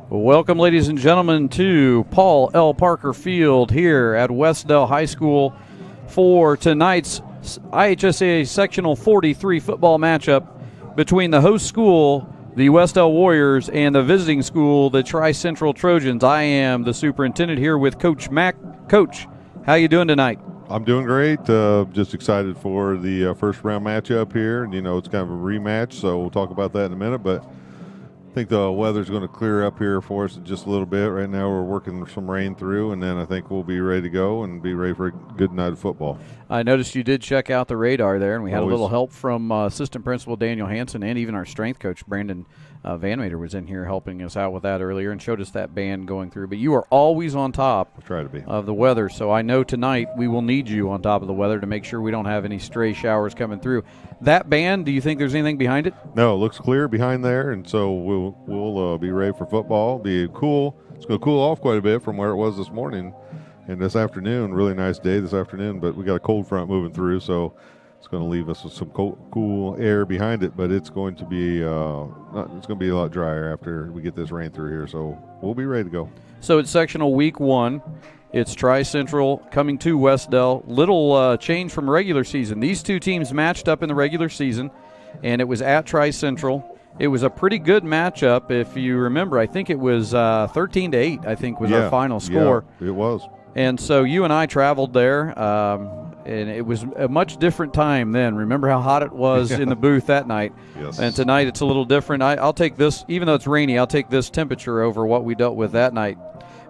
Welcome, ladies and gentlemen, to Paul L. Parker Field here at Wes-Del High School for tonight's IHSA Sectional 43 football matchup between the host school, the Wes-Del Warriors, and the visiting school, the Tri-Central Trojans. I am the superintendent here with Coach Mack. Coach, how you doing tonight? I'm doing great. Just excited for the first round matchup here. And, it's kind of a rematch, so we'll talk about that in a minute. But I think the weather's going to clear up here for us in just a little bit. Right now we're working some rain through, and then I think we'll be ready to go and be ready for a good night of football. I noticed you did check out the radar there, and we had Always. a little help from assistant principal Daniel Hansen, and even our strength coach Brandon Van Mater was in here helping us out with that earlier and showed us that band going through. But you are always on top I'll try to be. of the weather, so I know tonight we will need you on top of the weather to make sure we don't have any stray showers coming through. That band, do you think there's anything behind it? No, it looks clear behind there, and so we'll be ready for football. Be cool. It's going to cool off quite a bit from where it was this morning and this afternoon. Really nice day this afternoon, but we got a cold front moving through, so it's going to leave us with some cool air behind it. But it's going to be it's going to be a lot drier after we get this rain through here. So we'll be ready to go. So it's sectional week 1. It's Tri-Central coming to Wes-Del. Little change from regular season. These two teams matched up in the regular season, and it was at Tri-Central. It was a pretty good matchup. If you remember, I think it was 13-8, I think, was our final score. Yeah, it was. And so you and I traveled there, and it was a much different time then. Remember how hot it was in the booth that night? Yes. And tonight it's a little different. I'll take this, even though it's rainy, I'll take this temperature over what we dealt with that night.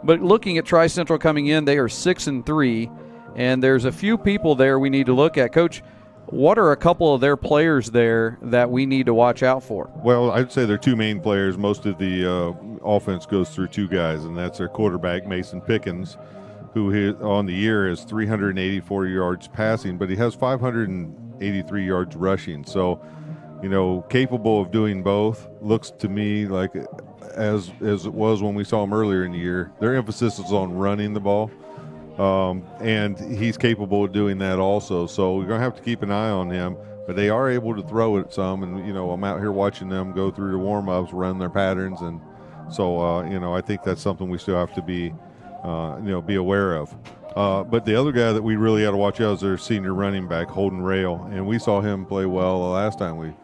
But looking at Tri-Central coming in, they are 6-3, and there's a few people there we need to look at. Coach, what are a couple of their players there that we need to watch out for? Well, I'd say they're two main players. Most of the offense goes through two guys, and that's their quarterback, Mason Pickens, who on the year has 384 yards passing, but he has 583 yards rushing. So, capable of doing both. Looks to me like as it was when we saw him earlier in the year. Their emphasis is on running the ball, and he's capable of doing that also. So we're going to have to keep an eye on him. But they are able to throw it some, and I'm out here watching them go through the warm-ups, run their patterns, and so I think that's something we still have to be aware of. But the other guy that we really got to watch out is their senior running back, Holden Rail, and we saw him play well the last time we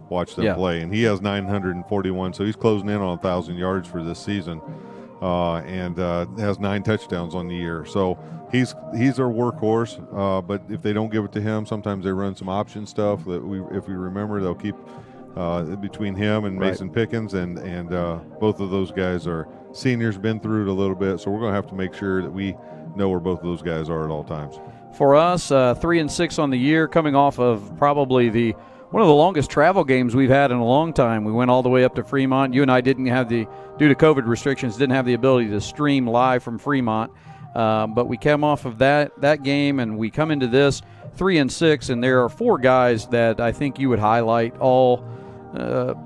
watched them play, and he has 941, so he's closing in on 1,000 yards for this season, and has 9 touchdowns on the year. So he's our workhorse, but if they don't give it to him, sometimes they run some option stuff that if we remember, they'll keep between him and Mason Pickens, and both of those guys are seniors, been through it a little bit, so we're going to have to make sure that we know where both of those guys are at all times. For us, 3-6 on the year, coming off of probably one of the longest travel games we've had in a long time. We went all the way up to Fremont. You and I due to COVID restrictions, didn't have the ability to stream live from Fremont, but we came off of that game, and we come into this 3-6, and there are 4 guys that I think you would highlight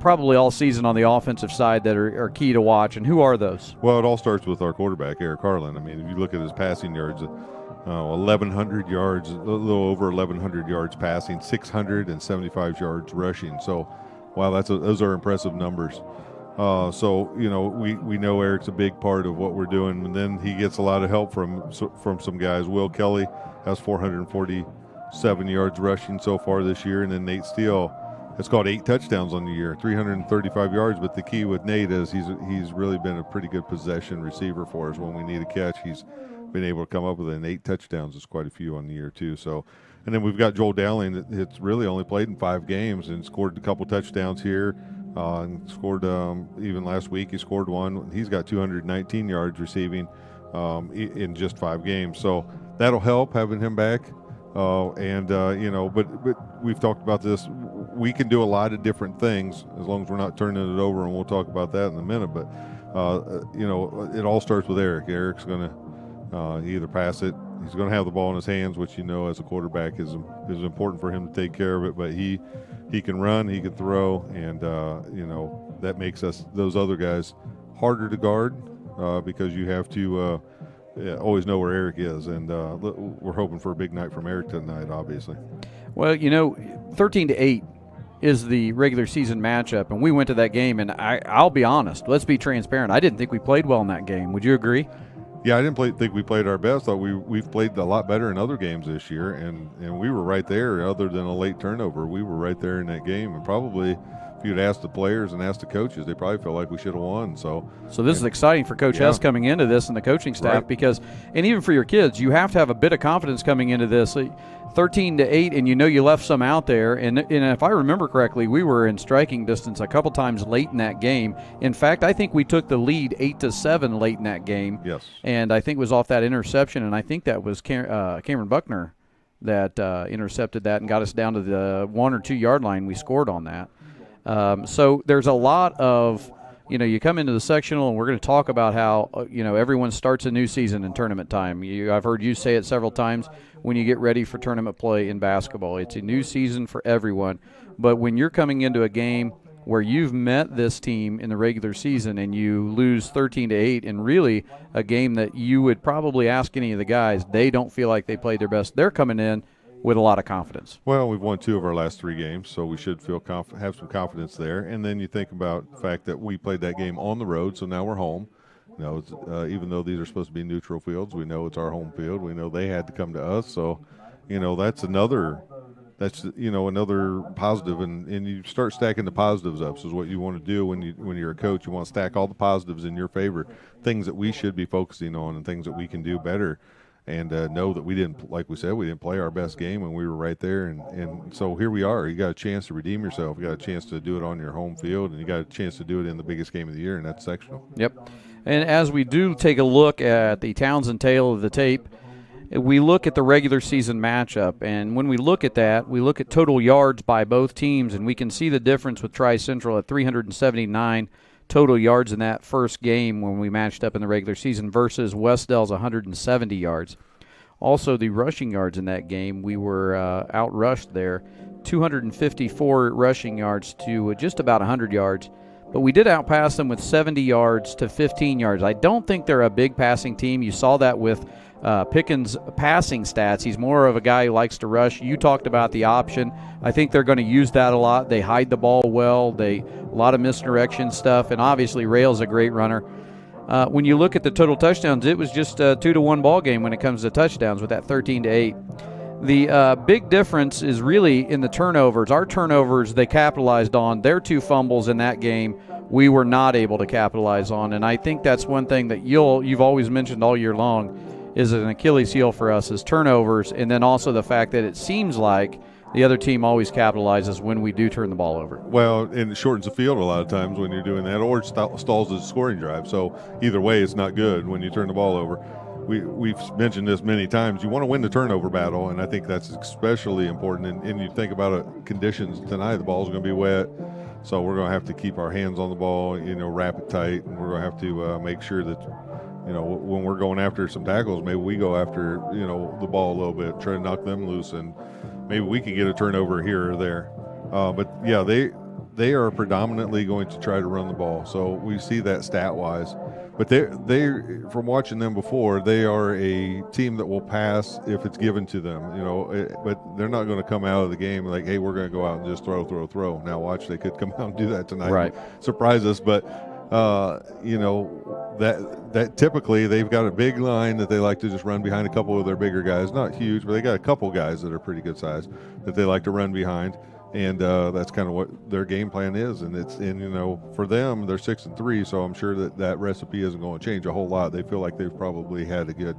probably all season on the offensive side that are key to watch. And who are those? Well, it all starts with our quarterback, Eric Harlan. I mean, if you look at his passing yards, 1,100 yards, a little over 1,100 yards passing, 675 yards rushing. So, wow, those are impressive numbers. So, we know Eric's a big part of what we're doing, and then he gets a lot of help from some guys. Will Kelly has 447 yards rushing so far this year, and then Nate Steele has caught 8 touchdowns on the year, 335 yards. But the key with Nate is he's really been a pretty good possession receiver for us. When we need a catch, he's been able to come up with it. And 8 touchdowns is quite a few on the year too. So, and then we've got Joel Dowling that's really only played in 5 games and scored a couple touchdowns here. And scored even last week he scored one. He's got 219 yards receiving in just 5 games. So that'll help having him back. But we've talked about this. We can do a lot of different things as long as we're not turning it over, and we'll talk about that in a minute. But it all starts with Eric. Eric's going to either pass it. He's going to have the ball in his hands, which as a quarterback is important for him to take care of it. But he can run, he can throw, and that makes those other guys harder to guard because you have to always know where Eric is, and we're hoping for a big night from Eric tonight, obviously. Well, 13-8 is the regular season matchup. And we went to that game, and I'll be honest. Let's be transparent. I didn't think we played well in that game. Would you agree? Yeah, I didn't think we played our best. Thought we've played a lot better in other games this year, and we were right there. Other than a late turnover, we were right there in that game. And probably, if you'd asked the players and asked the coaches, they probably felt like we should have won. So this is exciting for Coach Hess coming into this and the coaching staff, because, and even for your kids, you have to have a bit of confidence coming into this. 13-8, and you left some out there. And if I remember correctly, we were in striking distance a couple times late in that game. In fact, I think we took the lead 8-7 late in that game. Yes. And I think it was off that interception, and I think that was Cameron Buckner that intercepted that and got us down to the 1 or 2 yard line. We scored on that. So there's a lot of, you come into the sectional, and we're going to talk about how, everyone starts a new season in tournament time. I've heard you say it several times when you get ready for tournament play in basketball. It's a new season for everyone. But when you're coming into a game where you've met this team in the regular season and you lose 13-8, and really a game that you would probably ask any of the guys, they don't feel like they played their best. They're coming in with a lot of confidence. Well, we've won 2 of our last 3 games, so we should feel have some confidence there. And then you think about the fact that we played that game on the road, so now we're home. Even though these are supposed to be neutral fields, we know it's our home field. We know they had to come to us, so that's another positive. And you start stacking the positives up. So is what you want to do when you're a coach. You want to stack all the positives in your favor, things that we should be focusing on and things that we can do better. And know that we didn't, like we said, we didn't play our best game, and we were right there. And so here we are. You got a chance to redeem yourself. You got a chance to do it on your home field, and you got a chance to do it in the biggest game of the year, and that's sectional. Yep. And as we do take a look at the Townsend tail of the tape, we look at the regular season matchup. And when we look at that, we look at total yards by both teams, and we can see the difference with Tri-Central at 379 total yards in that first game when we matched up in the regular season versus Wes-Del's 170 yards. Also, the rushing yards in that game, we were outrushed there, 254 rushing yards to just about 100 yards. But we did outpass them with 70 yards to 15 yards. I don't think they're a big passing team. You saw that with Pickens' passing stats. He's more of a guy who likes to rush. You talked about the option. I think they're going to use that a lot. They hide the ball well. A lot of misdirection stuff. And obviously, Rail's a great runner. When you look at the total touchdowns, it was just a 2-1 ball game when it comes to touchdowns with that 13-8. The big difference is really in the turnovers. Our turnovers, they capitalized on. Their 2 fumbles in that game, we were not able to capitalize on. And I think that's one thing that you've always mentioned all year long is an Achilles heel for us is turnovers, and then also the fact that it seems like the other team always capitalizes when we do turn the ball over. Well, and it shortens the field a lot of times when you're doing that, or it stalls the scoring drive. So either way, it's not good when you turn the ball over. We've mentioned this many times. You want to win the turnover battle, and I think that's especially important. And you think about it, conditions tonight, the ball's going to be wet, so we're going to have to keep our hands on the ball, wrap it tight, and we're going to have to make sure that, when we're going after some tackles, maybe we go after, the ball a little bit, try to knock them loose, and maybe we can get a turnover here or there. But, yeah, they are predominantly going to try to run the ball, so we see that stat-wise. But they from watching them before, they are a team that will pass if it's given to them, but they're not going to come out of the game like, hey, we're going to go out and just throw. Now watch, they could come out and do that tonight, right? Surprise us, but that typically they've got a big line that they like to just run behind a couple of their bigger guys, not huge, but they got a couple guys that are pretty good size that they like to run behind. And that's kind of what their game plan is. And for them, they're 6-3, so I'm sure that recipe isn't going to change a whole lot. They feel like they've probably had a good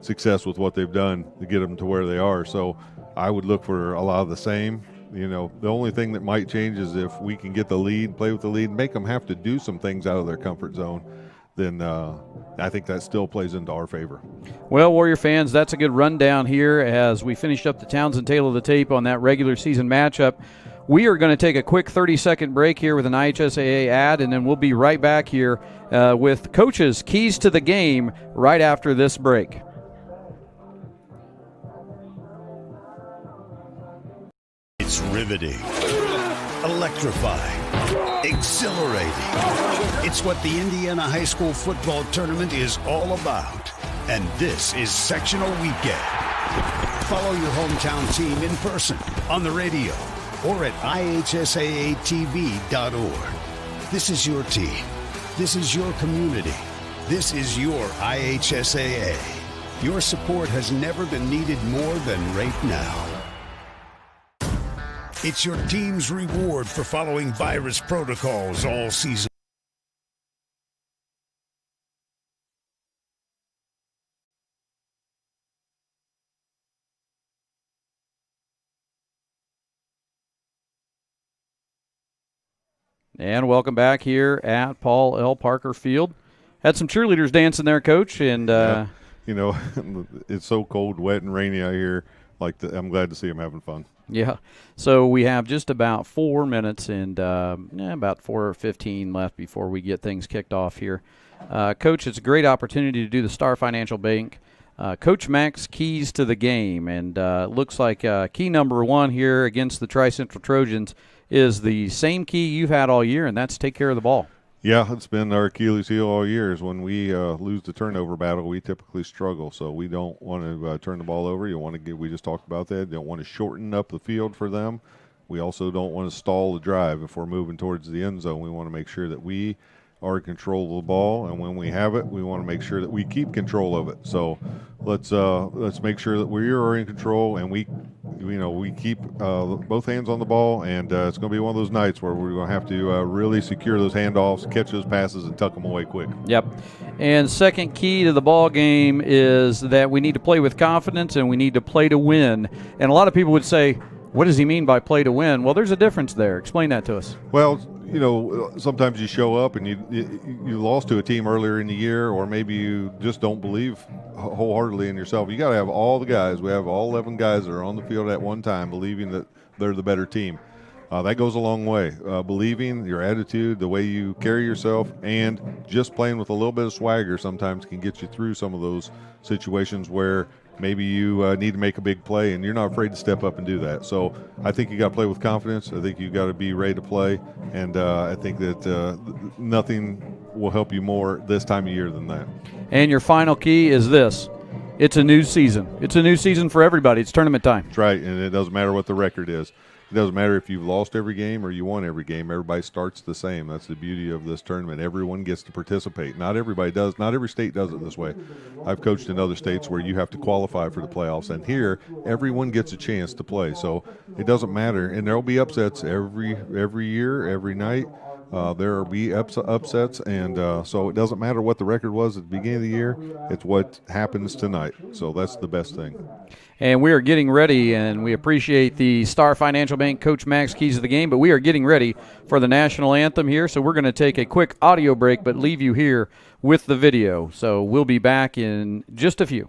success with what they've done to get them to where they are. So I would look for a lot of the same. The only thing that might change is if we can get the lead, play with the lead, make them have to do some things out of their comfort zone, then I think that still plays into our favor. Well, Warrior fans, that's a good rundown here as we finished up the Townsend tail of the tape on that regular season matchup. We are going to take a quick 30-second break here with an IHSAA ad, and then we'll be right back here with Coach's Keys to the Game right after this break. It's riveting, electrifying, exhilarating. It's what the Indiana High School football tournament is all about. And this is Sectional Weekend. Follow your hometown team in person, on the radio, or at ihsaatv.org. This is your team. This is your community. This is your IHSAA. Your support has never been needed more than right now. It's your team's reward for following virus protocols all season. And welcome back here at Paul L. Parker Field. Had some cheerleaders dancing there, Coach, and yeah. You know, it's so cold, wet, and rainy out here. I'm glad to see them having fun. Yeah. So we have just about 4 minutes and about 4:15 left before we get things kicked off here. Coach, it's a great opportunity to do the Star Financial Bank Coach Mac's keys to the game, and looks like key number one here against the Tri-Central Trojans is the same key you've had all year, and that's take care of the ball. Yeah, it's been our Achilles heel all year. Is when we lose the turnover battle, we typically struggle. So we don't want to turn the ball over. We just talked about that. Don't want to shorten up the field for them. We also don't want to stall the drive if we're moving towards the end zone. We want to make sure that we are in control of the ball, and when we have it, we want to make sure that we keep control of it. So let's make sure that we are in control, and we keep both hands on the ball, and it's going to be one of those nights where we're going to have to really secure those handoffs, catch those passes, and tuck them away quick. Yep. And second key to the ball game is that we need to play with confidence, and we need to play to win. And a lot of people would say, what does he mean by play to win? Well, there's a difference there. Explain that to us. Well, sometimes you show up and you lost to a team earlier in the year, or maybe you just don't believe wholeheartedly in yourself. You got to have all the guys. We have all 11 guys that are on the field at one time believing that they're the better team. That goes a long way. Believing, your attitude, the way you carry yourself, and just playing with a little bit of swagger sometimes can get you through some of those situations where maybe you need to make a big play, and you're not afraid to step up and do that. So I think you got to play with confidence. I think you got to be ready to play, and I think that nothing will help you more this time of year than that. And your final key is this. It's a new season. It's a new season for everybody. It's tournament time. That's right, and it doesn't matter what the record is. It doesn't matter if you've lost every game or you won every game. Everybody starts the same. That's the beauty of this tournament. Everyone gets to participate. Not everybody does. Not every state does it this way. I've coached in other states where you have to qualify for the playoffs, and here everyone gets a chance to play. So it doesn't matter, and there will be upsets every year, every night. There will be upsets, and so it doesn't matter what the record was at the beginning of the year. It's what happens tonight. So that's the best thing. And we are getting ready, and we appreciate the Star Financial Bank Coach Mac's keys of the game, but we are getting ready for the national anthem here, so we're going to take a quick audio break but leave you here with the video. So we'll be back in just a few.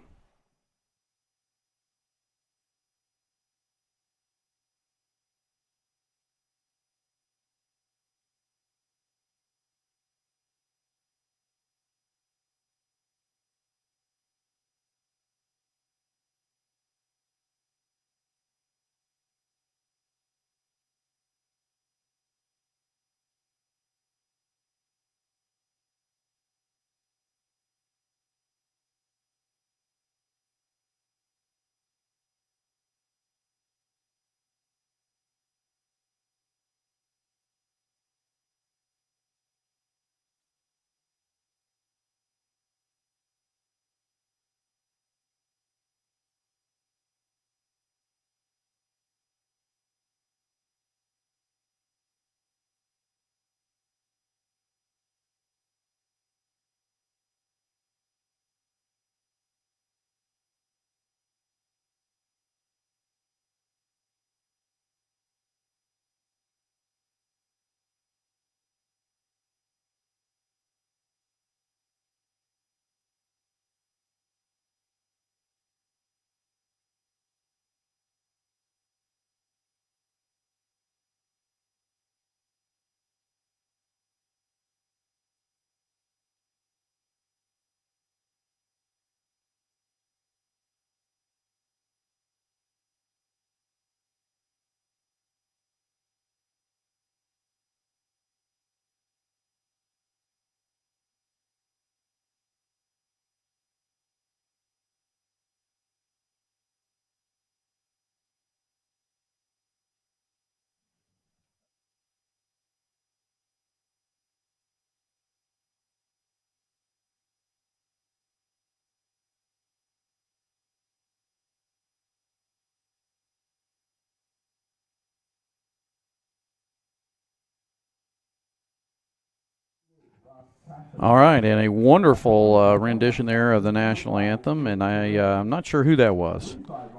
All right, and a wonderful rendition there of the national anthem, and I'm not sure who that was.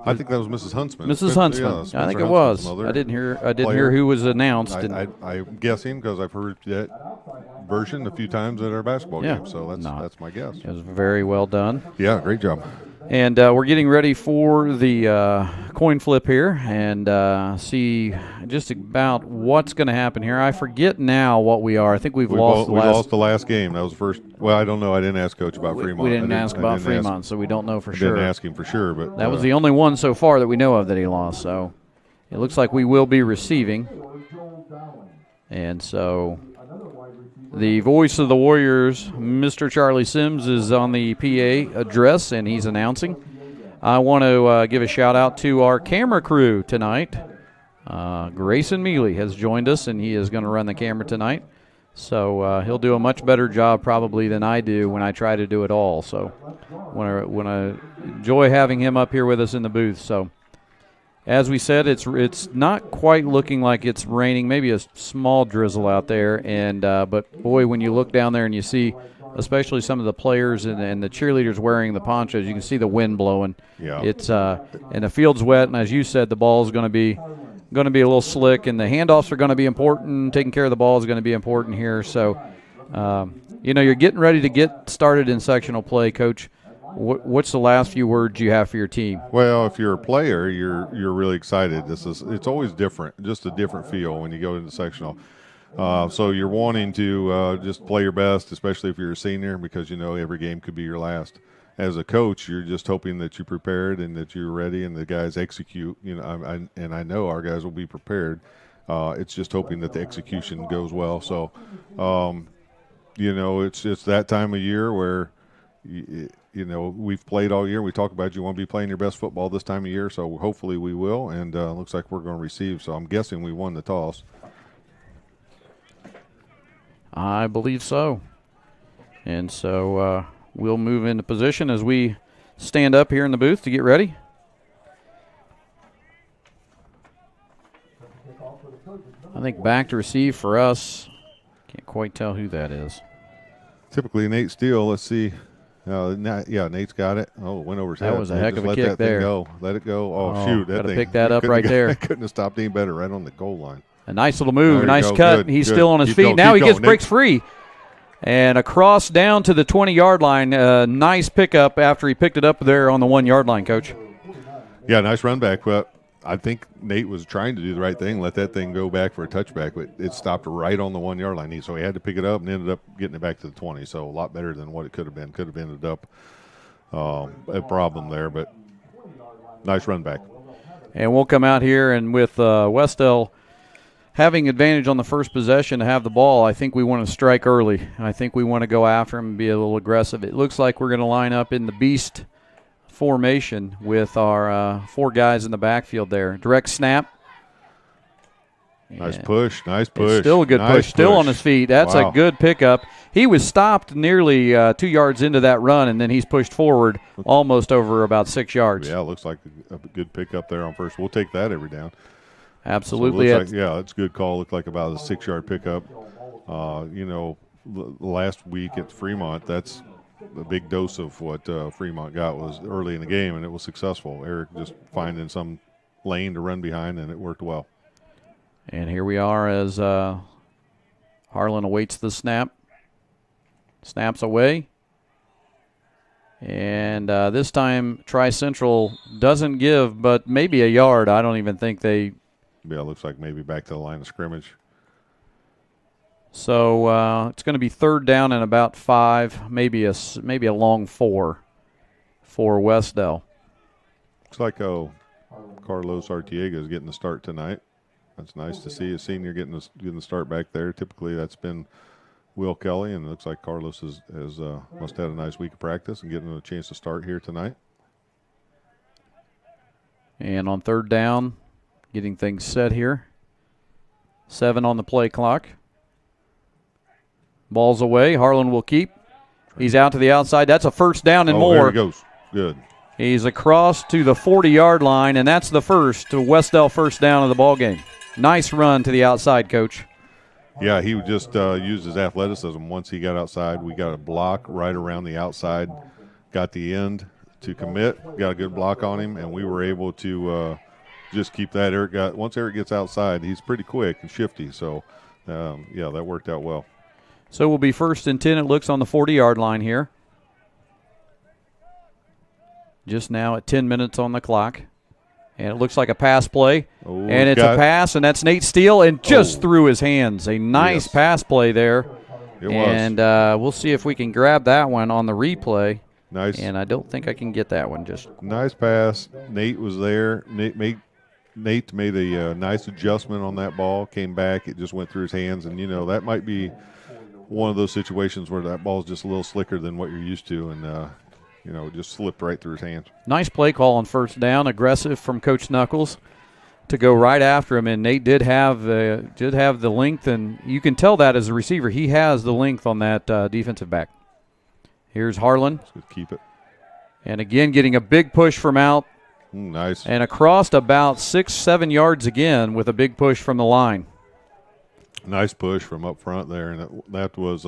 I think that was Mrs. Huntsman. Mrs. Huntsman. Yeah, I think it was. I didn't hear who was announced. I'm guessing because I've heard that version a few times at our basketball game, so that's my guess. It was very well done. Yeah, great job. And we're getting ready for the coin flip here and see just about what's going to happen here. I forget now what we are. I think we lost the last game. That was the first. Well, I don't know. I didn't ask Coach about Fremont. We didn't ask about Fremont, so we don't know for sure. Didn't ask him for sure, but that was the only one so far that we know of that he lost. So it looks like we will be receiving. And so the voice of the Warriors, Mr. Charlie Sims, is on the PA address, and he's announcing. I want to give a shout-out to our camera crew tonight. Grayson Mealy has joined us, and he is going to run the camera tonight. So he'll do a much better job probably than I do when I try to do it all. So when I enjoy having him up here with us in the booth. So as we said, it's not quite looking like it's raining. Maybe a small drizzle out there, and but boy, when you look down there and you see, especially some of the players and the cheerleaders wearing the ponchos, you can see the wind blowing. Yeah. It's and the field's wet, and as you said, the ball is going to be a little slick, and the handoffs are going to be important. Taking care of the ball is going to be important here. So, you're getting ready to get started in sectional play, Coach. What's the last few words you have for your team? Well, if you're a player, you're really excited. It's always different, just a different feel when you go into sectional. So you're wanting to just play your best, especially if you're a senior, because every game could be your last. As a coach, you're just hoping that you're prepared and that you're ready, and the guys execute. I know our guys will be prepared. It's just hoping that the execution goes well. So, it's that time of year where. We've played all year. We talk about you want to be playing your best football this time of year, so hopefully we will, and looks like we're going to receive. So I'm guessing we won the toss. I believe so. And so we'll move into position as we stand up here in the booth to get ready. I think back to receive for us. Can't quite tell who that is. Typically Nate Steele. Let's see. Nate's got it. Oh, it went over his head. That was a heck of a kick there. Let it go. Oh, shoot. Got to pick that up right there. Couldn't have stopped any better right on the goal line. A nice little move, a nice cut. He's still on his feet. Going, now he breaks free. And across down to the 20-yard line. Nice pickup after he picked it up there on the 1-yard line, Coach. Yeah, nice run back. But I think Nate was trying to do the right thing, let that thing go back for a touchback, but it stopped right on the 1-yard line. So he had to pick it up and ended up getting it back to the 20. So a lot better than what it could have been. Could have ended up a problem there, but nice run back. And we'll come out here, and with Wes-Del having advantage on the first possession to have the ball, I think we want to strike early. I think we want to go after him and be a little aggressive. It looks like we're going to line up in the beast formation with our 4 guys in the backfield there. Direct snap. Nice push. It's still a good push. Still on his feet. That's a good pickup. He was stopped nearly 2 yards into that run, and then he's pushed forward almost over about 6 yards. Yeah, it looks like a good pickup there on first. We'll take that every down. Absolutely. So it's a good call. Looked like about a 6-yard pickup. Last week at Fremont, that's a big dose of what Fremont got was early in the game, and it was successful. Eric just finding some lane to run behind, and it worked well. And here we are as Harlan awaits the snap. Snaps away. And this time Tri-Central doesn't give, but maybe a yard. I don't even think they – yeah, it looks like maybe back to the line of scrimmage. So it's going to be 3rd down and about 5, maybe a long 4 for Wes-Del. Looks like Carlos Artiega is getting the start tonight. That's nice to see a senior getting the start back there. Typically that's been Will Kelly, and it looks like Carlos must have had a nice week of practice and getting a chance to start here tonight. And on 3rd down, getting things set here. 7 on the play clock. Ball's away. Harlan will keep. He's out to the outside. That's a 1st down and more. There he goes. Good. He's across to the 40-yard line, and that's the first to Wes-Del 1st down of the ball game. Nice run to the outside, Coach. Yeah, he would just use his athleticism. Once he got outside, we got a block right around the outside, got the end to commit, got a good block on him, and we were able to just keep that. Once Eric gets outside, he's pretty quick and shifty. So, yeah, that worked out well. So we'll be 1st and 10, it looks, on the 40-yard line here. Just now at 10 minutes on the clock. And it looks like a pass play. Oh, and it's a pass, and that's Nate Steele, and just through his hands. A nice pass play there. It was. And we'll see if we can grab that one on the replay. Nice. And I don't think I can get that one. Just nice pass. Nate was there. Nate made a nice adjustment on that ball, came back. It just went through his hands. And, that might be one of those situations where that ball is just a little slicker than what you're used to. And, it just slipped right through his hands. Nice play call on 1st down, aggressive from Coach Knuckles to go right after him. And Nate did have the length, and you can tell that as a receiver. He has the length on that defensive back. Here's Harlan. Let's keep it. And again, getting a big push from out. Nice. And across about 6-7 yards again with a big push from the line. Nice push from up front there, and that was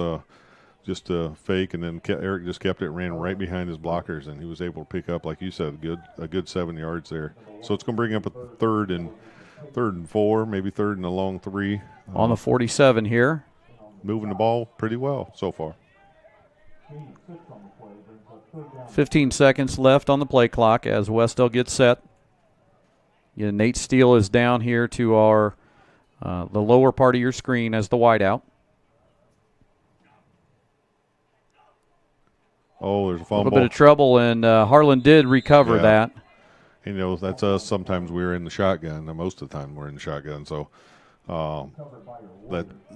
just a fake, and then Eric just kept it, ran right behind his blockers, and he was able to pick up, like you said, a good 7 yards there. So it's going to bring up a third and 4, maybe third and a long 3. On the 47 here. Moving the ball pretty well so far. 15 seconds left on the play clock as Wes-Del gets set. Nate Steele is down here to our the lower part of your screen as the wideout. Oh, there's a fumble. A little bit of trouble, and Harlan did recover that. That's us. Sometimes we're in the shotgun. Most of the time we're in the shotgun. So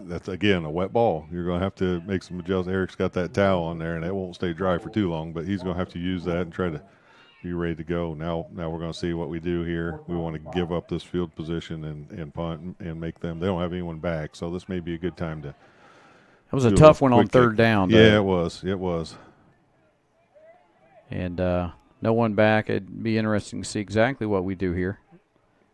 that's, again, a wet ball. You're going to have to make some adjustments. Eric's got that towel on there, and it won't stay dry for too long, but he's going to have to use that and try to be ready to go. Now we're going to see what we do here. We want to give up this field position and punt and make them – they don't have anyone back, so this may be a good time to – It was a tough one on 3rd down. Yeah, it was. It was. And no one back. It'd be interesting to see exactly what we do here.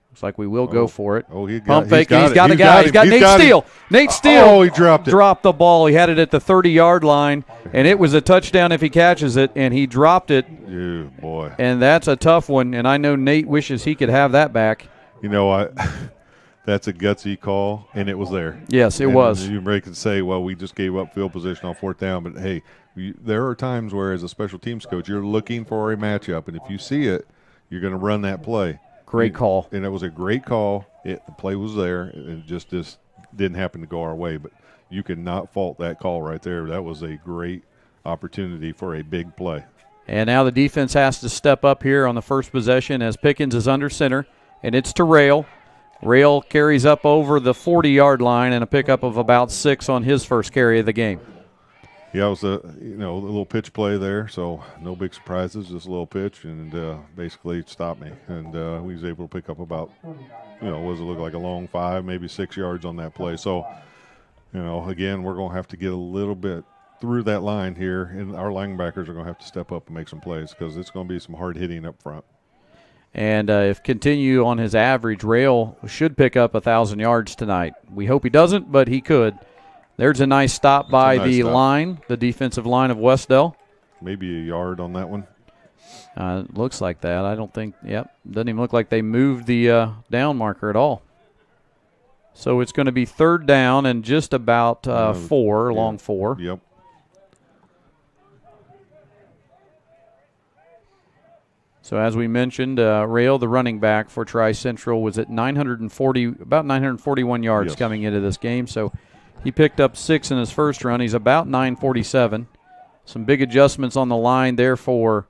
Looks like we will go for it. Oh, he got pump fake. He's got the guy. He's got Nate Steele. Nate Steele. Oh, he dropped it. Dropped the ball. He had it at the 30-yard line, and it was a touchdown if he catches it, and he dropped it. Yeah, boy. And that's a tough one, and I know Nate wishes he could have that back. That's a gutsy call, and it was there. Yes, it was. You can say, well, we just gave up field position on 4th down, but, hey, there are times where, as a special teams coach, you're looking for a matchup, and if you see it, you're going to run that play. Great call. And it was a great call. The play was there, and it just didn't happen to go our way. But you cannot fault that call right there. That was a great opportunity for a big play. And now the defense has to step up here on the first possession as Pickens is under center, and it's to Rail. Rail carries up over the 40-yard line and a pickup of about 6 on his first carry of the game. Yeah, it was a little pitch play there, so no big surprises, just a little pitch, and basically stopped me. And we was able to pick up about, what does it look like, a long 5, maybe 6 yards on that play. So, again, we're going to have to get a little bit through that line here, and our linebackers are going to have to step up and make some plays because it's going to be some hard hitting up front. And if continue on his average, Rail should pick up 1,000 yards tonight. We hope he doesn't, but he could. There's a nice stop by the line, the defensive line of Wes-Del. Maybe a yard on that one. Looks like that. I don't think, doesn't even look like they moved the down marker at all. So it's going to be 3rd down and just about 4, long 4. Yep. So as we mentioned, Rail, the running back for Tri-Central, was at about 941 yards coming into this game. So he picked up 6 in his first run. He's about 947. Some big adjustments on the line there for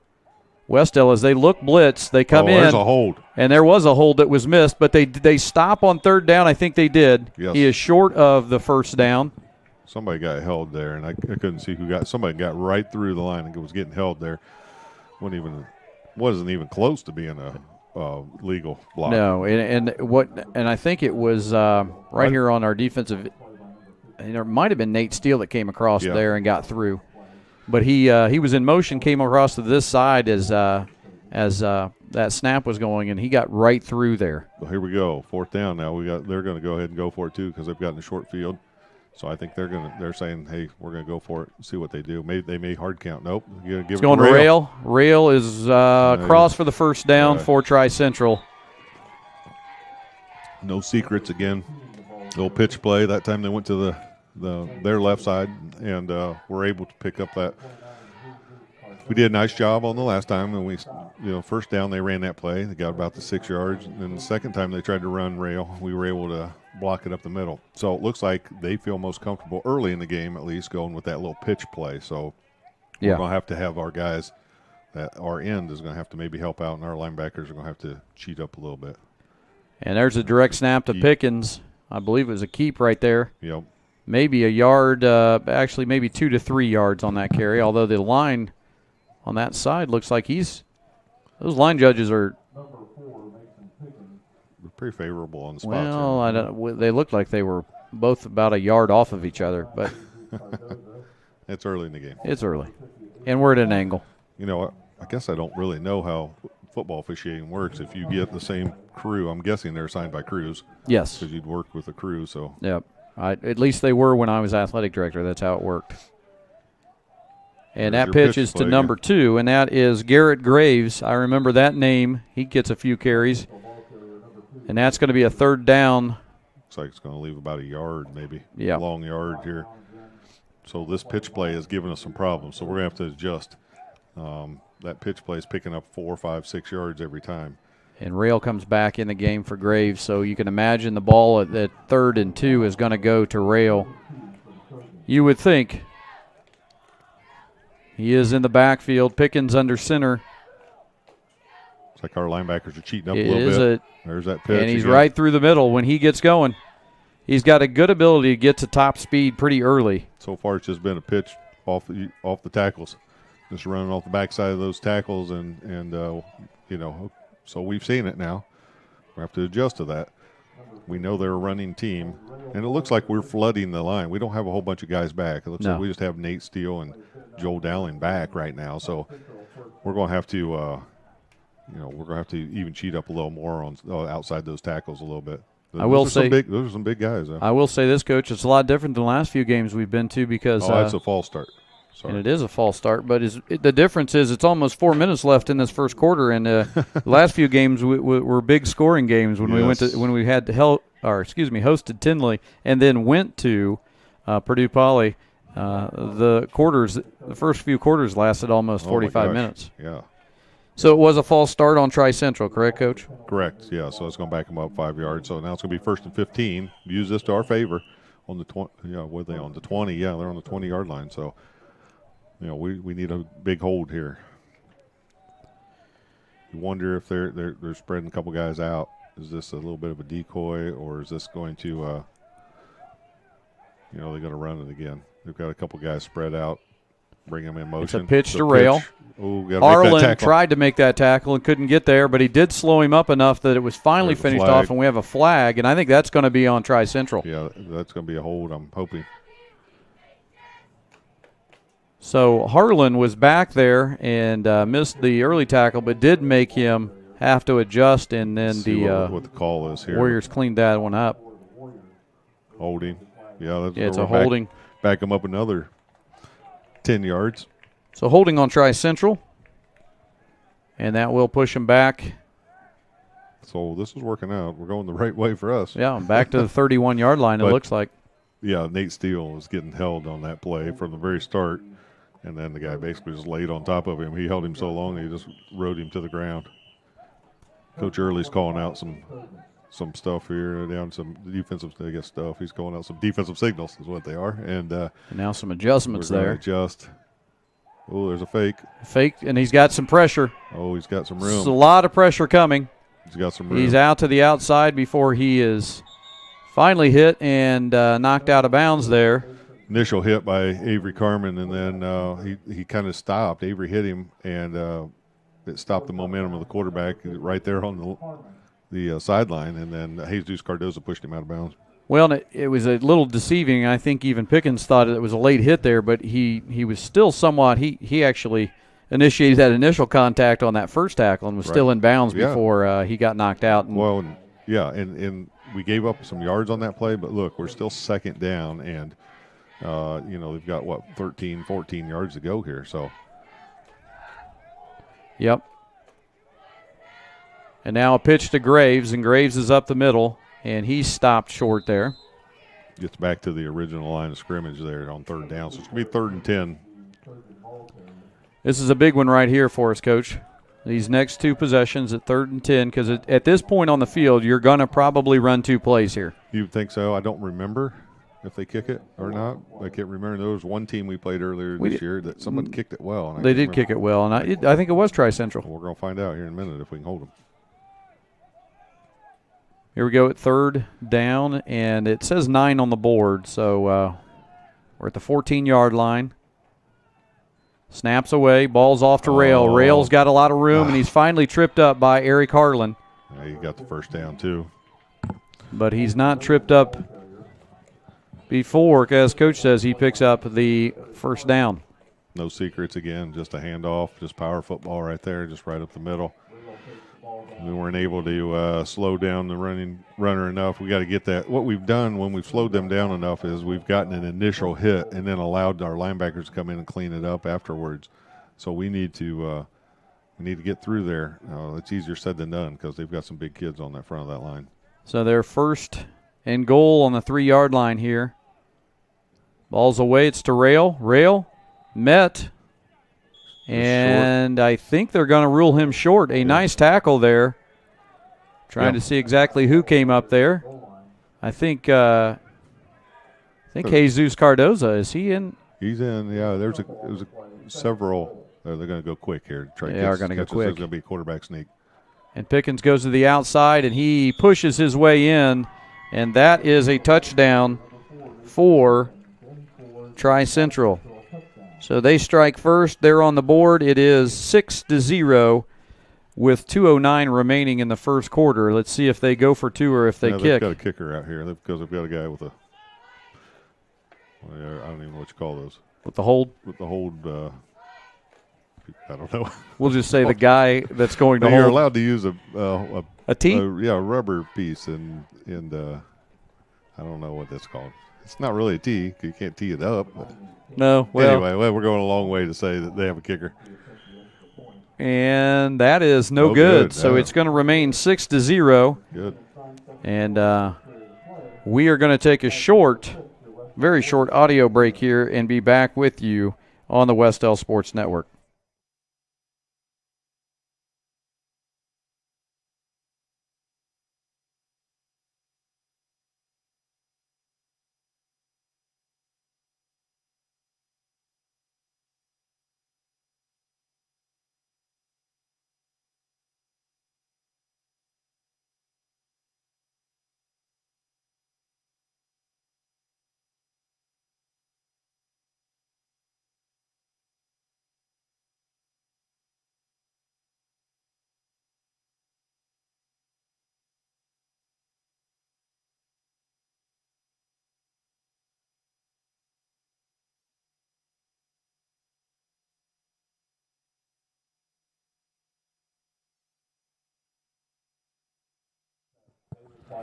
Wes-Del as they look blitz. They come in. There's a hold. And there was a hold that was missed, but they stop on 3rd down. I think they did. Yes. He is short of the first down. Somebody got held there, and I couldn't see who got. Somebody got right through the line and was getting held there. Wasn't even close to being a legal block. No, and I think it was right here on our defensive. It might have been Nate Steele that came across there and got through, but he was in motion, came across to this side as that snap was going, and he got right through there. Well, here we go, 4th down now. They're going to go ahead and go for it too because they've gotten a short field. So I think they're saying, hey, we're gonna go for it, see what they do. They may hard count. Nope. Give it's going to Rail. Rail is cross for the first down for Tri-Central. No secrets again. Little pitch play. That time they went to their left side and were able to pick up that. We did a nice job on the last time, and first down they ran that play. They got about the 6 yards, and then the second time they tried to run Rail, we were able to block it up the middle. So it looks like they feel most comfortable early in the game, at least, going with that little pitch play. So we're going to have our guys, that our end is going to have to maybe help out, and our linebackers are going to have to cheat up a little bit. And there's a direct snap to Pickens. I believe it was a keep right there. Yep. Maybe a yard, actually maybe 2 to 3 yards on that carry, although the line on that side looks like those line judges are pretty favorable on the spot. Well, they looked like they were both about a yard off of each other, but it's early in the game. It's early, and we're at an angle. I guess I don't really know how football officiating works. If you get the same crew, I'm guessing they're assigned by crews. Yes, because you'd work with a crew. So yep, at least they were when I was athletic director. That's how it worked. And that pitch is to number 2, and that is Garrett Graves. I remember that name. He gets a few carries. And that's going to be a third down. Looks like it's going to leave about a yard, maybe. Yeah. Long yard here. So this pitch play has given us some problems. So we're going to have to adjust. That pitch play is picking up 4, 5, 6 yards every time. And Rail comes back in the game for Graves. So you can imagine the ball at 3rd and 2 is going to go to Rail. You would think. He is in the backfield. Pickens under center. It's like our linebackers are cheating up a little bit. There's that pitch. And he's right through the middle when he gets going. He's got a good ability to get to top speed pretty early. So far it's just been a pitch off the tackles. Just running off the backside of those tackles and so we've seen it now. We have to adjust to that. We know they're a running team, and it looks like we're flooding the line. We don't have a whole bunch of guys back. It looks like we just have Nate Steele and Joel Dowling back right now. So we're going to have to, we're going to have to even cheat up a little more on outside those tackles a little bit. Those are some big guys. I will say this, Coach. It's a lot different than the last few games we've been to because it's a false start. Sorry. And it is a false start, but the difference is it's almost 4 minutes left in this first quarter, and the last few games were big scoring games when we hosted Tinley and then went to Purdue Poly. The first few quarters lasted almost 45 minutes. Yeah. So it was a false start on Tri-Central, correct, Coach? Correct. Yeah. So it's going to back them up 5 yards. So now it's going to be 1st and 15. Use this to our favor on the 20. Yeah, what are they on the 20? Yeah, they're on the 20-yard line. So. We need a big hold here. You wonder if they're spreading a couple guys out. Is this a little bit of a decoy, or is this going to, they're going to run it again? They've got a couple guys spread out, bring them in motion. It's a pitch to Rail. Harlan tried to make that tackle and couldn't get there, but he did slow him up enough that it was finally finished off, and we have a flag, and I think that's going to be on Tri-Central. Yeah, that's going to be a hold, I'm hoping. So Harlan was back there and missed the early tackle, but did make him have to adjust, and then what the call is here. Warriors cleaned that one up. Holding. Yeah, it's a holding. Back him up another 10 yards. So holding on Tri-Central, and that will push him back. So this is working out. We're going the right way for us. Yeah, back to the 31-yard line, it looks like. Yeah, Nate Steele was getting held on that play from the very start. And then the guy basically just laid on top of him. He held him so long he just rode him to the ground. Coach Early's calling out some stuff here, down some defensive stuff. He's calling out some defensive signals is what they are. And now some adjustments there. Adjust. Oh, there's a fake. Fake, and he's got some pressure. Oh, he's got some room. There's a lot of pressure coming. He's got some room. He's out to the outside before he is finally hit and knocked out of bounds there. Initial hit by Avery Carmen, and then he kind of stopped. Avery hit him, and it stopped the momentum of the quarterback right there on the sideline, and then Jesus Cardozo pushed him out of bounds. Well, it was a little deceiving. I think even Pickens thought it was a late hit there, but he was still somewhat – he actually initiated that initial contact on that first tackle and was still in bounds before he got knocked out. And we gave up some yards on that play, but look, we're still second down, and they've got 13, 14 yards to go here. So, yep. And now a pitch to Graves, and Graves is up the middle, and he's stopped short there. Gets back to the original line of scrimmage there on third down. So it's going to be 3rd and 10. This is a big one right here for us, Coach. These next 2 possessions at 3rd and 10, because at this point on the field, you're going to probably run 2 plays here. You think so? I don't remember if they kick it or not. I can't remember. There was one team we played earlier this year that someone kicked it well. And they did kick it well, and I think it was Tri-Central. We're going to find out here in a minute if we can hold them. Here we go at 3rd down, and it says 9 on the board, so we're at the 14-yard line. Snaps away, ball's off to Rail. Rail's got a lot of room, and he's finally tripped up by Eric Harlan. Yeah, he got the first down, too. But he's not tripped up before, as Coach says, he picks up the first down. No secrets again, just a handoff, just power football right there, just right up the middle. We weren't able to slow down the runner enough. We got to get that. What we've done when we've slowed them down enough is we've gotten an initial hit and then allowed our linebackers to come in and clean it up afterwards. So we need to get through there. It's easier said than done because they've got some big kids on that front of that line. So they're 1st and goal on the 3-yard line here. Ball's away. It's to Rail. Rail met. And I think they're going to rule him short. A nice tackle there. Trying to see exactly who came up there. I think Jesus Cardoza. Is he in? He's in. Yeah, there's several. They're going to go quick here. They are going to go quick. It's going to be a quarterback sneak. And Pickens goes to the outside, and he pushes his way in. And that is a touchdown for Tri-Central. So they strike first. They're on the board. It is 6-0 with 2:09 remaining in the first quarter. Let's see if they go for 2 or if they kick. They've got a kicker out here because they've got a guy with a I don't even know what you call those. With the hold? With the hold. I don't know. We'll just say the guy that's going to hold. You're allowed to use a tee? A rubber piece, and I don't know what that's called. It's not really a tee. You can't tee it up. But no. Well, anyway, we're going a long way to say that they have a kicker. And that is no good. So it's going to remain 6-0. Good. And we are going to take a very short audio break here and be back with you on the Wes-Del Sports Network.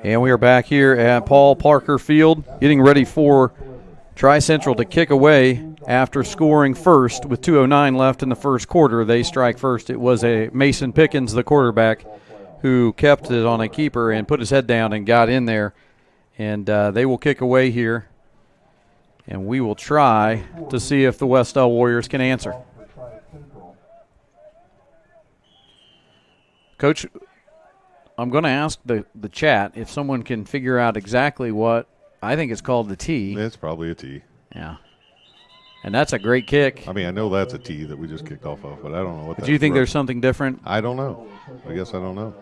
And we are back here at Paul Parker Field, getting ready for Tri-Central to kick away after scoring first with 2:09 left in the first quarter. They strike first. It was a Mason Pickens, the quarterback, who kept it on a keeper and put his head down and got in there. And they will kick away here. And we will try to see if the Wes-Del Warriors can answer. Coach, I'm going to ask the chat if someone can figure out exactly what I think it's called the tee. It's probably a tee. Yeah. And that's a great kick. I mean, I know that's a tee that we just kicked off of, but I don't know what Do you think there's something different? I don't know. I guess I don't know.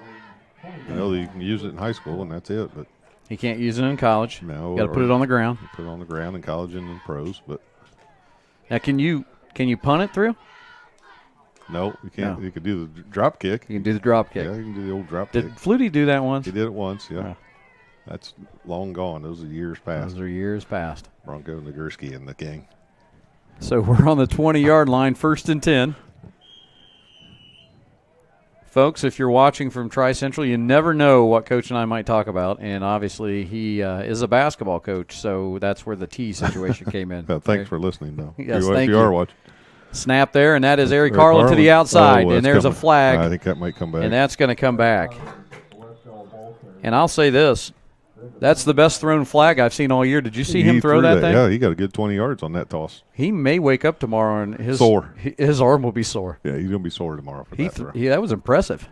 I know that you can use it in high school, and that's it. But you can't use it in college. No. You got to put it on the ground. Put it on the ground in college and in pros. But now, can you punt it through? No, you can't. No. You could do the drop kick. You can do the drop kick. Yeah, you can do the old drop kick. Did Flutie do that once? He did it once, yeah. That's long gone. Those are years past. Those are years past. Bronco Nagurski and the gang. So we're on the 20-yard line, 1st and 10. Folks, if you're watching from Tri-Central, you never know what Coach and I might talk about, and obviously he is a basketball coach, so that's where the T situation came in. Thanks for listening, though. Yes, if you are watching. Snap there, and that is Eric Carlin to the outside, and there's coming. a flag. I think that might come back. And that's going to come back. And I'll say this. That's the best thrown flag I've seen all year. Did you see him throw that thing? Yeah, he got a good 20 yards on that toss. He may wake up tomorrow and his arm will be sore. Yeah, he's going to be sore tomorrow for that throw. That was impressive.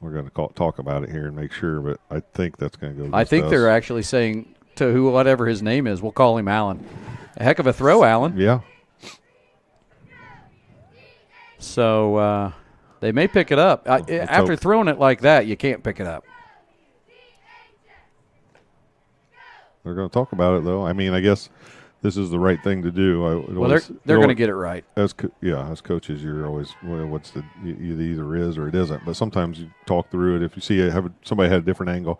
We're going to talk about it here and make sure, but I think that's going to go. I think they're actually saying to whatever his name is, we'll call him Allen. A heck of a throw, Allen. Yeah. So they may pick it up. After throwing it like that, you can't pick it up. They're going to talk about it, though. I mean, I guess this is the right thing to do. They're going to get it right. As coaches, you're always, it either is or it isn't. But sometimes you talk through it. If you see somebody had a different angle.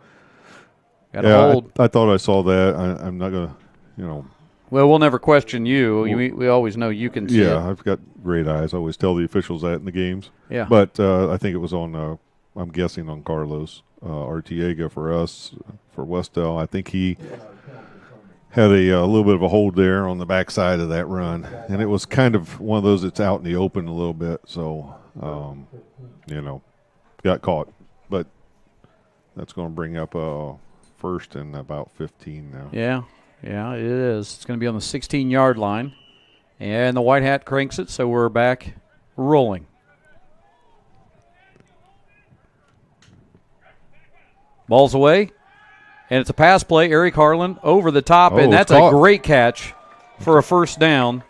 Hold. I thought I saw that. I'm not going to, Well, we'll never question you. We always know you can see it. Yeah, I've got great eyes. I always tell the officials that in the games. Yeah. But I think it was on, I'm guessing on Carlos Artiega for us, for Wes-Del. I think he had a little bit of a hold there on the backside of that run. And it was kind of one of those that's out in the open a little bit. So, got caught. But that's going to bring up first and about 15 now. Yeah, it is. It's going to be on the 16-yard line. And the white hat cranks it, so we're back rolling. Ball's away. And it's a pass play. Eric Harlan over the top, and that's a great catch for a first down.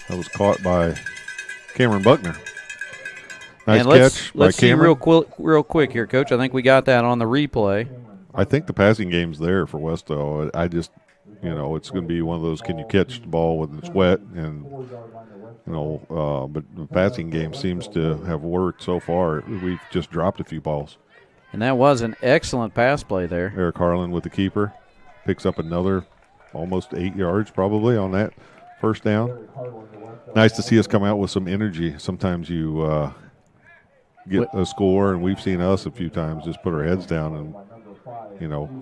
That was caught by Cameron Buckner. Nice and catch by let's see Cameron. real quick here, Coach. I think we got that on the replay. I think the passing game's there for Wes-Del. I just, it's going to be one of those, can you catch the ball when it's wet? And, but the passing game seems to have worked so far. We've just dropped a few balls. And that was an excellent pass play there. Eric Harlan with the keeper. Picks up another almost 8 yards probably on that first down. Nice to see us come out with some energy. Sometimes you get a score, and we've seen us a few times just put our heads down and,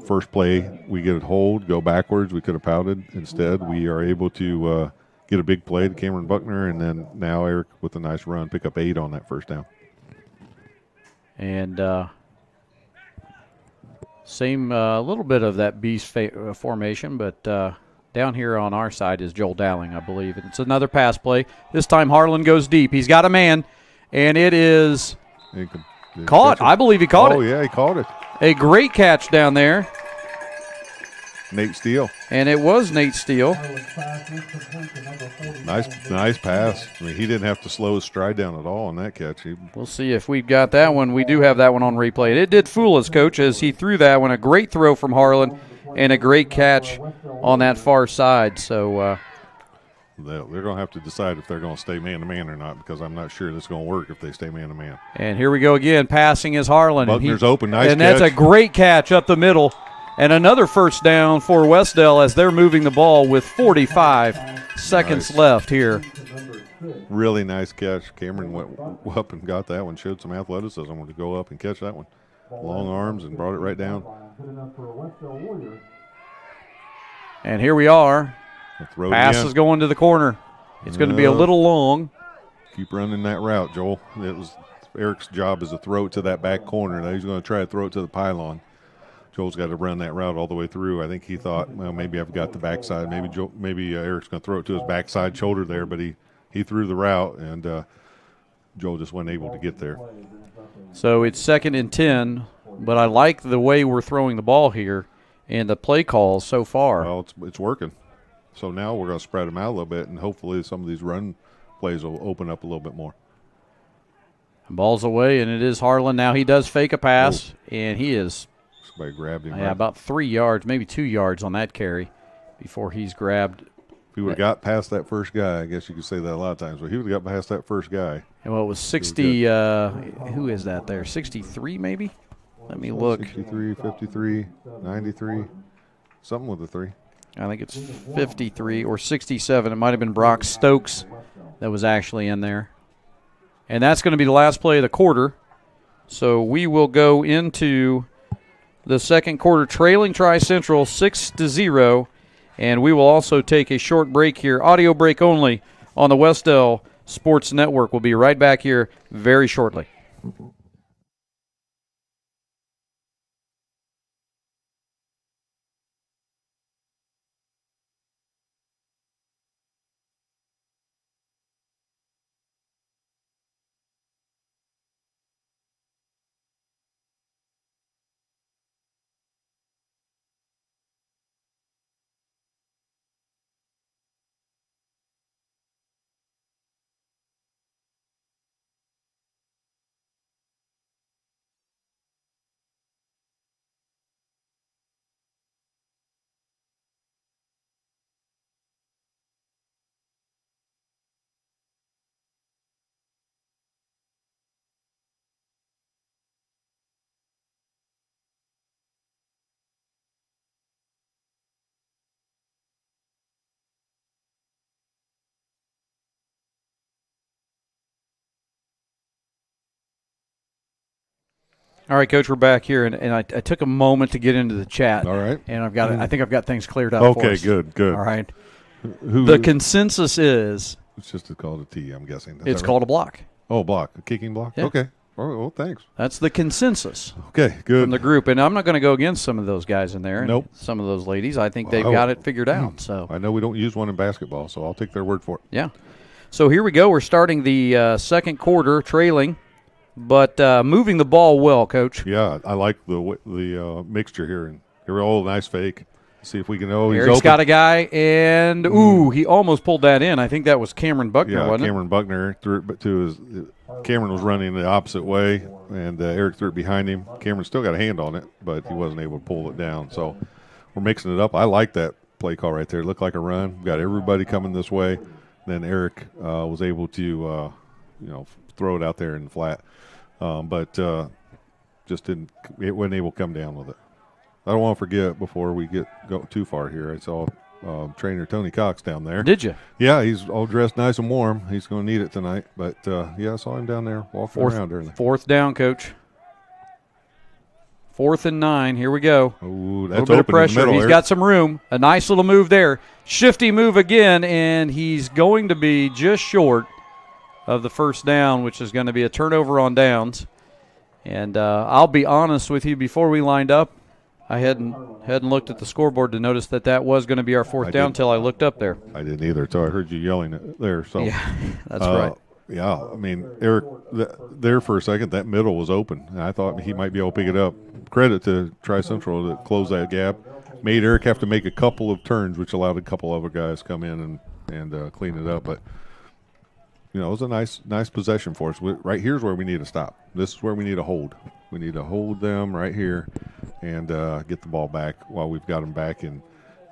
first play we get a hold, go backwards. We could have pouted. Instead, we are able to get a big play to Cameron Buckner, and then now Eric with a nice run, pick up 8 on that first down. And same little bit of that beast formation, but down here on our side is Joel Dowling, I believe. It's another pass play. This time Harlan goes deep. He's got a man, and it is caught. I believe he caught it. Oh, yeah, he caught it. A great catch down there. Nate Steele. And it was Nate Steele. Nice pass. I mean, he didn't have to slow his stride down at all on that catch. We'll see if we've got that one. We do have that one on replay. And it did fool us, Coach, as he threw that one. A great throw from Harlan and a great catch on that far side. So they're going to have to decide if they're going to stay man-to-man or not, because I'm not sure that's going to work if they stay man-to-man. And here we go again. Passing is Harlan. Buckner's open. Nice catch. And that's a great catch up the middle. And another first down for Wes-Del as they're moving the ball with 45 seconds left here. Really nice catch. Cameron went up and got that one, showed some athleticism to go up and catch that one. Long arms and brought it right down. And here we are. Pass is going to the corner. It's going to be a little long. Keep running that route, Joel. It was Eric's job is to throw it to that back corner. Now he's going to try to throw it to the pylon. Joel's got to run that route all the way through. I think he thought, well, maybe I've got the backside. Maybe Eric's going to throw it to his backside shoulder there, but he threw the route, and Joel just wasn't able to get there. So it's 2nd and 10, but I like the way we're throwing the ball here and the play calls so far. Well, it's working. So now we're going to spread them out a little bit, and hopefully some of these run plays will open up a little bit more. Ball's away, and it is Harlan. Now he does fake a pass, and he is – somebody grabbed him. Yeah, about 3 yards, maybe 2 yards on that carry before he's grabbed. If he would have got past that first guy, I guess you could say that a lot of times, but he would have got past that first guy. And well, it was 60 who is that there? 63 maybe? Let me look. 63, 53, 93, something with the 3. I think it's 53 or 67. It might have been Brock Stokes that was actually in there. And that's going to be the last play of the quarter. So we will go into the second quarter trailing Tri-Central 6-0, and we will also take a short break here, audio break only, on the Wes-Del Sports Network. We'll be right back here very shortly. All right, Coach, we're back here, and I took a moment to get into the chat. All right. And I think I've got things cleared up for us. Okay, good. All right. The consensus is It's just called a tee, I'm guessing. it's called a block. Oh, block. A kicking block? Yeah. Okay. Oh, well, thanks. That's the consensus Okay, good. from the group. And I'm not going to go against some of those guys in there. Nope. Some of those ladies. I think they've got it figured out. So I know we don't use one in basketball, so I'll take their word for it. yeah. So here we go. We're starting the second quarter trailing, but moving the ball well, Coach. Yeah, I like the mixture here. And here, nice fake. See if we can. Oh, he's Eric's open. got a guy, and he almost pulled that in. I think that was Cameron Buckner, Yeah, wasn't Cameron Buckner threw it to his. Cameron was running the opposite way, and Eric threw it behind him. Cameron still got a hand on it, but he wasn't able to pull it down. So we're mixing it up. I like that play call right there. It looked like a run. We've got everybody coming this way. Then Eric was able to, throw it out there in the flat, but just didn't. It wasn't able to come down with it. I don't want to forget before we go too far here. I saw trainer Tony Cox down there. Did you? Yeah, he's all dressed nice and warm. He's going to need it tonight. But, I saw him down there walking around early. Fourth down, Coach. 4th and 9. Here we go. Ooh, A that's little bit of open in the pressure. middle, He's Eric. got some room. A nice little move there. Shifty move again, and he's going to be just short of the first down, which is going to be a turnover on downs. And I'll be honest with you, before we lined up, I hadn't looked at the scoreboard to notice that was going to be our fourth down until I looked up there. I didn't either until I heard you yelling it there. So Yeah, that's right. Yeah, I mean, Eric, there for a second, that middle was open. And I thought he might be able to pick it up. Credit to Tri-Central to close that gap. Made Eric have to make a couple of turns, which allowed a couple other guys come in and clean it up. But, it was a nice possession for us. Right here's where we need to stop. This is where we need to hold. We need to hold them right here and get the ball back while we've got them back in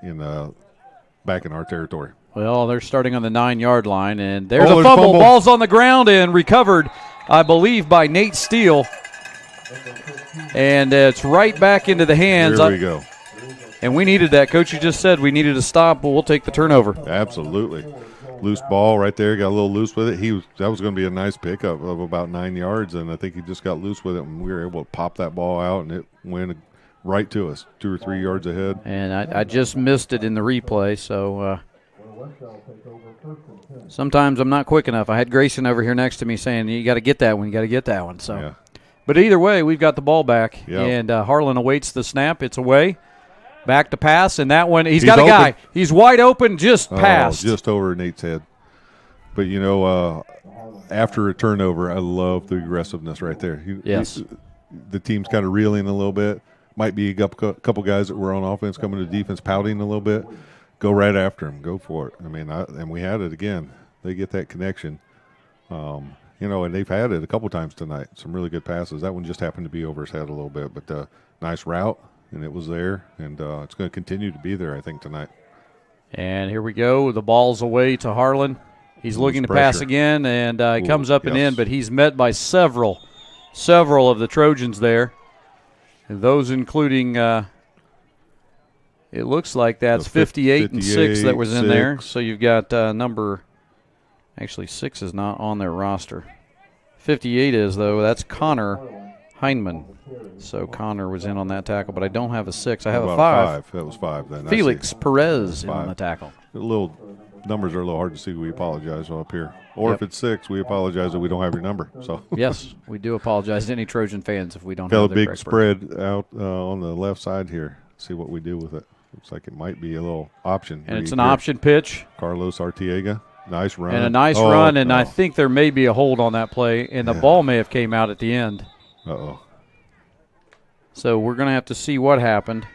our territory. Well, they're starting on the 9-yard line, and there's Oh, a fumble. Ball's on the ground and recovered, I believe, by Nate Steele. And it's right back into the hands. Here we go. And we needed that. Coach, you just said we needed a stop, but we'll take the turnover. Absolutely. Loose ball right there. Got a little loose with it. That was going to be a nice pickup of about 9 yards, and I think he just got loose with it, and we were able to pop that ball out, and it went right to us, 2 or 3 yards ahead. And I just missed it in the replay, so sometimes I'm not quick enough. I had Grayson over here next to me saying, you got to get that one, you got to get that one. So, yeah. But either way, we've got the ball back, Yep. and Harlan awaits the snap. It's away. Back to pass, and that one, he's got a open. guy. He's wide open, just passed. Just over Nate's head. But, after a turnover, I love the aggressiveness right there. Yes. The team's kind of reeling a little bit. Might be a couple guys that were on offense coming to defense pouting a little bit. Go right after him. Go for it. I mean, and we had it again. They get that connection. And they've had it a couple times tonight. Some really good passes. That one just happened to be over his head a little bit. But nice route, and it was there. And it's going to continue to be there, I think, tonight. And here we go. The ball's away to Harlan. He's looking to pass again, and he comes up and in, but he's met by several of the Trojans there. And those including, it looks like that's 58 and 6 that was in there. So you've got number, actually 6 is not on their roster. 58 is, though. That's Connor Heineman. So Connor was in on that tackle, but I don't have a 6. I have a 5. That was 5 then. Felix Perez in on the tackle. The little numbers are a little hard to see. We apologize up here. Or Yep. if it's 6, we apologize that we don't have your number. So Yes, we do apologize to any Trojan fans if we don't got have a the big correct spread out on the left side here. See what we do with it. Looks like it might be a little option. And it's read an here. option pitch. Carlos Artiega. Nice run. And a nice run, and I think there may be a hold on that play, and the ball may have came out at the end. Uh-oh. So we're going to have to see what happened.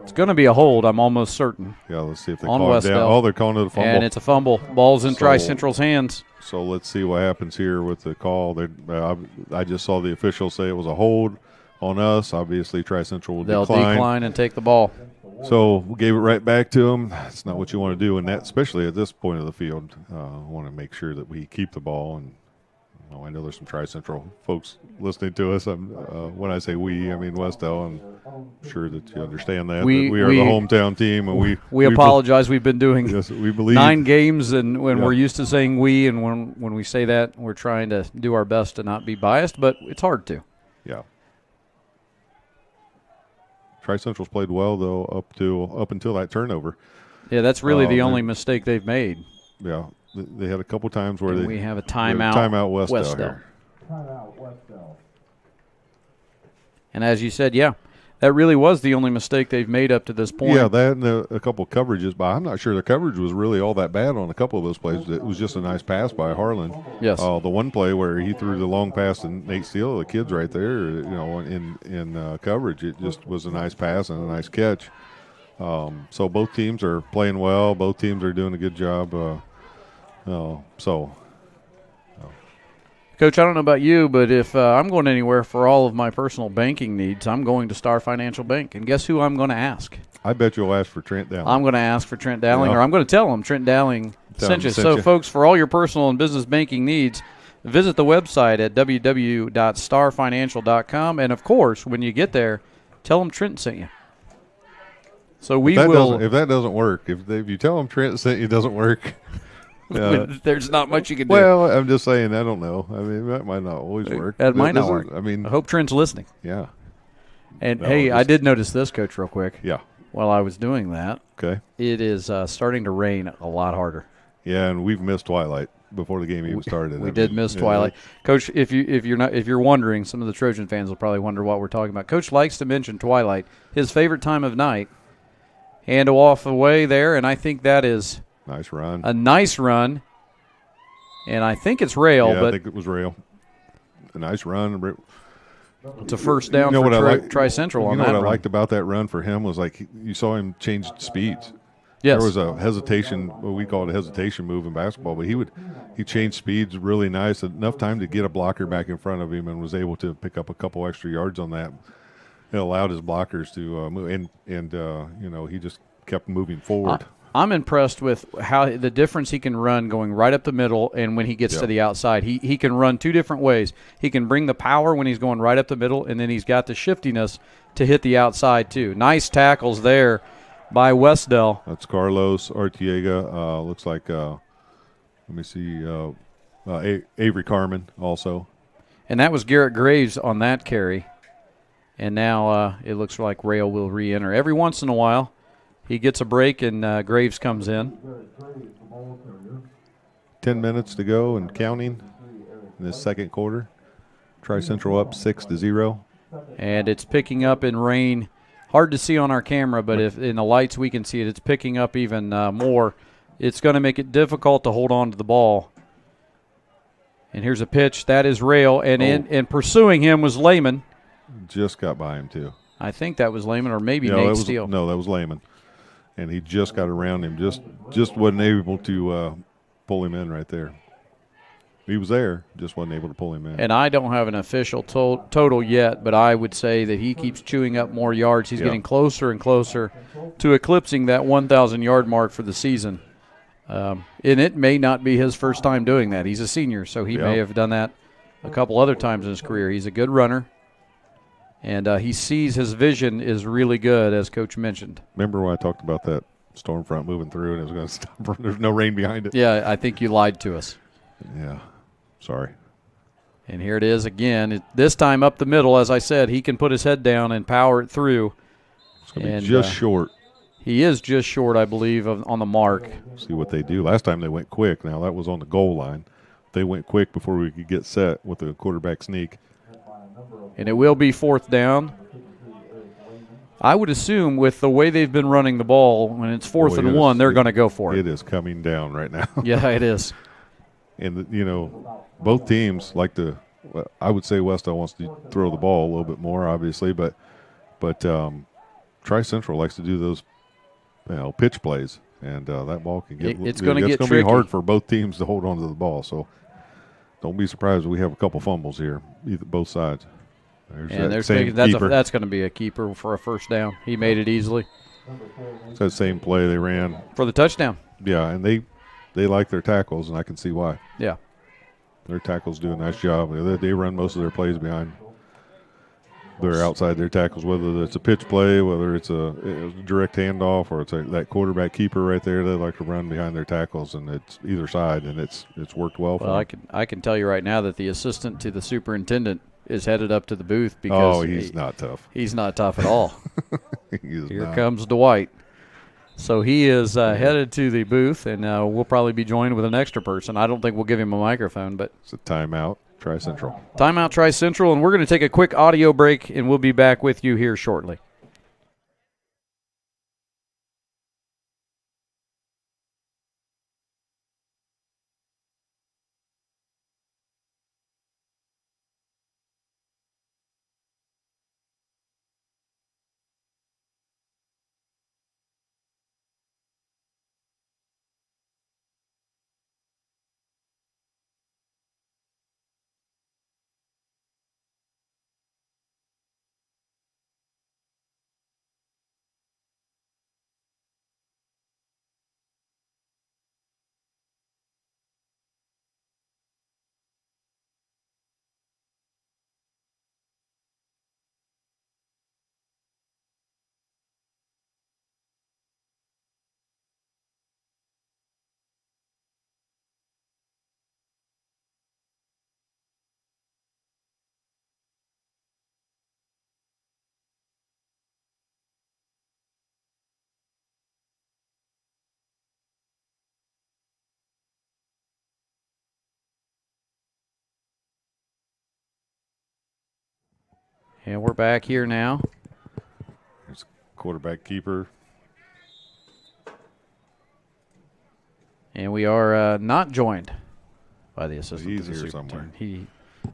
It's going to be a hold, I'm almost certain. Yeah, let's see if they On call it Wes-Del. down. Oh, they're calling it a fumble. And it's a fumble. Ball's in Tri-Central's hands. So let's see what happens here with the call. I just saw the official say it was a hold on us. Obviously, Tri-Central will They'll decline and take the ball. So we gave it right back to them. It's not what you want to do in that, especially at this point of the field. I want to make sure that we keep the ball. And I know there's some Tri-Central folks listening to us. When I say we, I mean Wes-Del, and I'm sure that you understand that. We are the hometown team, and we apologize. We've been doing we believe 9 games, and when we're used to saying we, and when we say that, we're trying to do our best to not be biased, but it's hard to. Yeah. Tri-Central's played well though up until that turnover. Yeah, that's really the only mistake they've made. Yeah, they had a couple times where we have a timeout. Timeout Wes-Del Wes-Del. here. And as you said, that really was the only mistake they've made up to this point. Yeah, that and a couple of coverages, but I'm not sure the coverage was really all that bad on a couple of those plays. It was just a nice pass by Harlan. Yes. The one play where he threw the long pass to Nate Steele, the kid's right there, in coverage. It just was a nice pass and a nice catch. So both teams are playing well. Both teams are doing a good job. Coach, I don't know about you, but if I'm going anywhere for all of my personal banking needs, I'm going to Star Financial Bank. And guess who I'm going to ask? I bet you'll ask for Trent Dowling. I'm going to ask for Trent Dowling, or I'm going to tell him Trent Dowling sent you. So, you. folks, for all your personal and business banking needs, visit the website at www.starfinancial.com. And, of course, when you get there, tell them Trent sent you. So we will. If that doesn't work, if you tell them Trent sent you doesn't work. There's not much you can do. Well, I'm just saying, I don't know. I mean, that might not always work. That might not work. I mean, I hope Trent's listening. Yeah. And, I did notice this, Coach, real quick. Yeah. While I was doing that. Okay. It is starting to rain a lot harder. Yeah, and we've missed twilight before the game even started. We did miss twilight. Coach, if you're wondering, some of the Trojan fans will probably wonder what we're talking about. Coach likes to mention twilight, his favorite time of night. Hand off away there, and I think that is nice run. A nice run. And I think it's rail. Yeah, but I think it was rail. A nice run. It's a first down for Tri-Central on that run. What I liked about that run for him was you saw him change speeds. Yes. There was a hesitation, what we call it a hesitation move in basketball, but he changed speeds really nice, enough time to get a blocker back in front of him, and was able to pick up a couple extra yards on that. It allowed his blockers to move, and he just kept moving forward. I'm impressed with how the difference he can run going right up the middle, and when he gets to the outside. He can run 2 different ways. He can bring the power when he's going right up the middle, and then he's got the shiftiness to hit the outside too. Nice tackles there by Wes-Del. That's Carlos Artiega. Looks like, let me see, Avery Carmen also. And that was Garrett Graves on that carry. And now it looks like Rail will re-enter. Every once in a while, he gets a break, and Graves comes in. 10 minutes to go and counting in this second quarter. Tri-Central up 6-0. And it's picking up in rain. Hard to see on our camera, but if in the lights we can see it. It's picking up even more. It's going to make it difficult to hold on to the ball. And here's a pitch. That is Rail. And pursuing him was Lehman. Just got by him, too. I think that was Lehman, or maybe Nate Steele. No, that was Lehman. And he just got around him. Just wasn't able to pull him in right there. He was there, just wasn't able to pull him in. And I don't have an official total yet, but I would say that he keeps chewing up more yards. He's getting closer and closer to eclipsing that 1,000-yard mark for the season. And it may not be his first time doing that. He's a senior, so he may have done that a couple other times in his career. He's a good runner, and he sees his vision is really good, as Coach mentioned. Remember when I talked about that storm front moving through, and it was going to stop. There's no rain behind it. Yeah, I think you lied to us. Yeah, sorry. And here it is again. This time up the middle, as I said, he can put his head down and power it through. It's going to be just short. He is just short, I believe, on the mark. See what they do. Last time they went quick. Now, that was on the goal line. They went quick before we could get set with the quarterback sneak. And it will be 4th down. I would assume with the way they've been running the ball, when it's 4th and 1, they're going to go for it. It is coming down right now. Yeah, it is. And, both teams like to – I would say Wes-Del wants to throw the ball a little bit more, obviously, but Tri-Central likes to do those pitch plays, and that ball can get – it's going to be hard for both teams to hold on to the ball. So don't be surprised if we have a couple fumbles here, both sides. That's going to be a keeper for a first down. He made it easily. It's that same play they ran. For the touchdown. Yeah, and they like their tackles, and I can see why. Yeah. Their tackles do a nice job. They run most of their plays behind. They're outside their tackles, whether it's a pitch play, whether it's a direct handoff, or it's that quarterback keeper right there. They like to run behind their tackles, and it's either side, and it's worked well for them. I can tell you right now that the assistant to the superintendent is headed up to the booth because he's not tough. He's not tough at all. Here comes Dwight. So he is headed to the booth, and we'll probably be joined with an extra person. I don't think we'll give him a microphone, but it's a timeout. Tri-Central. Timeout Tri-Central, and we're going to take a quick audio break, and we'll be back with you here shortly. And we're back here now. There's quarterback keeper. And we are not joined by the assistant. He's here somewhere.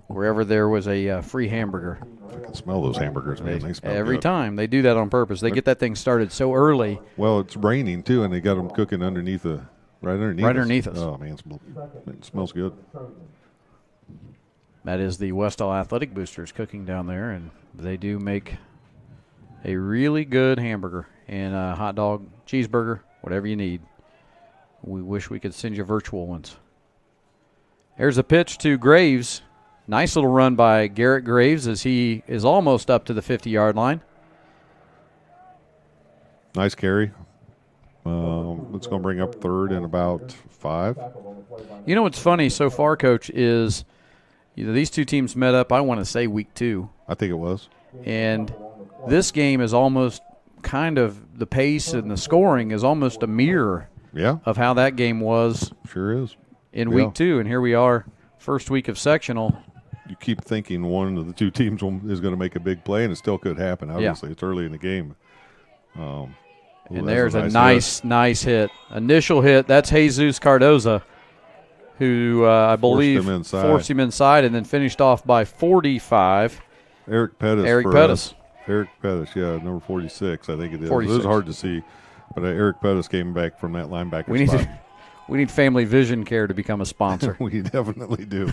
Wherever there was a free hamburger. I can smell those hamburgers, man. They smell every good. Time. They do that on purpose. They get that thing started so early. Well, it's raining, too, and they got them cooking right underneath us. Right underneath us. Oh, man, it smells good. That is the Wes-Del Athletic Boosters cooking down there, and they do make a really good hamburger and a hot dog, cheeseburger, whatever you need. We wish we could send you virtual ones. There's a pitch to Graves. Nice little run by Garrett Graves as he is almost up to the 50-yard line. Nice carry. It's going to bring up third and about 5. You know what's funny so far, Coach, is these two teams met up, I want to say, week 2. I think it was. And this game is almost kind of the pace and the scoring is almost a mirror of how that game was. Sure is. In week 2, and here we are, first week of sectional. You keep thinking one of the two teams is going to make a big play, and it still could happen. Obviously, it's early in the game. And there's a nice hit. Initial hit, that's Jesus Cardoza, who I believe forced him inside and then finished off by 45. Eric Pettis. Eric Pettis, number 46, I think it is. 46. It was hard to see, but Eric Pettis came back from that linebacker spot. We need Family Vision Care to become a sponsor. We definitely do,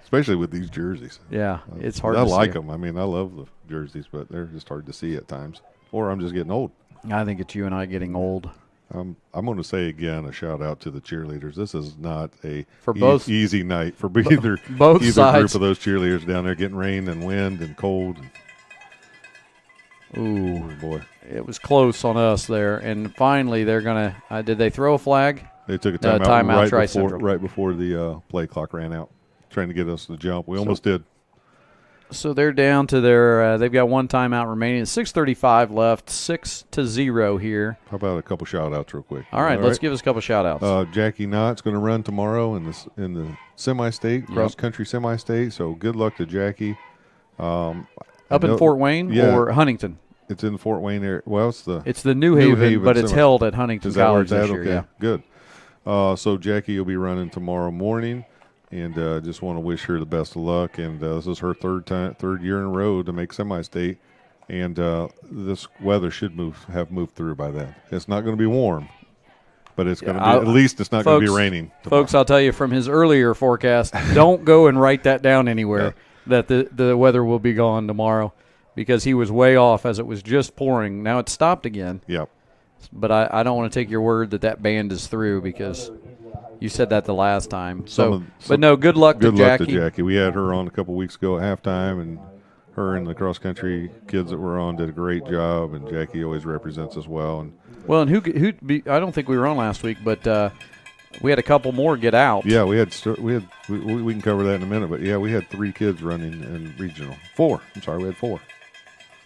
especially with these jerseys. Yeah, it's hard to see. I like them. I mean, I love the jerseys, but they're just hard to see at times. Or I'm just getting old. I think it's you and I getting old. I'm going to say again a shout-out to the cheerleaders. This is not a easy night for either sides. Group of those cheerleaders down there getting rain and wind and cold. Ooh, Oh, boy. it was close on us there. And finally, they're going to did they throw a flag? They took a timeout timeout right before the play clock ran out, trying to get us to jump. We almost did. So they're down to their they've got one timeout remaining. 6:35 left, 6-0 here. How about a couple shout-outs real quick? All right, let's give us a couple shout-outs. Jackie Knott's going to run tomorrow in the semi-state, cross-country semi-state, so good luck to Jackie. Up in Fort Wayne or Huntington? It's in the Fort Wayne area. Well, it's the New Haven, but it's held at Huntington College this year. Okay, yeah. Good. So Jackie will be running tomorrow morning, and just want to wish her the best of luck. And this is her third year in a row to make semi-state, and this weather should have moved through by then. It's not going to be warm, but it's going to be at least it's not going to be raining tomorrow. Folks, I'll tell you from his earlier forecast, don't go and write that down anywhere that the weather will be gone tomorrow, because he was way off as it was just pouring. Now it's stopped again. Yep. But I don't want to take your word that band is through, because you said that the last time. But no, good luck to Jackie. Good luck to Jackie. We had her on a couple weeks ago at halftime, and her and the cross-country kids that were on did a great job, and Jackie always represents us well. And I don't think we were on last week, but we had a couple more get out. Yeah, we can cover that in a minute, but yeah, we had 3 kids running in regional. 4. I'm sorry, we had 4.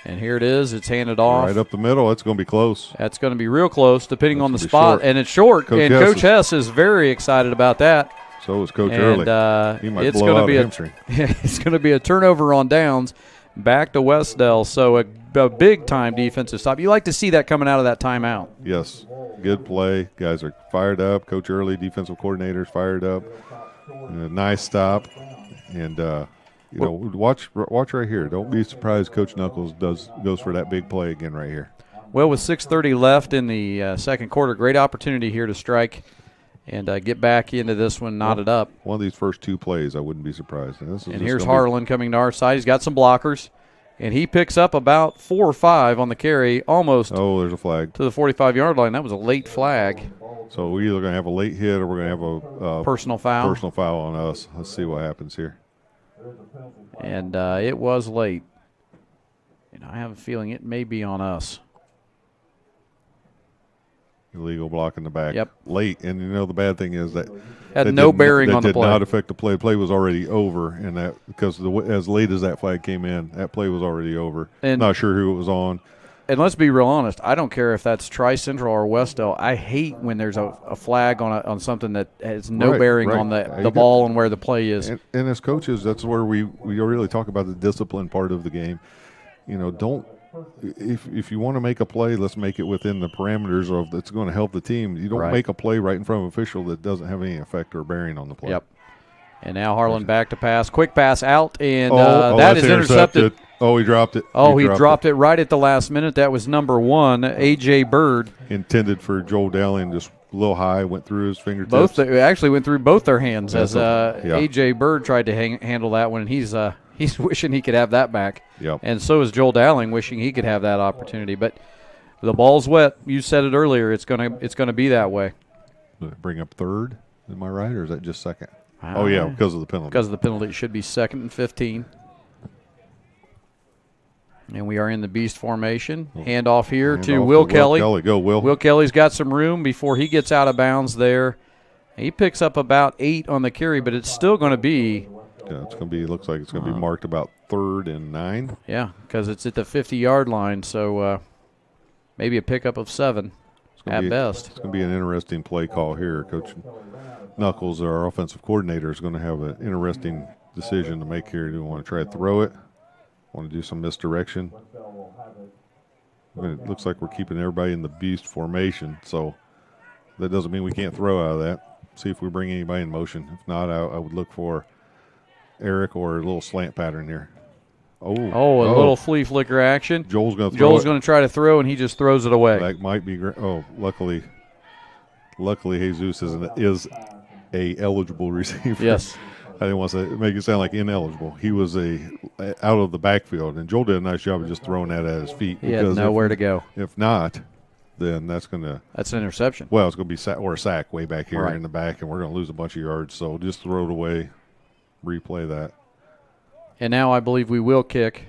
And here it is. It's handed off. Right up the middle. It's going to be close. That's going to be real close, depending on the spot. And it's short. Coach Hess is very excited about that. So is Coach Early. He might blow out a hamstring. It's going to be a turnover on downs back to Wes-Del. So a big-time defensive stop. You like to see that coming out of that timeout. Yes. Good play. Guys are fired up. Coach Early, defensive coordinator, is fired up. And a nice stop. And watch right here. Don't be surprised Coach Knuckles goes for that big play again right here. Well, with 6:30 left in the second quarter, great opportunity here to strike and get back into this one, knotted up. One of these first 2 plays, I wouldn't be surprised. And here's Harlan coming to our side. He's got some blockers, and he picks up about 4 or 5 on the carry, almost. Oh, there's a flag to the 45-yard line. That was a late flag. So we're either going to have a late hit or we're going to have a personal foul. Personal foul on us. Let's see what happens here. And it was late. And I have a feeling it may be on us. Illegal block in the back. Yep. Late. And the bad thing is that had no bearing on the play. That did not affect the play. The play was already over, and that because as late as that flag came in, that play was already over. And not sure who it was on. And let's be real honest. I don't care if that's Tri-Central or Wes-Del. I hate when there's a flag on something that has no bearing on the ball and where the play is. And as coaches, that's where we really talk about the discipline part of the game. Don't if you want to make a play, let's make it within the parameters of that's going to help the team. You don't make a play right in front of an official that doesn't have any effect or bearing on the play. Yep. And now Harlan back to pass. Quick pass out, and that is intercepted. Oh, he dropped it. He dropped it right at the last minute. That was number 1, A.J. Bird. Intended for Joel Dowling, just a little high, went through his fingertips. Actually went through both their hands as A.J. Bird tried to handle that one, and he's wishing he could have that back. Yep. And so is Joel Dowling wishing he could have that opportunity. But the ball's wet. You said it earlier. It's gonna be that way. Bring up third. Am I right, or is that just second? Oh, yeah, because of the penalty. Because of the penalty. It should be 2nd and 15. And we are in the beast formation. Handoff here to Will Kelly. Go, Will. Will Kelly's got some room before he gets out of bounds there. He picks up about 8 on the carry, but it's still going to be. Yeah, it's going to be. Looks like it's going to be marked about 3rd and 9. Yeah, because it's at the 50-yard line, so maybe a pickup of 7 at best. It's going to be an interesting play call here. Coach Knuckles, our offensive coordinator, is going to have an interesting decision to make here. Do we want to try to throw it? Want to do some misdirection? It looks like we're keeping everybody in the beast formation, so that doesn't mean we can't throw out of that. See if we bring anybody in motion. If not, I would look for Eric or a little slant pattern here. A little flea flicker action. Joel's going to try to throw, and he just throws it away. That might be great. Oh, luckily Jesus is a eligible receiver. Yes. I didn't want to make it sound like ineligible. He was out of the backfield, and Joel did a nice job of just throwing that at his feet. He had nowhere to go. If not, then that's an interception. Well, it's going to be a sack way back here in the back, and we're going to lose a bunch of yards. So just throw it away, replay that. And now I believe we will kick.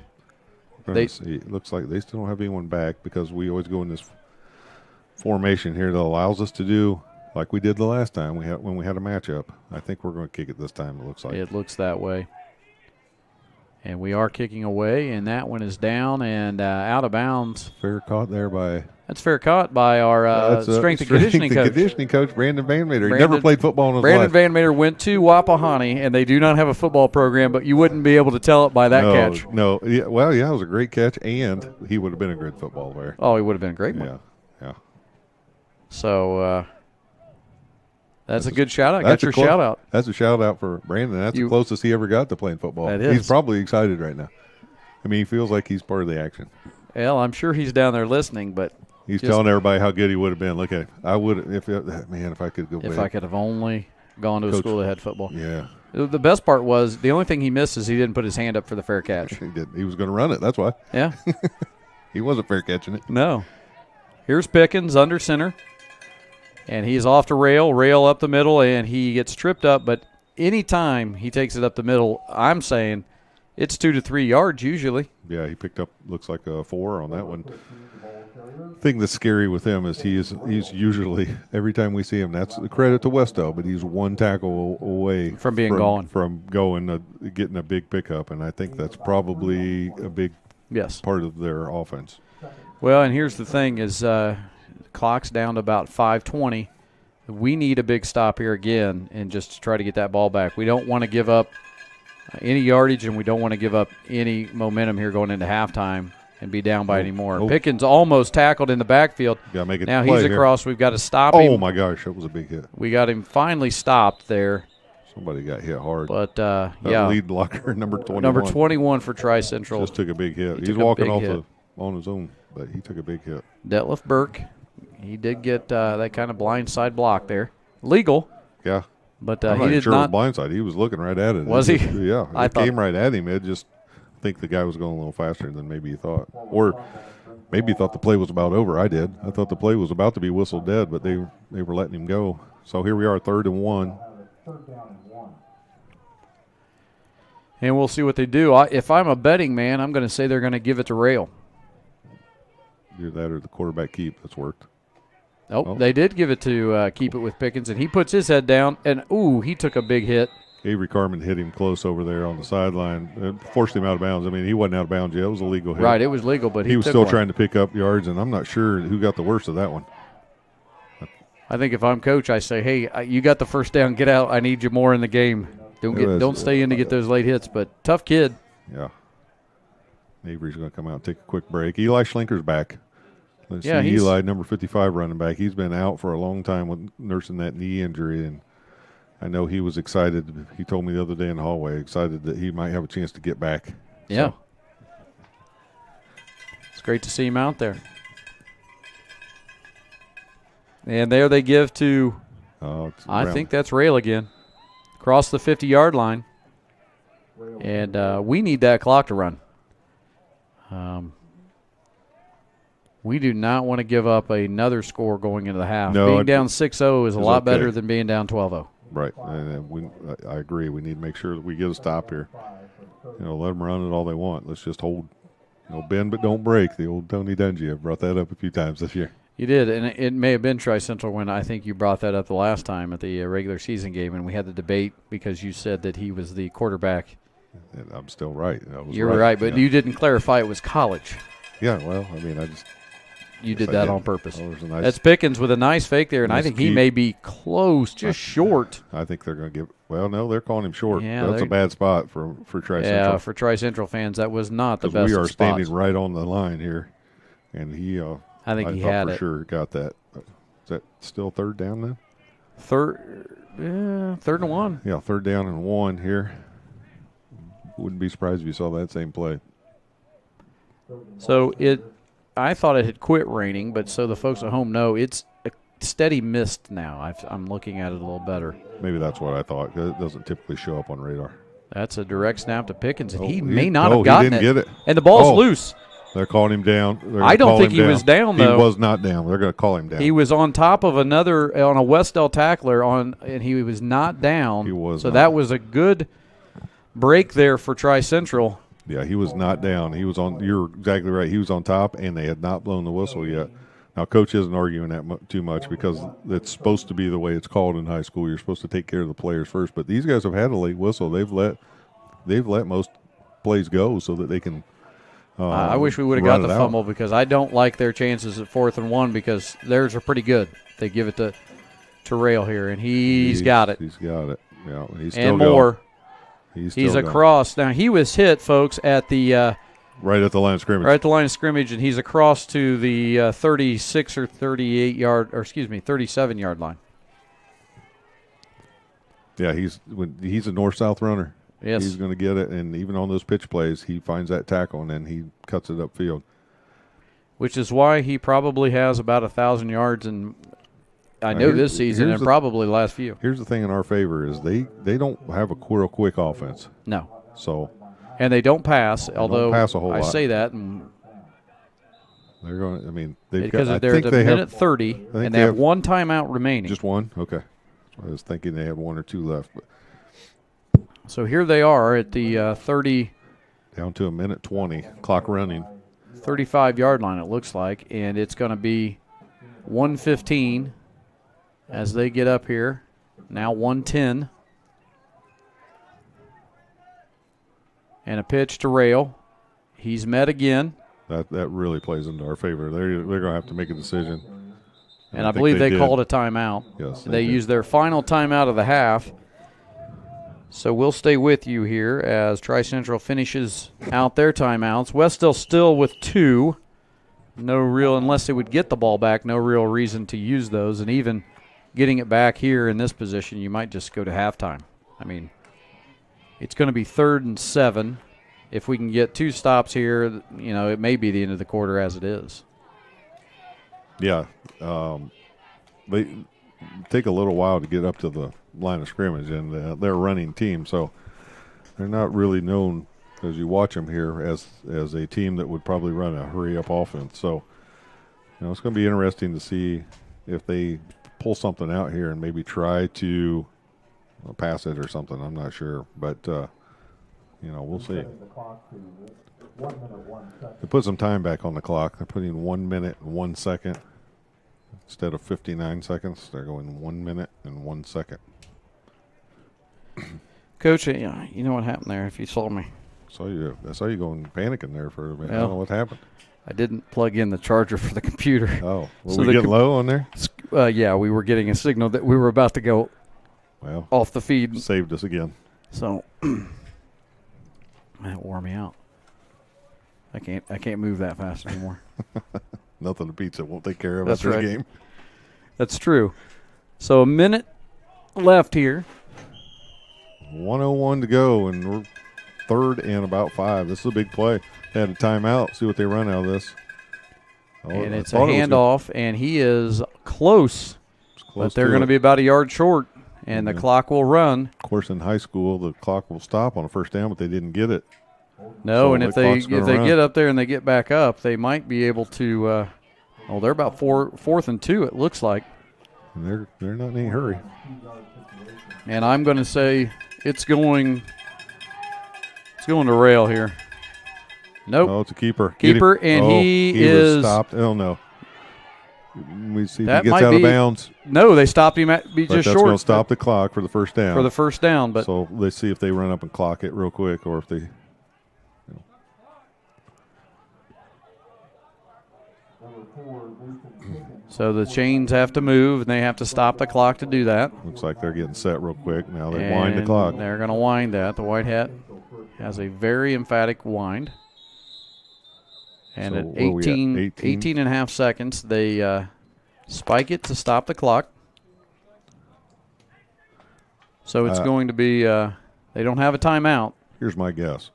It looks like they still don't have anyone back because we always go in this formation here that allows us to do like we did the last time when we had a matchup. I think we're going to kick it this time, it looks like. It looks that way. And we are kicking away, and that one is down and out of bounds. Fair caught there by... That's fair caught by our strength and conditioning coach. Conditioning coach, Brandon Van Mater. He never played football in his life. Brandon Van Mater went to Wapahani, and they do not have a football program, but you wouldn't be able to tell it by that catch. No. Yeah, well, yeah, it was a great catch, and he would have been a good football player. Oh, he would have been a great one. Yeah. So that's a good shout-out. Got your shout-out. That's a shout-out for Brandon. That's the closest he ever got to playing football. That is. He's probably excited right now. I mean, he feels like he's part of the action. Well, I'm sure he's down there listening, but he's telling everybody how good he would have been. Look at, I would if I could go back. If I could have only gone to a school that had football. Yeah. The best part was the only thing he missed is he didn't put his hand up for the fair catch. He did. He was going to run it. That's why. Yeah. He wasn't fair catching it. No. Here's Pickens under center. And he's off to rail up the middle, and he gets tripped up. But any time he takes it up the middle, I'm saying it's 2 to 3 yards usually. Yeah, he picked up, looks like a 4 on that one. The thing that's scary with him is he's usually, every time we see him, that's the credit to Wes-Del, but he's one tackle away from being gone. From getting a big pickup, and I think that's probably a big part of their offense. Well, and here's the thing is clock's down to about 5:20. We need a big stop here again and just to try to get that ball back. We don't want to give up any yardage, and we don't want to give up any momentum here going into halftime and be down by any more. Pickens almost tackled in the backfield. Gotta make it now he's across. Here. We've got to stop him. Oh, my gosh, that was a big hit. We got him finally stopped there. Somebody got hit hard. But, lead blocker, number 21. Number 21 for Tri-Central. Just took a big hit. He's walking off on his own, but he took a big hit. Detlef Burke. He did get that kind of blindside block there. Legal. Yeah. But I'm he did sure not. Blindside. He was looking right at it. Was he? Yeah. It came right at him. It just, I think the guy was going a little faster than maybe he thought. Or maybe he thought the play was about over. I did. I thought the play was about to be whistled dead, but they were letting him go. So here we are, 3rd and 1. And we'll see what they do. If I'm a betting man, I'm going to say they're going to give it to Rail. Either that or the quarterback keep. That's worked. Oh, they did give it to keep it with Pickens, and he puts his head down, and, he took a big hit. Avery Carmen hit him close over there on the sideline. It forced him out of bounds. I mean, he wasn't out of bounds yet. It was a legal hit. Right, it was legal, but he was still trying to pick up yards, and I'm not sure who got the worst of that one. I think if I'm coach, I say, hey, you got the first down. Get out. I need you more in the game. Don't stay in to get those late hits, but tough kid. Yeah. Avery's going to come out and take a quick break. Eli Schlinker's back. Let's see Eli, number 55 running back. He's been out for a long time with nursing that knee injury, and I know he was excited. He told me the other day in the hallway, excited that he might have a chance to get back. Yeah. So. It's great to see him out there. And there they give to, I think that's Rail again, across the 50-yard line. And we need that clock to run. We do not want to give up another score going into the half. No, being down 6-0 is a lot better than being down 12-0. Right. And I agree. We need to make sure that we get a stop here. Let them run it all they want. Let's just hold, bend but don't break. The old Tony Dungy. I've brought that up a few times this year. You did, and it may have been Tri-Central when I think you brought that up the last time at the regular season game, and we had the debate because you said that he was the quarterback. And I'm still right. You're right, but you didn't clarify it was college. Yeah, well, I mean, You did that on purpose. That's Pickens with a nice fake there, and I think he may be close, just short. I think they're going to give – well, no, they're calling him short. Yeah, that's a bad spot for Tri-Central. Yeah, for Tri-Central fans, that was not the best we are spots. Standing right on the line here, and he I think he had it. Sure got that. Is that still 3rd down then? 3rd and 1. Yeah, 3rd down and 1 here. Wouldn't be surprised if you saw that same play. So I thought it had quit raining, but so the folks at home know it's a steady mist now. I'm looking at it a little better. Maybe that's what I thought. It doesn't typically show up on radar. That's a direct snap to Pickens, and he may not have gotten he didn't get it. And the ball's loose. They're calling him down. I don't think he was down, though. He was not down. They're going to call him down. He was on top of on a Wes-Del tackler, and he was not down. He was. So that was a good break there for Tri-Central. Yeah, he was not down. He was on. You're exactly right. He was on top, and they had not blown the whistle yet. Now, Coach isn't arguing that too much because it's supposed to be the way it's called in high school. You're supposed to take care of the players first. But these guys have had a late whistle. They've let most plays go so that they can. I wish we would have got the fumble because I don't like their chances at 4th and 1 because theirs are pretty good. They give it to Rail here, and he's got it. He's got it. Yeah, he's still and more. Going. He's across. Now, he was hit, folks, at the right at the line of scrimmage. Right at the line of scrimmage, and he's across to the 36 or 38 yard, or excuse me, 37 yard line. Yeah, he's a north-south runner. Yes. He's going to get it, and even on those pitch plays, he finds that tackle, and then he cuts it upfield. Which is why he probably has about 1,000 yards in this season and probably the last few. Here's the thing in our favor is they don't have a real quick offense. No. So. And they don't pass, although pass a whole lot. say that. And they're going. I mean, because they're at a minute 30, and they have one timeout remaining. Just one? Okay. I was thinking they had 1 or 2 left. But. So here they are at the 30. Down to a minute 20, clock running. 35-yard line, it looks like, and it's going to be 1:15 as they get up here. Now 1:10. And a pitch to Rail. He's met again. That really plays into our favor. They're going to have to make a decision. And I believe they called a timeout. Yes. They used their final timeout of the half. So we'll stay with you here as Tri-Central finishes out their timeouts. Wes-Del still with 2. No real, unless they would get the ball back, no real reason to use those. And even getting it back here in this position, you might just go to halftime. I mean, it's going to be 3rd and 7. If we can get 2 stops here, it may be the end of the quarter as it is. Yeah. They take a little while to get up to the line of scrimmage, and they're a running team, so they're not really known, as you watch them here, as a team that would probably run a hurry-up offense. So, it's going to be interesting to see if they pull something out here and maybe try to pass it or something. I'm not sure, but we'll see. They put some time back on the clock. They're putting 1 minute and 1 second instead of 59 seconds. They're going 1 minute and 1 second. Coach, you know what happened there if you saw me. I saw you going panicking there for a minute. Well, I don't know what happened. I didn't plug in the charger for the computer. Oh, were we getting low on there? Yeah, we were getting a signal that we were about to go off the feed. Saved us again. So that wore me out. I can't move that fast anymore. Nothing to pizza won't take care of That's after right. the game. That's true. So a minute left here. 1:01 to go, and we're 3rd and about 5. This is a big play. They had a timeout. See what they run out of this. And it's a handoff, and he is close. But they're going to be about a yard short, and the clock will run. Of course, in high school, the clock will stop on a first down, but they didn't get it. No, so and if they get up there and they get back up, they might be able to. They're about 4th and 2. It looks like. And they're not in any hurry. And I'm going to say it's going to Rail here. Nope. Oh, it's a keeper. And he is stopped. Oh no. We see if that he gets out of bounds. No, they stopped him at just short. That's going to stop the clock for the first down. But so let's see if they run up and clock it real quick, or if they. So the chains have to move, and they have to stop the clock to do that. Looks like they're getting set real quick. Now they wind the clock. They're going to wind that. The white hat has a very emphatic wind. And So at where we at? 18 and a half seconds, they spike it to stop the clock. So it's going to be they don't have a timeout. Here's my guess,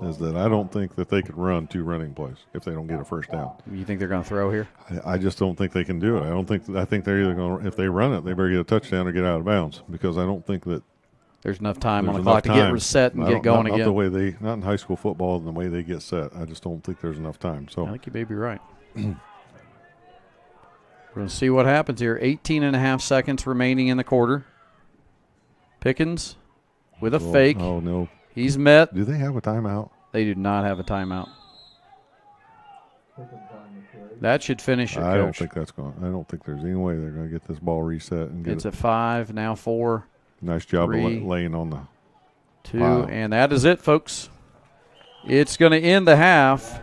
is that I don't think that they could run 2 running plays if they don't get a first down. You think they're going to throw here? I just don't think they can do it. I think they're either going to, if they run it, they better get a touchdown or get out of bounds, because I don't think that there's enough time on the clock to get reset and get going again. Not the way not in high school football and the way they get set. I just don't think there's enough time. So I think you may be right. We're going to see what happens here. 18 and a half seconds remaining in the quarter. Pickens with a fake. Oh, no. He's met. Do they have a timeout? They do not have a timeout. That should finish it, I don't Coach. think that's going. I don't think there's any way they're going to get this ball reset and get It's it. at 5, now 4, Nice job 3, of laying on the 2, pile. and that is it, folks. It's going to end the half.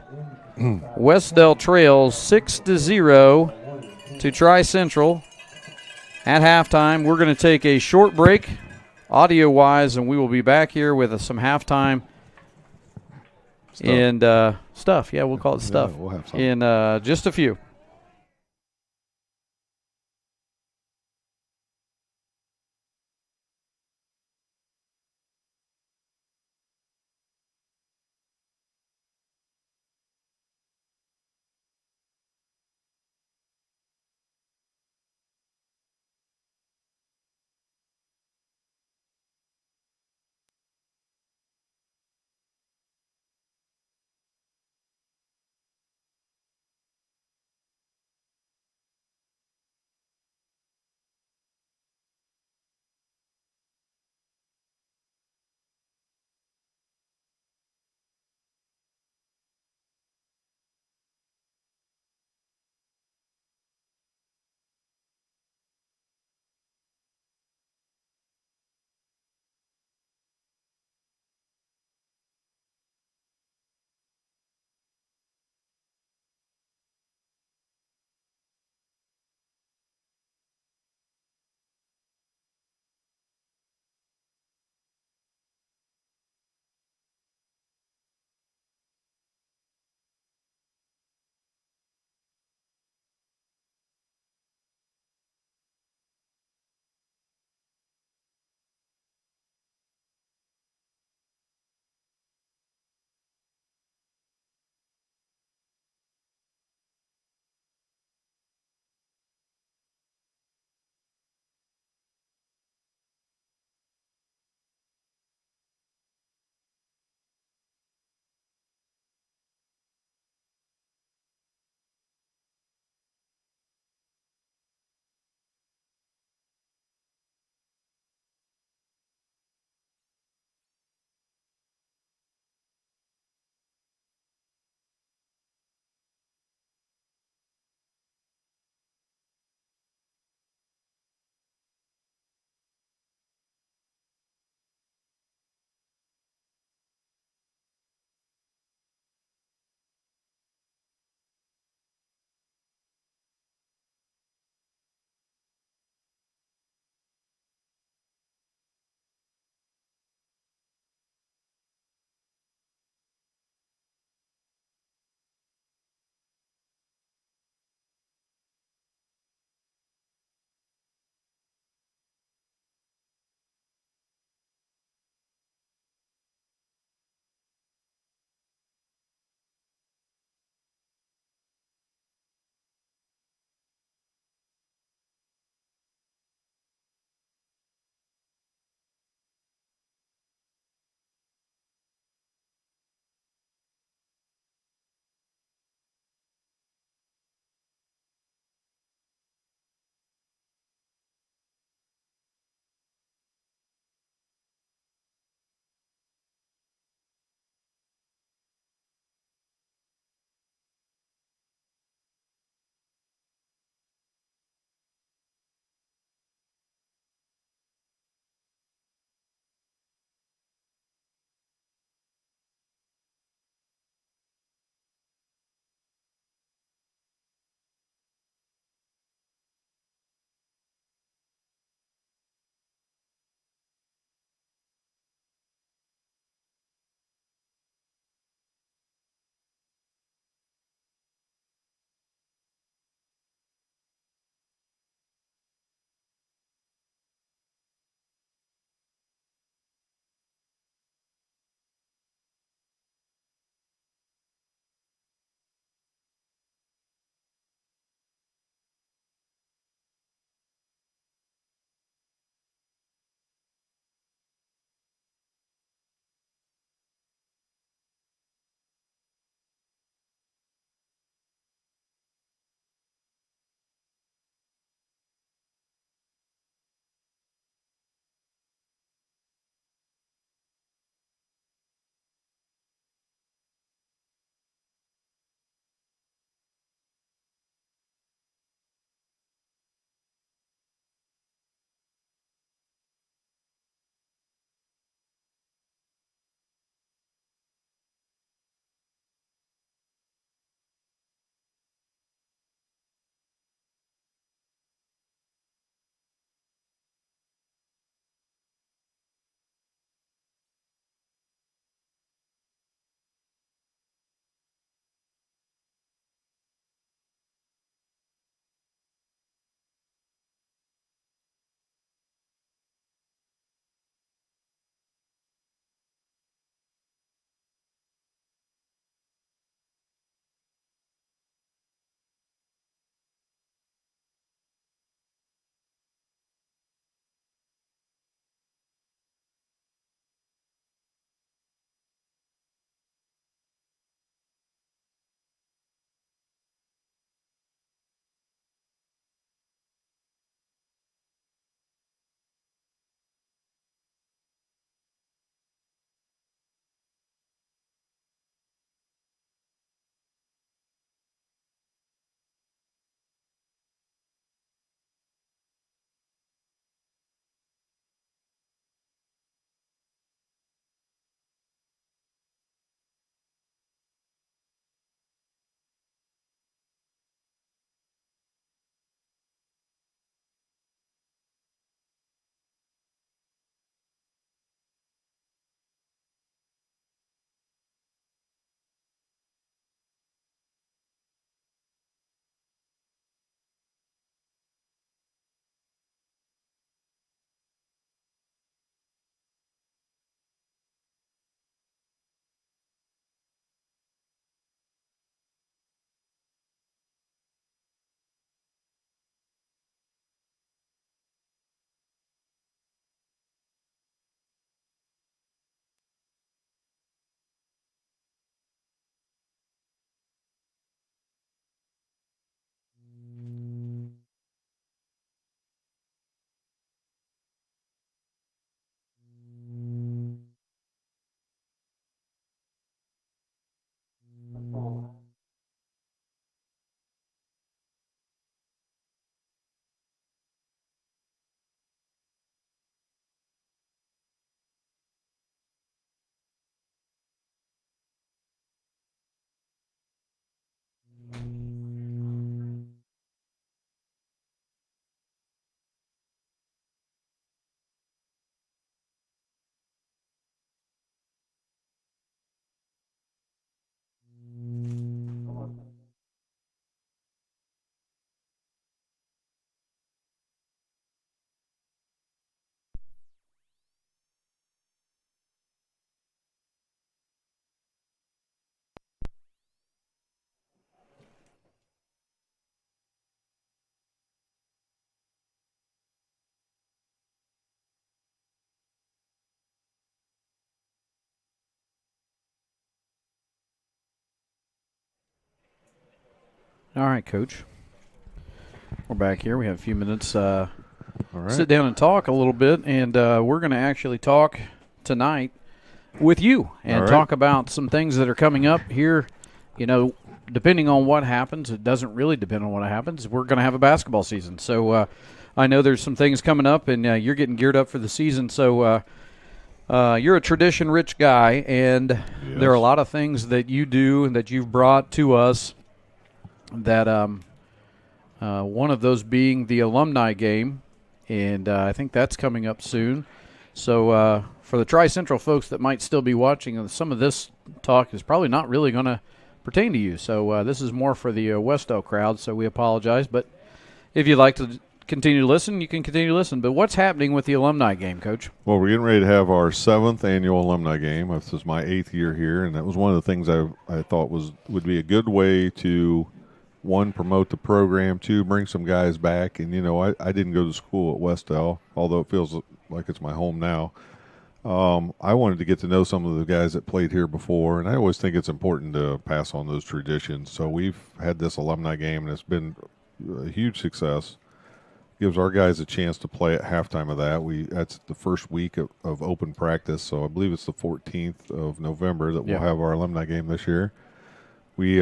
Wes-Del trails 6-0 to Tri-Central. At halftime, we're going to take a short break, audio-wise, and we will be back here with some halftime and stuff. Yeah, we'll call it stuff. We'll have some. In just a few. All right, Coach. We're back here. We have a few minutes. All right. Sit down and talk a little bit, and we're going to actually talk tonight with you and talk about some things that are coming up here. You know, depending on what happens, it doesn't really depend on what happens. We're going to have a basketball season. So I know there's some things coming up, and you're getting geared up for the season. So you're a tradition-rich guy, and there are a lot of things that you do and that you've brought to us that one of those being the alumni game, and I think that's coming up soon. So for the Tri-Central folks that might still be watching, some of this talk is probably not really going to pertain to you. So this is more for the Wes-Del crowd, so we apologize. But if you'd like to continue to listen, you can continue to listen. But what's happening with the alumni game, Coach? Well, we're getting ready to have our 7th annual alumni game. This is my 8th year here, and that was one of the things I thought would be a good way to, one, promote the program, two, bring some guys back. And, you know, I didn't go to school at Wes-Del, although it feels like it's my home now. I wanted to get to know some of the guys that played here before, and I always think it's important to pass on those traditions. So we've had this alumni game, and it's been a huge success. Gives our guys a chance to play at halftime of that. That's the first week of open practice, so I believe it's the 14th of November that we'll have our alumni game this year. We,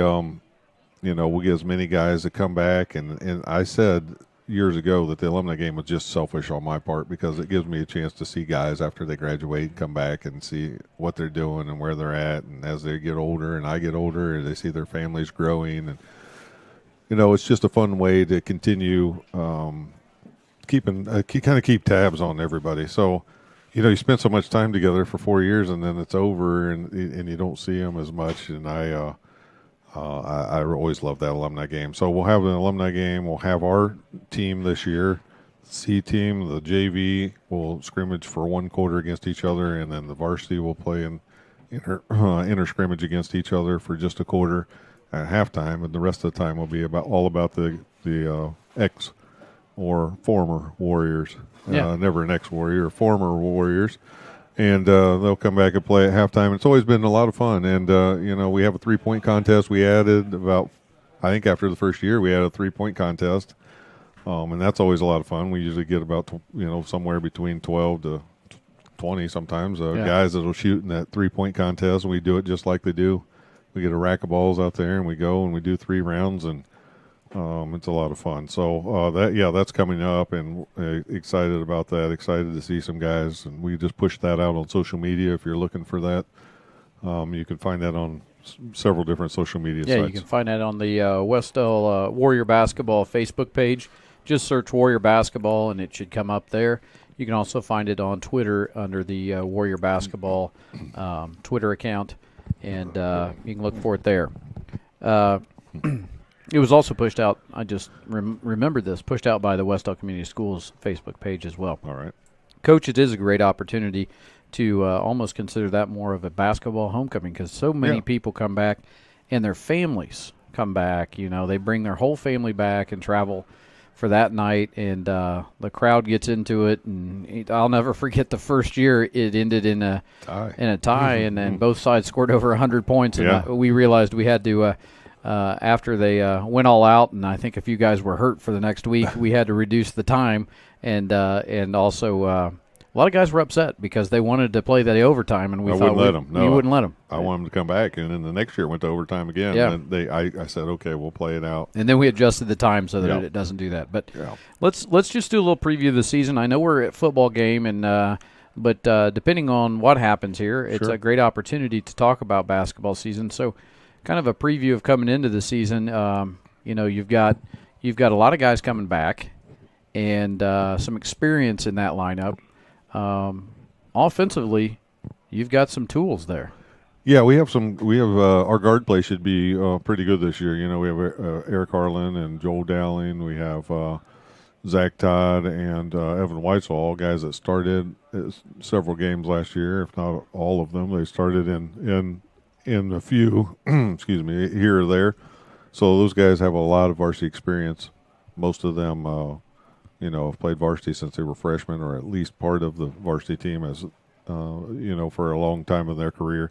you know, we get as many guys that come back, and I said years ago that the alumni game was just selfish on my part because it gives me a chance to see guys after they graduate come back and see what they're doing and where they're at, and as they get older and I get older, they see their families growing, and you know, it's just a fun way to continue keep tabs on everybody. So, you know, you spend so much time together for 4 years, and then it's over, and you don't see them as much. And I always love that alumni game. So we'll have an alumni game. We'll have our team this year, C team, the JV will scrimmage for one quarter against each other, and then the varsity will play in inter scrimmage against each other for just a quarter at halftime, and the rest of the time will be all about the ex or former Warriors. Never an ex-Warrior, former Warriors. And they'll come back and play at halftime. It's always been a lot of fun. And, you know, we have a three-point contest. We added I think after the first year, we had a three-point contest. And that's always a lot of fun. We usually get about, somewhere between 12 to 20 sometimes guys that will shoot in that three-point contest. And we do it just like they do. We get a rack of balls out there, and we go and we do 3 rounds, and it's a lot of fun. So that's coming up, and excited about that. Excited to see some guys, and we just pushed that out on social media. If you're looking for that, you can find that on several different social media sites. Yeah, you can find that on the Wes-Del Warrior Basketball Facebook page. Just search Warrior Basketball, and it should come up there. You can also find it on Twitter under the Warrior Basketball Twitter account, and you can look for it there. It was also pushed out, I just remembered this, pushed out by the Wes-Del Community Schools Facebook page as well. All right. Coach, it is a great opportunity to almost consider that more of a basketball homecoming because so many people come back and their families come back. You know, they bring their whole family back and travel for that night, and the crowd gets into it. And I'll never forget the first year it ended in a tie, and then both sides scored over 100 points, and we realized we had to after they went all out, and I think a few guys were hurt for the next week, we had to reduce the time, and also a lot of guys were upset because they wanted to play the overtime, and we thought we wouldn't let them. I want them to come back, and then the next year it went to overtime again. Yeah. And I said, okay, we'll play it out. And then we adjusted the time so that it doesn't do that. But let's just do a little preview of the season. I know we're at football game, and but depending on what happens here, it's a great opportunity to talk about basketball season. So kind of a preview of coming into the season. You've got a lot of guys coming back, and some experience in that lineup. Offensively, you've got some tools there. Yeah, we have our guard play should be pretty good this year. You know, we have Eric Harlan and Joel Dowling. We have Zach Todd and Evan Weitzel, guys that started several games last year, if not all of them. They started in a few, excuse me, here or there. So those guys have a lot of varsity experience. Most of them, have played varsity since they were freshmen, or at least part of the varsity team as, for a long time of their career.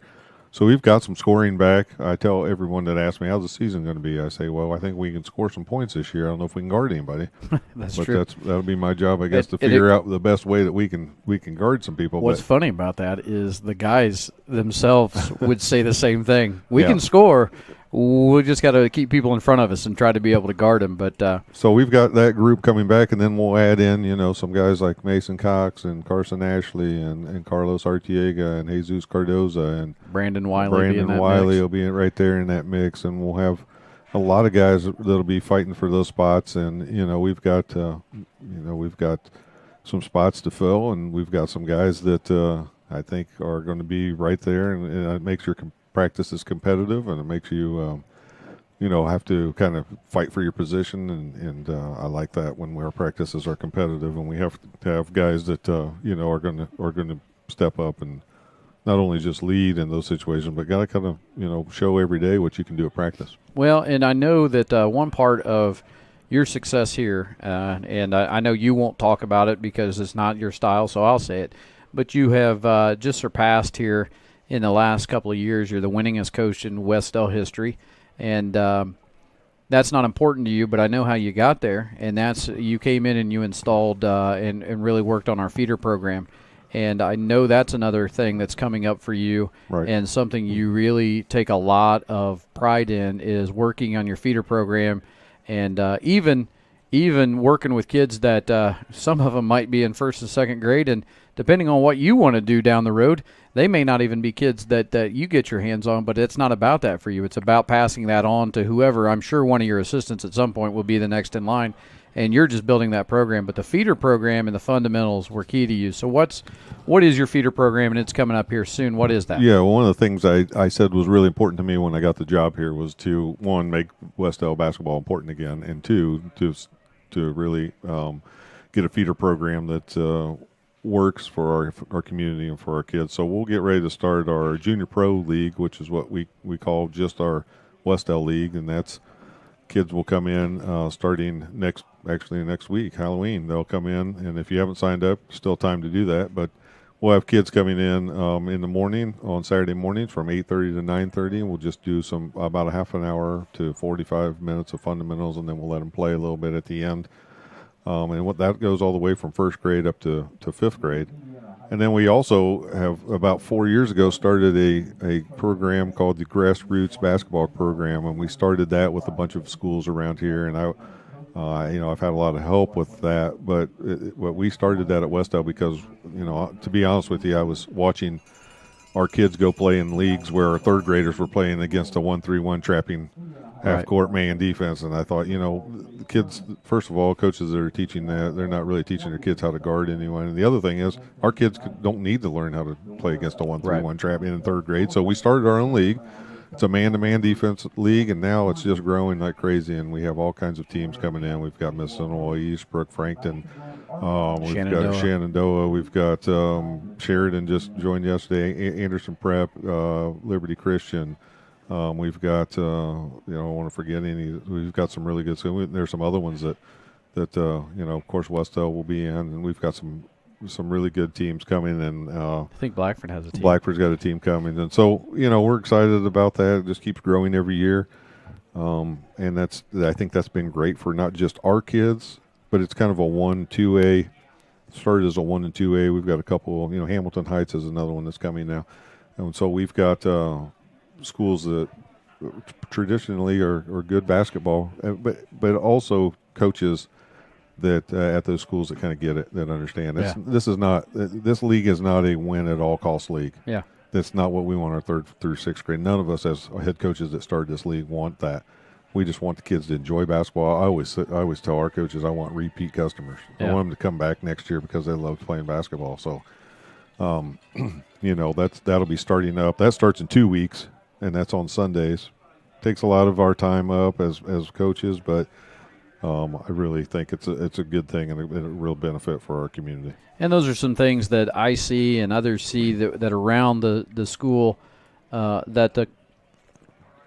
So we've got some scoring back. I tell everyone that asks me, how's the season going to be? I say, well, I think we can score some points this year. I don't know if we can guard anybody. That's but true. That'll be my job, I guess, to figure out the best way that we can guard some people. What's funny about that is the guys themselves would say the same thing. We can score. We just got to keep people in front of us and try to be able to guard them. But so we've got that group coming back, and then we'll add in, some guys like Mason Cox and Carson Ashley and Carlos Artiega and Jesus Cardoza and Brandon Wiley. Will be right there in that mix, and we'll have a lot of guys that'll be fighting for those spots. And we've got some spots to fill, and we've got some guys that I think are going to be right there, and it makes your practice is competitive, and it makes you have to kind of fight for your position, and I like that when our practices are competitive, and we have to have guys that are going to step up and not only just lead in those situations, but got to kind of show every day what you can do at practice. Well, and I know that one part of your success here, and I know you won't talk about it because it's not your style, so I'll say it, but you have just surpassed here in the last couple of years. You're the winningest coach in Wes-Del history, and that's not important to you, but I know how you got there, and that's you came in and you installed and really worked on our feeder program, and I know that's another thing that's coming up for you, right. And something you really take a lot of pride in is working on your feeder program, and even working with kids that some of them might be in first and second grade, and depending on what you want to do down the road, they may not even be kids that you get your hands on, but it's not about that for you. It's about passing that on to whoever. I'm sure one of your assistants at some point will be the next in line, and you're just building that program. But the feeder program and the fundamentals were key to you. So what is your feeder program, and it's coming up here soon? What is that? Yeah, well, one of the things I said was really important to me when I got the job here was to, one, make Wes-Del basketball important again, and two, to really get a feeder program that works for our community and for our kids. So we'll get ready to start our Junior Pro League, which is what we call just our Wes-Del League, and that's kids will come in starting next week, Halloween. They'll come in, and if you haven't signed up, still time to do that. But we'll have kids coming in the morning on Saturday mornings from 8:30 to 9:30, and we'll just do about a half an hour to 45 minutes of fundamentals, and then we'll let them play a little bit at the end. And what that goes all the way from first grade up to fifth grade. And then we also have, about 4 years ago, started a program called the Grassroots Basketball Program, and we started that with a bunch of schools around here. And I've had a lot of help with that, but we started that at Wes-Del because, to be honest with you, I was watching our kids go play in leagues where our third graders were playing against a 1-3-1 trapping half-court man defense, and I thought, the kids, first of all, coaches that are teaching that, they're not really teaching their kids how to guard anyone. And the other thing is, our kids don't need to learn how to play against a 1-3-1 trap in third grade. So we started our own league. It's a man-to-man defense league, and now it's just growing like crazy, and we have all kinds of teams coming in. We've got Miss-Illinois East, Brooke Frankton, we've got Shenandoah, we've got Sheridan just joined yesterday, Anderson Prep, Liberty Christian. We've got, I don't want to forget any. We've got some really good. So there's some other ones that of course, Wes-Del will be in, and we've got some really good teams coming. And I think Blackford has a team. Blackford's got a team coming, and so we're excited about that. It just keeps growing every year, and I think that's been great for not just our kids, but it's kind of a 1-2A. Started as a 1 and 2A. We've got a couple. Hamilton Heights is another one that's coming now, and so we've got. Schools that traditionally are good basketball, but also coaches that at those schools that kind of get it, that understand. This league is not a win at all cost league. Yeah, that's not what we want our third through sixth grade. None of us as head coaches that started this league want that. We just want the kids to enjoy basketball. I always tell our coaches I want repeat customers. I want them to come back next year because they love playing basketball. So, that'll be starting up. That starts in 2 weeks. And that's on Sundays. Takes a lot of our time up as coaches, but I really think it's a good thing and a real benefit for our community. And those are some things that I see and others see that around the school that the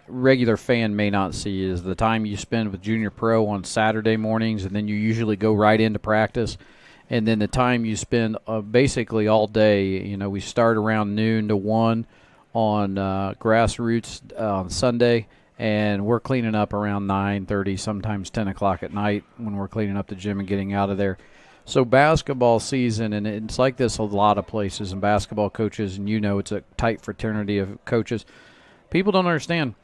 regular fan may not see is the time you spend with Junior Pro on Saturday mornings, and then you usually go right into practice. And then the time you spend basically all day. We start around noon to 1 on Grassroots on Sunday, and we're cleaning up around 9:30, sometimes 10 o'clock at night when we're cleaning up the gym and getting out of there. So basketball season, and it's like this a lot of places, and basketball coaches, and it's a tight fraternity of coaches. People don't understand.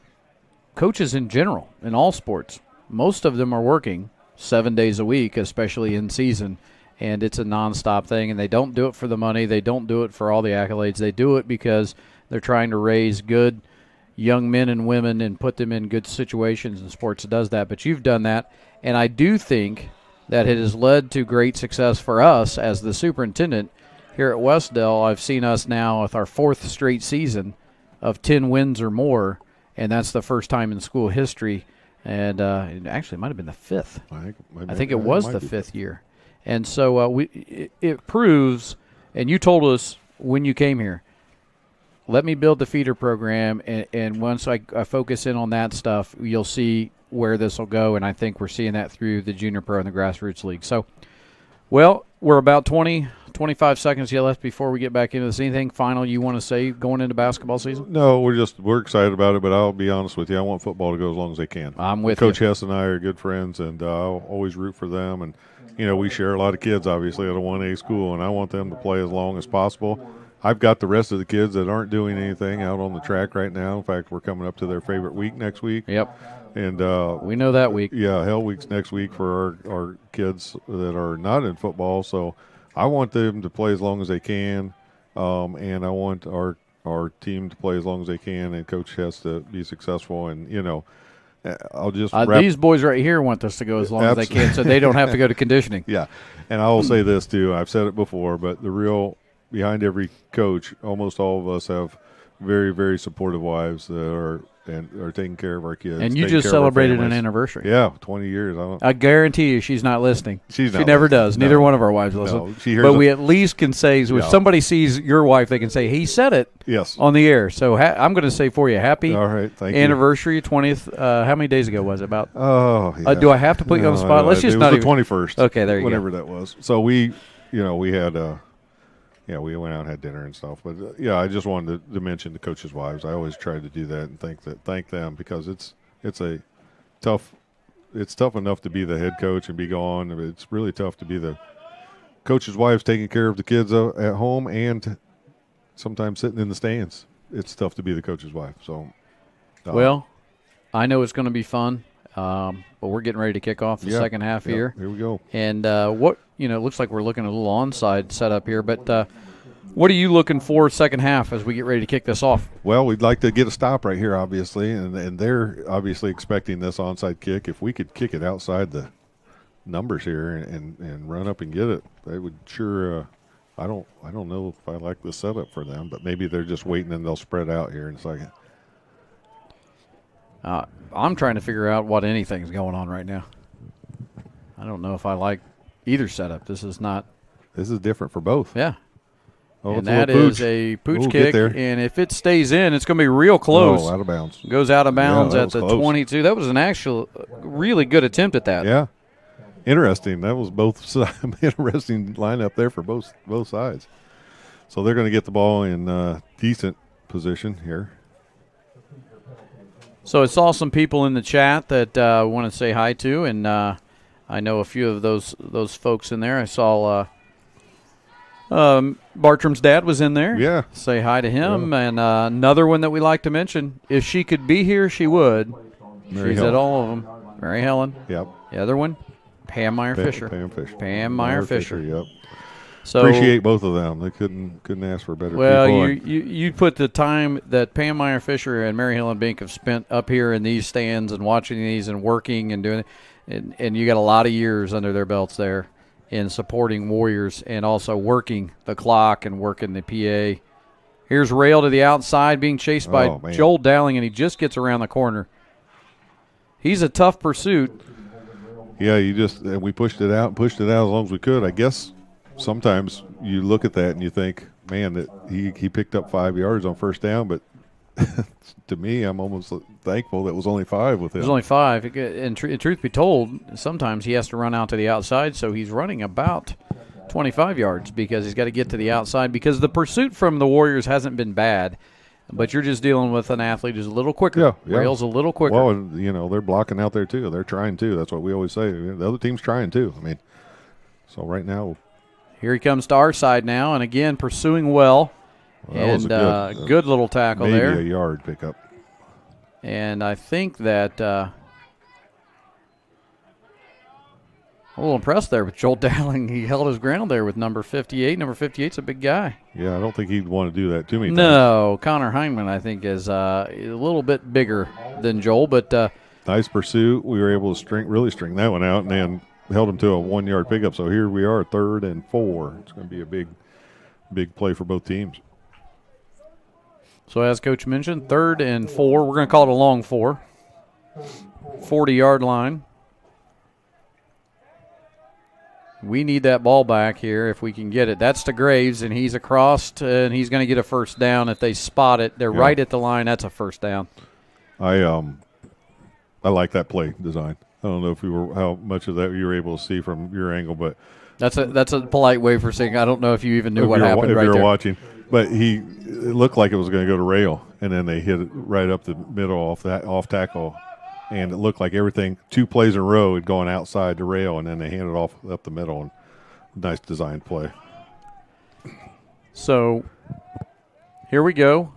Coaches in general, in all sports, most of them are working 7 days a week, especially in season, and it's a nonstop thing, and they don't do it for the money. They don't do it for all the accolades. They do it because they're trying to raise good young men and women and put them in good situations, and sports does that. But you've done that, and I do think that it has led to great success for us as the superintendent here at Wes-Del. I've seen us now with our 4th straight season of 10 wins or more, and that's the first time in school history. And it actually might have been the 5th. I think it was the 5th year. And so it proves, and you told us when you came here, let me build the feeder program, and once I focus in on that stuff, you'll see where this will go, and I think we're seeing that through the Junior Pro and the Grassroots League. So, well, we're about 25 seconds yet left before we get back into this. Anything final you want to say going into basketball season? No, we're excited about it, but I'll be honest with you. I want football to go as long as they can. I'm with Coach you. Hess and I are good friends, and I'll always root for them. And, we share a lot of kids, obviously, at a 1A school, and I want them to play as long as possible. I've got the rest of the kids that aren't doing anything out on the track right now. In fact, we're coming up to their favorite week next week. Yep. And we know that week. Yeah, Hell Week's next week for our kids that are not in football. So I want them to play as long as they can, and I want our team to play as long as they can, and Coach has to be successful. And, I'll just these boys right here want us to go as long as they can so they don't have to go to conditioning. Yeah, and I will say this, too. I've said it before, but behind every coach, almost all of us have very, very supportive wives that are taking care of our kids. And you just celebrated an anniversary. Yeah, 20 years. I guarantee you she's not listening. She never does. Neither one of our wives listen. But we at least can say, if somebody sees your wife, they can say, he said it on the air. So I'm going to say for you, happy anniversary, 20th. How many days ago was it? About? Oh, yeah. Do I have to put you on the spot? Let's just it not was the 21st. Okay, there you go. Whatever that was. So we had we went out and had dinner and stuff. But, I just wanted to mention the coaches' wives. I always try to do that and thank them because it's tough enough to be the head coach and be gone. It's really tough to be the coaches' wives taking care of the kids at home and sometimes sitting in the stands. It's tough to be the coach's wife. So, well, I know it's going to be fun, but we're getting ready to kick off the second half here. Here we go. And it looks like we're looking at a little onside setup here, but what are you looking for second half as we get ready to kick this off? Well, we'd like to get a stop right here, obviously, and they're obviously expecting this onside kick. If we could kick it outside the numbers here and run up and get it, they would sure. I don't know if I like the setup for them, but maybe they're just waiting and they'll spread out here in a second. I'm trying to figure out what anything's going on right now. I don't know if I like either setup. This is different for both. Yeah. Oh, and that is a pooch kick, and if it stays in, it's going to be real close. Oh, out of bounds. Goes out of bounds at the 22. That was an actual really good attempt at that. Yeah. Interesting. That was interesting lineup there for both sides. So they're going to get the ball in decent position here. So I saw some people in the chat that I want to say hi to, and I know a few of those folks in there. I saw Bartram's dad was in there. Yeah. Say hi to him. Yeah. And another one that we like to mention, if she could be here, she would. She's at all of them. Mary Helen. Yep. The other one, Pam Meyer-Fisher. Pam Meyer-Fisher. Yep. So appreciate both of them. They couldn't ask for better people. Well, you put the time that Pam Meyer-Fisher and Mary Helen Bink have spent up here in these stands and watching these and working and doing it, and you got a lot of years under their belts there in supporting Warriors and also working the clock and working the PA. Here's Rail to the outside being chased by Joel Dowling, and he just gets around the corner. He's a tough pursuit. Yeah, we pushed it out as long as we could. I guess sometimes you look at that and you think, man, that he picked up 5 yards on first down, but to me, I'm almost thankful that it was only 5 with him. It was only 5. And truth be told, sometimes he has to run out to the outside, so he's running about 25 yards because he's got to get to the outside because the pursuit from the Warriors hasn't been bad. But you're just dealing with an athlete who's a little quicker. Yeah, yeah. Rail's a little quicker. Well, and, they're blocking out there too. They're trying too. That's what we always say. The other team's trying too. I mean, so right now. Here he comes to our side now, and again, pursuing well. That was a good little tackle maybe there. Maybe a yard pickup. And I think that a little impressed there with Joel Dowling. He held his ground there with number 58. Number 58's a big guy. Yeah, I don't think he'd want to do that too many times. No, Connor Heineman, I think, is a little bit bigger than Joel. But nice pursuit. We were able to really string that one out and then held him to a 1-yard pickup. So here we are, 3rd and 4. It's going to be a big play for both teams. So as Coach mentioned, 3rd and 4. We're going to call it a long 4. 40-yard line. We need that ball back here if we can get it. That's to Graves, and he's across, and he's going to get a first down. If they spot it, they're right at the line. That's a first down. I like that play design. I don't know if how much of that you were able to see from your angle, but that's a polite way for saying I don't know if you even knew what happened right there. If you were watching, but it looked like it was going to go to rail, and then they hit it right up the middle off tackle. And it looked like everything, 2 plays in a row, had gone outside the rail, and then they handed off up the middle. And nice design play. So here we go.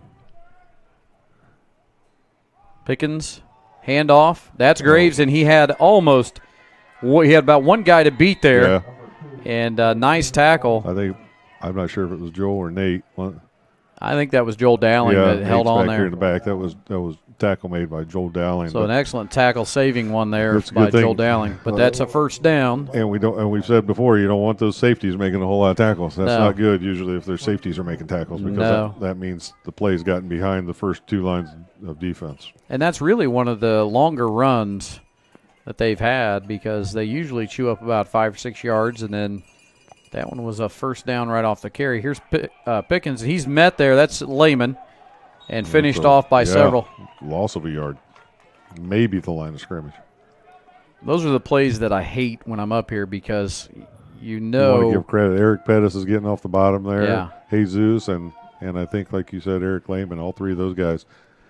Pickens, handoff. That's Graves, and he had about one guy to beat there. Yeah. And nice tackle. I'm not sure if it was Joel or Nate. I think that was Joel Dowling that held on there. Here in the back. That was tackle made by Joel Dowling. So an excellent tackle saving one there by Joel Dowling. But that's a first down. And we've said before, you don't want those safeties making a whole lot of tackles. That's not good usually if their safeties are making tackles because that means the play's gotten behind the first 2 lines of defense. And that's really one of the longer runs that they've had because they usually chew up about 5 or 6 yards, and then that one was a first down right off the carry. Here's Pickens. He's met there. That's Lehman. And finished off by several. Loss of a yard. Maybe the line of scrimmage. Those are the plays that I hate when I'm up here because you want to give credit. Eric Pettis is getting off the bottom there. Yeah. Jesus and I think, like you said, Eric Lehman, all 3 of those guys.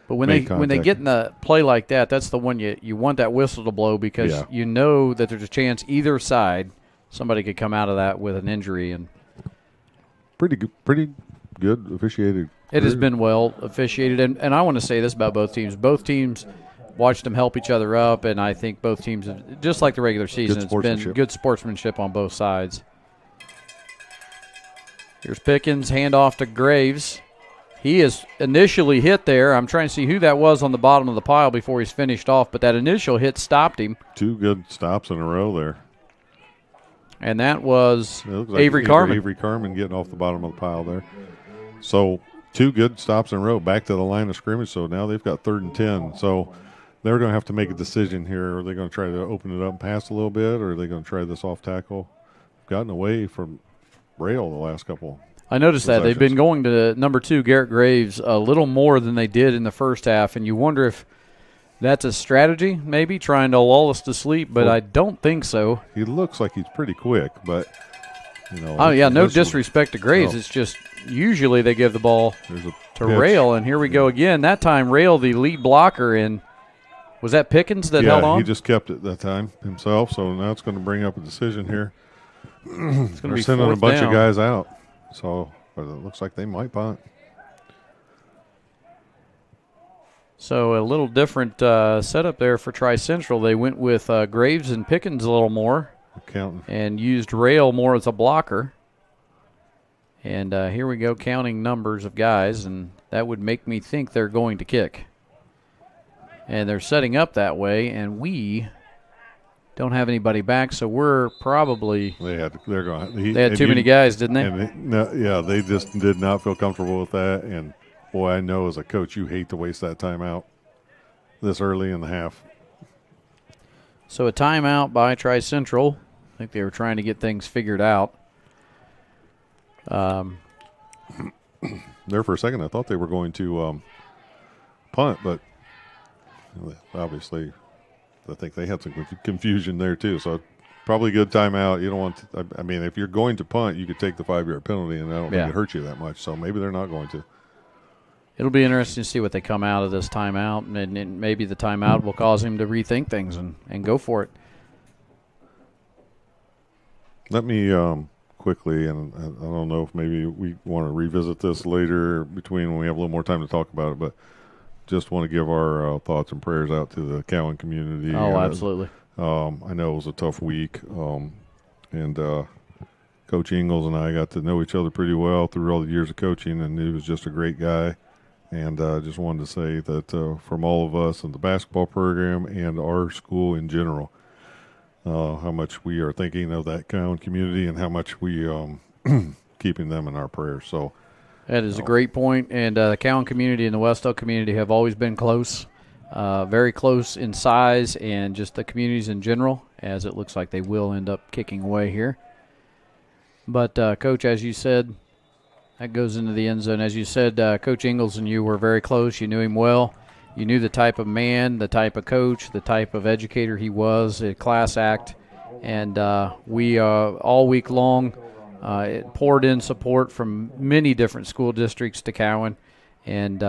But when they get in a play like that, that's the one you want that whistle to blow because you know that there's a chance either side somebody could come out of that with an injury. And pretty good officiated. It has been well officiated, and I want to say this about both teams. Both teams watched them help each other up, and I think both teams, just like the regular season, it's been good sportsmanship on both sides. Here's Pickens, handoff to Graves. He is initially hit there. I'm trying to see who that was on the bottom of the pile before he's finished off, but that initial hit stopped him. 2 good stops in a row there. And that was like Avery Carmen. Avery Carmen getting off the bottom of the pile there. So 2 good stops in a row back to the line of scrimmage. So now they've got 3rd and 10. So they're going to have to make a decision here. Are they going to try to open it up and pass a little bit, or are they going to try this off tackle? Gotten away from rail the last couple. I noticed that. They've been going to number 2, Garrett Graves, a little more than they did in the first half, and you wonder if that's a strategy, maybe, trying to lull us to sleep, but I don't think so. He looks like he's pretty quick, but, no disrespect to Graves. It's just usually they give the ball to Rail, and here we go again. That time, Rail, the lead blocker, and was that Pickens that held on? Yeah, he just kept it that time himself, so now it's going to bring up a decision here. It's going to be sending a bunch down. of guys out, but it looks like they might punt. So a little different setup there for Tri-Central. They went with Graves and Pickens a little more and used Rail more as a blocker. And here we go, counting numbers of guys, and that would make me think they're going to kick. And they're setting up that way, and we don't have anybody back, so we're probably they had too many guys, didn't they? They just did not feel comfortable with that. And boy, I know as a coach you hate to waste that timeout this early in the half. So a timeout by Tri-Central. I think they were trying to get things figured out. There for a second I thought they were going to punt, but obviously I think they had some confusion there too. So probably a good timeout. You don't want to, I mean, if you're going to punt, you could take the 5-yard penalty, and I don't think it hurt you that much. So maybe they're not going to. It'll be interesting to see what they come out of this timeout, and maybe the timeout will cause him to rethink things and go for it. Let me quickly, and I don't know if maybe we want to revisit this later between when we have a little more time to talk about it, but just want to give our thoughts and prayers out to the Cowan community. Oh, absolutely. I know it was a tough week, and Coach Ingalls and I got to know each other pretty well through all the years of coaching, and he was just a great guy. And I just wanted to say that from all of us in the basketball program and our school in general, how much we are thinking of that Cowan community and how much we keeping them in our prayers. So that is a great point. And the Cowan community and the Wes-Del community have always been close, very close in size, and just the communities in general, as it looks like they will end up kicking away here. But, Coach, as you said, that goes into the end zone. As you said, Coach Ingalls and you were very close. You knew him well. You knew the type of man, the type of coach, the type of educator he was, a class act. And we, all week long, it poured in support from many different school districts to Cowan. And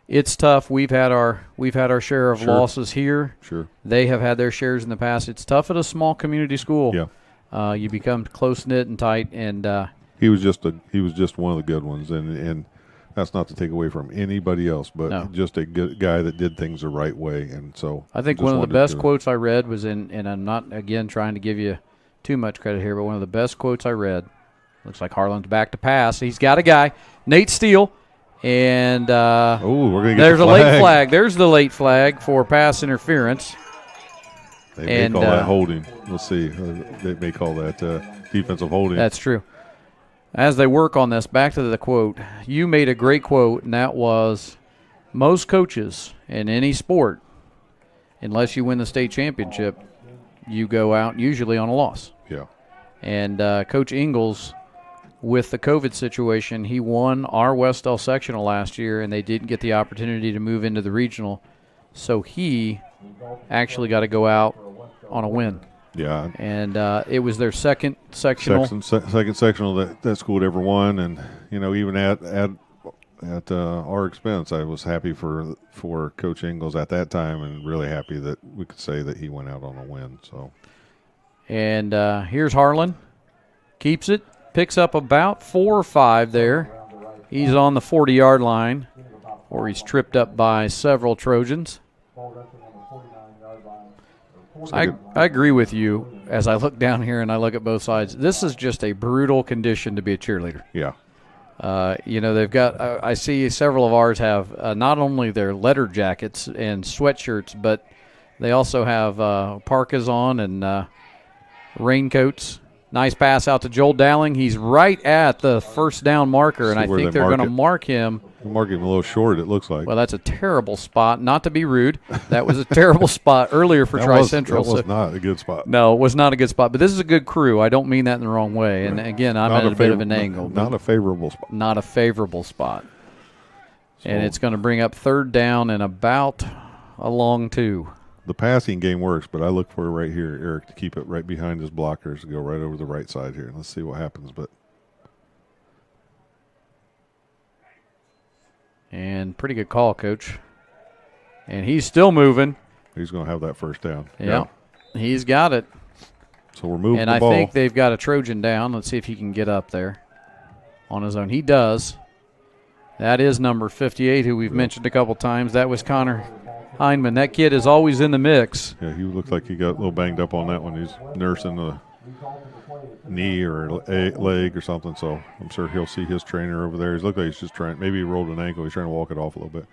it's tough. We've had our share of losses here. Sure. They have had their shares in the past. It's tough at a small community school. Yeah. You become close-knit and tight, and he was just one of the good ones, and that's not to take away from anybody else, but just a good guy that did things the right way. And so I think one of the best quotes I read was and I'm not again trying to give you too much credit here, but one of the best quotes I read. Looks like Harlan's back to pass. He's got a guy, Nate Steele, and we're gonna get there's the a late flag. There's the late flag for pass interference. They may call that holding. We'll see. They may call that defensive holding. That's true. As they work on this, back to the quote, you made a great quote, and that was, most coaches in any sport, unless you win the state championship, you go out usually on a loss. Yeah. And Coach Ingalls, with the COVID situation, he won our Wes-Del sectional last year, and they didn't get the opportunity to move into the regional. So he actually got to go out on a win. Yeah. And it was their second sectional. Second sectional that school had ever won. And, even at our expense, I was happy for Coach Ingalls at that time, and really happy that we could say that he went out on a win. So. And here's Harlan. Keeps it. Picks up about 4 or 5 there. He's on the 40-yard line, or he's tripped up by several Trojans. I agree with you as I look down here and I look at both sides. This is just a brutal condition to be a cheerleader. Yeah. They've got I see several of ours have not only their letter jackets and sweatshirts, but they also have parkas on and raincoats. Nice pass out to Joel Dowling. He's right at the first down marker, and I think they're going to mark him. Mark him a little short, it looks like. Well, that's a terrible spot. Not to be rude. That was a terrible spot earlier for Tri-Central. That was not a good spot. No, it was not a good spot. But this is a good crew. I don't mean that in the wrong way. And, again, I'm at a bit of an angle. Not a favorable spot. Not a favorable spot. So, and it's going to bring up third down and about a long 2. The passing game works, but I look for it right here, Eric, to keep it right behind his blockers and go right over the right side here. Let's see what happens. And pretty good call, Coach. And he's still moving. He's going to have that first down. Yeah. He's got it. So we're moving and the ball. And I think they've got a Trojan down. Let's see if he can get up there on his own. He does. That is number 58, who we've mentioned a couple times. That was Connor Hindman. That kid is always in the mix. Yeah, he looked like he got a little banged up on that one. He's nursing a knee or a leg or something, so I'm sure he'll see his trainer over there. He's looked like he's just trying, maybe he rolled an ankle. He's trying to walk it off a little bit.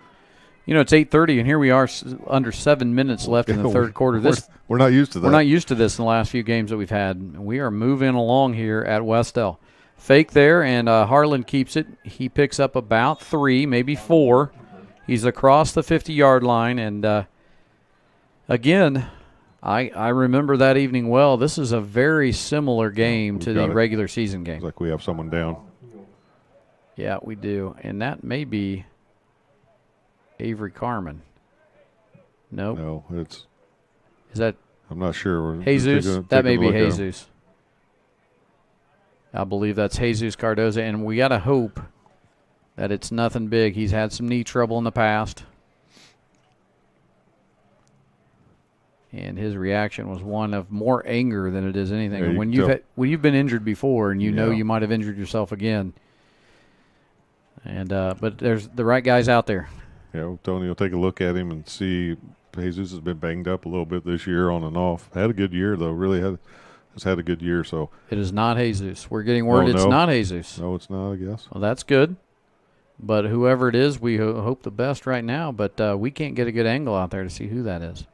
It's 8:30, and here we are under 7 minutes left in the third quarter. We're not used to that. We're not used to this in the last few games that we've had. We are moving along here at Wes-Del. Fake there, and Harlan keeps it. He picks up about 3, maybe 4. He's across the 50-yard line, and again, I remember that evening well. This is a very similar game to the regular season game. It's like we have someone down. Yeah, we do, and that may be Avery Carmen. Nope. No, is that? I'm not sure. Jesus. That may be Jesus. I believe that's Jesus Cardoza, and we got to hope that it's nothing big. He's had some knee trouble in the past. And his reaction was one of more anger than it is anything. And when you've been injured before and you know you might have injured yourself again. And but there's the right guys out there. Yeah, Tony will take a look at him and see. Jesus has been banged up a little bit this year on and off. Had a good year, though. Really has had a good year. So it is not Jesus. We're getting word it's not Jesus. No, it's not, I guess. Well, that's good. But whoever it is, we hope the best right now. But we can't get a good angle out there to see who that is.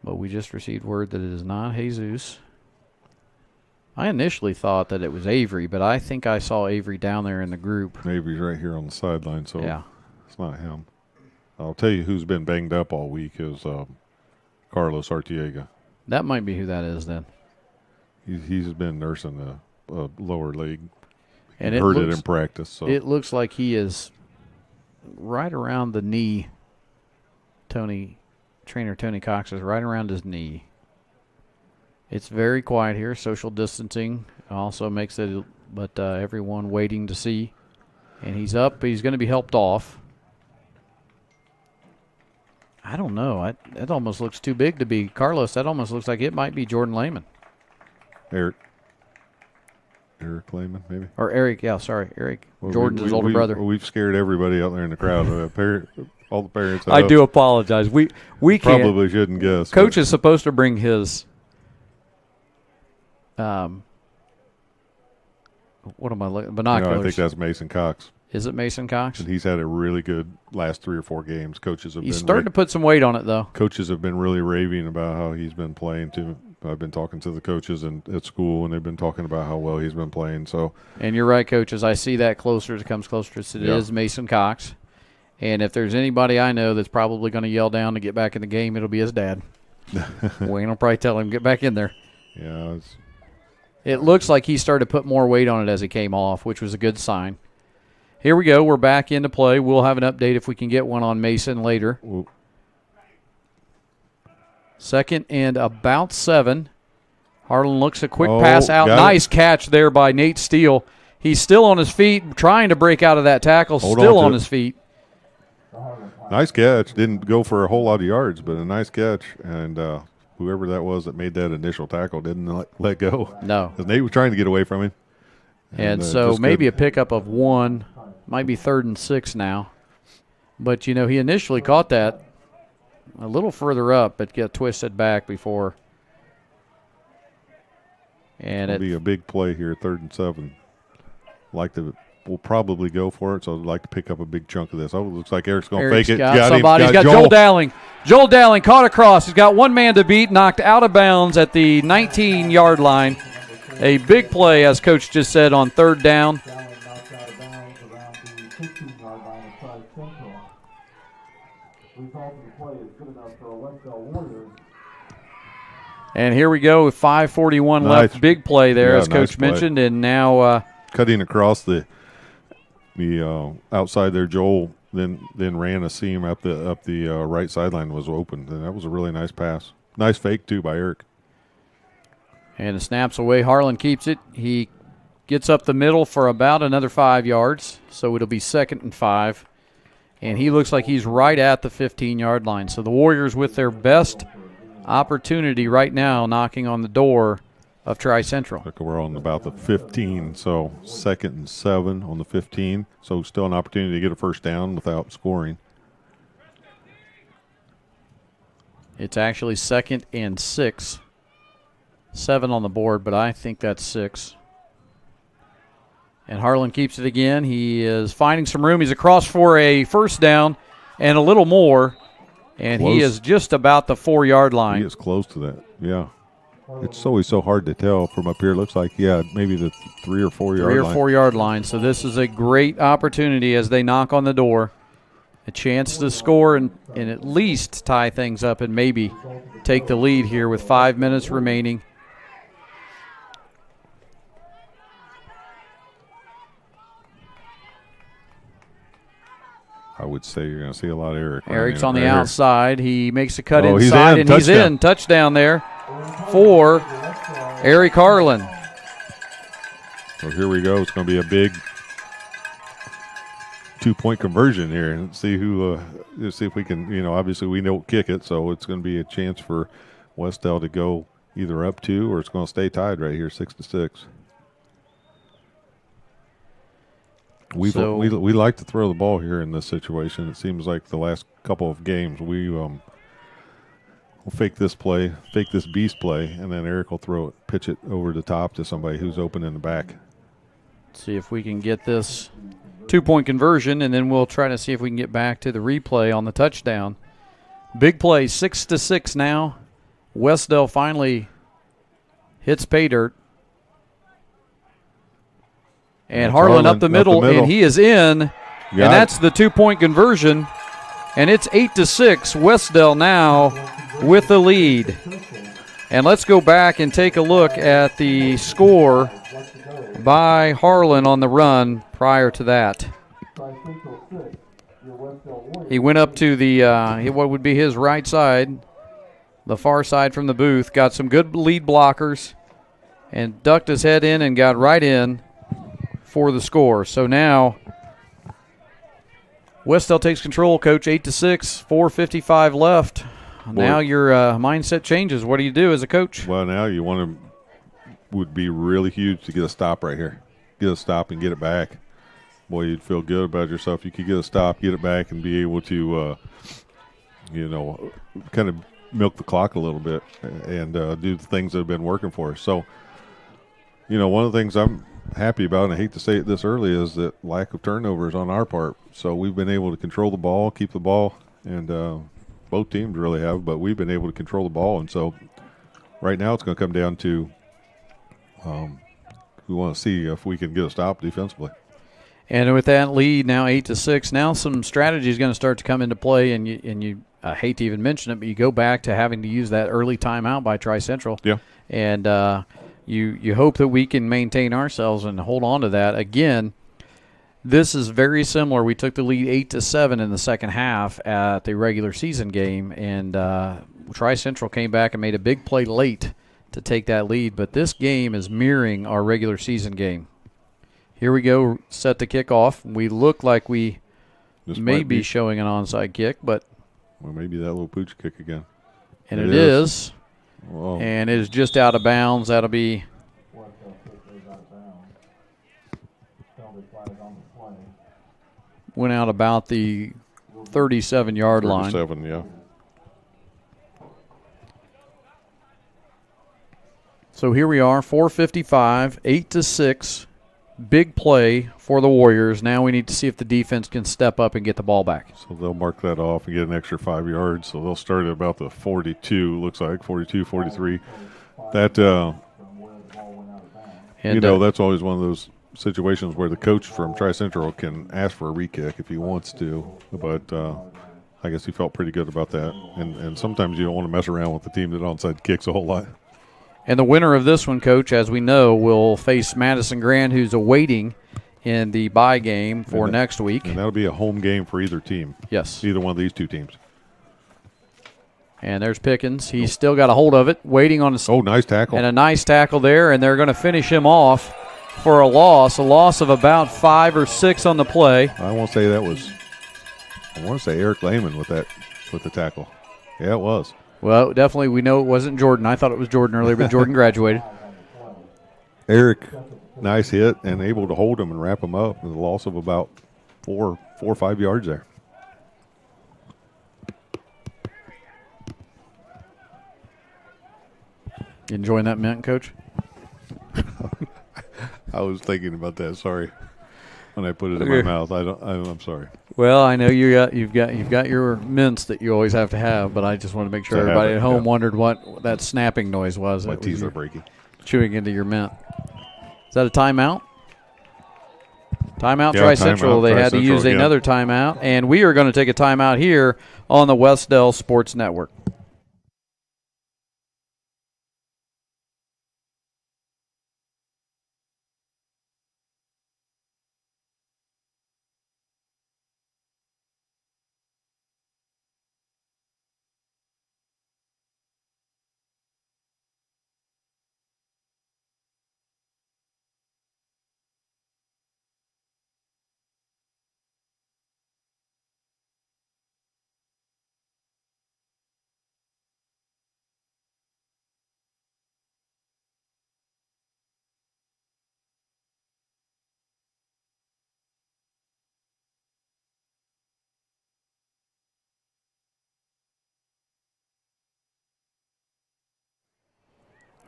But we just received word that it is not Jesus. I initially thought that it was Avery, but I think I saw Avery down there in the group. Avery's right here on the sideline, so yeah. It's not him. I'll tell you who's been banged up all week is Carlos Artiega. That might be who that is then. He's been nursing a lower leg. And heard it in practice. So. It looks like he is right around the knee. Trainer Tony Cox is right around his knee. It's very quiet here. Social distancing also makes it, but everyone waiting to see. And he's up. He's going to be helped off. I don't know. That almost looks too big to be Carlos. That almost looks like it might be Jordan Lehman. Eric Lehman, maybe? Or Eric, yeah, sorry. Eric. Well, Jordan's his older brother. We've scared everybody out there in the crowd. All the parents. I do apologize. We probably shouldn't guess. Coach is supposed to bring his what am I looking? Binoculars. I think that's Mason Cox. Is it Mason Cox? And he's had a really good last 3 or 4 games. He's starting to put some weight on it, though. Coaches have been really raving about how he's been playing, too. I've been talking to the coaches at school, and they've been talking about how well he's been playing. So, and you're right, coaches. I see that closer. It comes closer. It is Mason Cox. And if there's anybody I know that's probably going to yell down to get back in the game, it'll be his dad. Wayne will probably tell him, get back in there. Yeah. It looks like he started to put more weight on it as he came off, which was a good sign. Here we go. We're back into play. We'll have an update if we can get one on Mason later. Ooh. 2nd and about 7. Harlan looks a quick pass out. Nice catch there by Nate Steele. He's still on his feet, trying to break out of that tackle, still on his feet. Nice catch. Didn't go for a whole lot of yards, but a nice catch. And whoever that was that made that initial tackle didn't let go. No. Because Nate was trying to get away from him. And so maybe a pickup of 1. Might be 3rd and 6 now. But, he initially caught that a little further up, but got twisted back before. And it'll be a big play here, 3rd and 7. We'll probably go for it, so I'd like to pick up a big chunk of this. Oh, it looks like Eric's going to fake it. Got somebody. He's got Joel Dowling. Joel Dowling caught across. He's got one man to beat, knocked out of bounds at the 19-yard line. A big play, as Coach just said, on 3rd down. And here we go with 5:41 left. Big play there, as Coach mentioned. And now cutting across the outside there, Joel then ran a seam up the right sideline, was open. And that was a really nice pass. Nice fake, too, by Eric. And it snaps away. Harlan keeps it. He gets up the middle for about another 5 yards. So it'll be 2nd and 5. And he looks like he's right at the 15-yard line. So the Warriors with their best opportunity right now knocking on the door of Tri-Central. We're on about the 15, so 2nd and 7 on the 15. So still an opportunity to get a first down without scoring. It's actually 2nd and 6. 7 on the board, but I think that's 6. And Harlan keeps it again. He is finding some room. He's across for a first down and a little more. And he is just about the 4-yard line. He is close to that, yeah. It's always so hard to tell from up here. It looks like, maybe the 3 or 4 yard line. 3 or 4 yard line. So this is a great opportunity as they knock on the door. A chance to score and at least tie things up and maybe take the lead here with 5 minutes remaining. I would say you're going to see a lot of Eric. Eric's on the outside. He makes a cut inside, and he's in. Touchdown there for Eric Harlan. So here we go. It's going to be a big 2-point conversion here and see see if we can, obviously we don't kick it, so it's going to be a chance for Wes-Del to go either up 2 or it's going to stay tied right here, 6-6. We like to throw the ball here in this situation. It seems like the last couple of games we'll fake this play, fake this beast play, and then Eric will pitch it over the top to somebody who's open in the back. See if we can get this 2-point conversion, and then we'll try to see if we can get back to the replay on the touchdown. Big play, 6-6 now. Wes-Del finally hits pay dirt. And Harlan up the middle, and he is in. And that's the 2-point conversion. And it's 8-6. Wes-Del now with the lead. And let's go back and take a look at the score by Harlan on the run prior to that. He went up to the what would be his right side, the far side from the booth, got some good lead blockers, and ducked his head in and got right in for the score. So now Wes-Del takes control, Coach, 8-6, 4:55 left. Now your mindset changes. What do you do as a coach? Well, now you would be really huge to get a stop right here. Get a stop and get it back. Boy, you'd feel good about yourself. You could get a stop, get it back, and be able to, kind of milk the clock a little bit and do the things that have been working for us. So, one of the things I'm happy about, and I hate to say it this early, is that lack of turnovers on our part. So we've been able to control the ball, keep the ball, and both teams really have, but we've been able to control the ball. And so right now it's going to come down to we want to see if we can get a stop defensively. And with that lead now 8-6, now some strategy is going to start to come into play, and you I hate to even mention it, but you go back to having to use that early timeout by Tri-Central. Yeah. And you hope that we can maintain ourselves and hold on to that. Again, this is very similar. We took the lead 8-7 in the second half at the regular season game, and Tri-Central came back and made a big play late to take that lead. But this game is mirroring our regular season game. Here we go, set to kick off. We look like we may be showing an onside kick, but well, maybe that little pooch kick again. And it is. Whoa. And it is just out of bounds. That'll be went out about the 37-yard line. 37, yeah. So here we are, 4:55, 8-6. Big play for the Warriors. Now we need to see if the defense can step up and get the ball back. So they'll mark that off and get an extra 5 yards. So they'll start at about the 42, looks like, 42, 43. That, that's always one of those situations where the coach from Tri-Central can ask for a re-kick if he wants to. But I guess he felt pretty good about that. And sometimes you don't want to mess around with the team that onside kicks a whole lot. And the winner of this one, Coach, as we know, will face Madison Grand, who's awaiting in the bye game for next week. And that'll be a home game for either team. Yes. Either one of these two teams. And there's Pickens. He's still got a hold of it, waiting on a nice tackle. And a nice tackle there, and they're going to finish him off for a loss of about 5 or 6 on the play. I want to say Eric Lehman with the tackle. Yeah, it was. Well, definitely we know it wasn't Jordan. I thought it was Jordan earlier, but Jordan graduated. Eric, nice hit and able to hold him and wrap him up with a loss of about 4 or 5 yards there. You enjoying that mint, Coach? I was thinking about that. Sorry, when I put it in my mouth. I'm sorry. Well, I know you've got your mints that you always have to have, but I just want to make sure everybody at home wondered what that snapping noise was. My teeth are breaking. Chewing into your mint. Is that a timeout? Timeout, Tri-Central. They had to use another timeout, and we are going to take a timeout here on the Wes-Del Sports Network.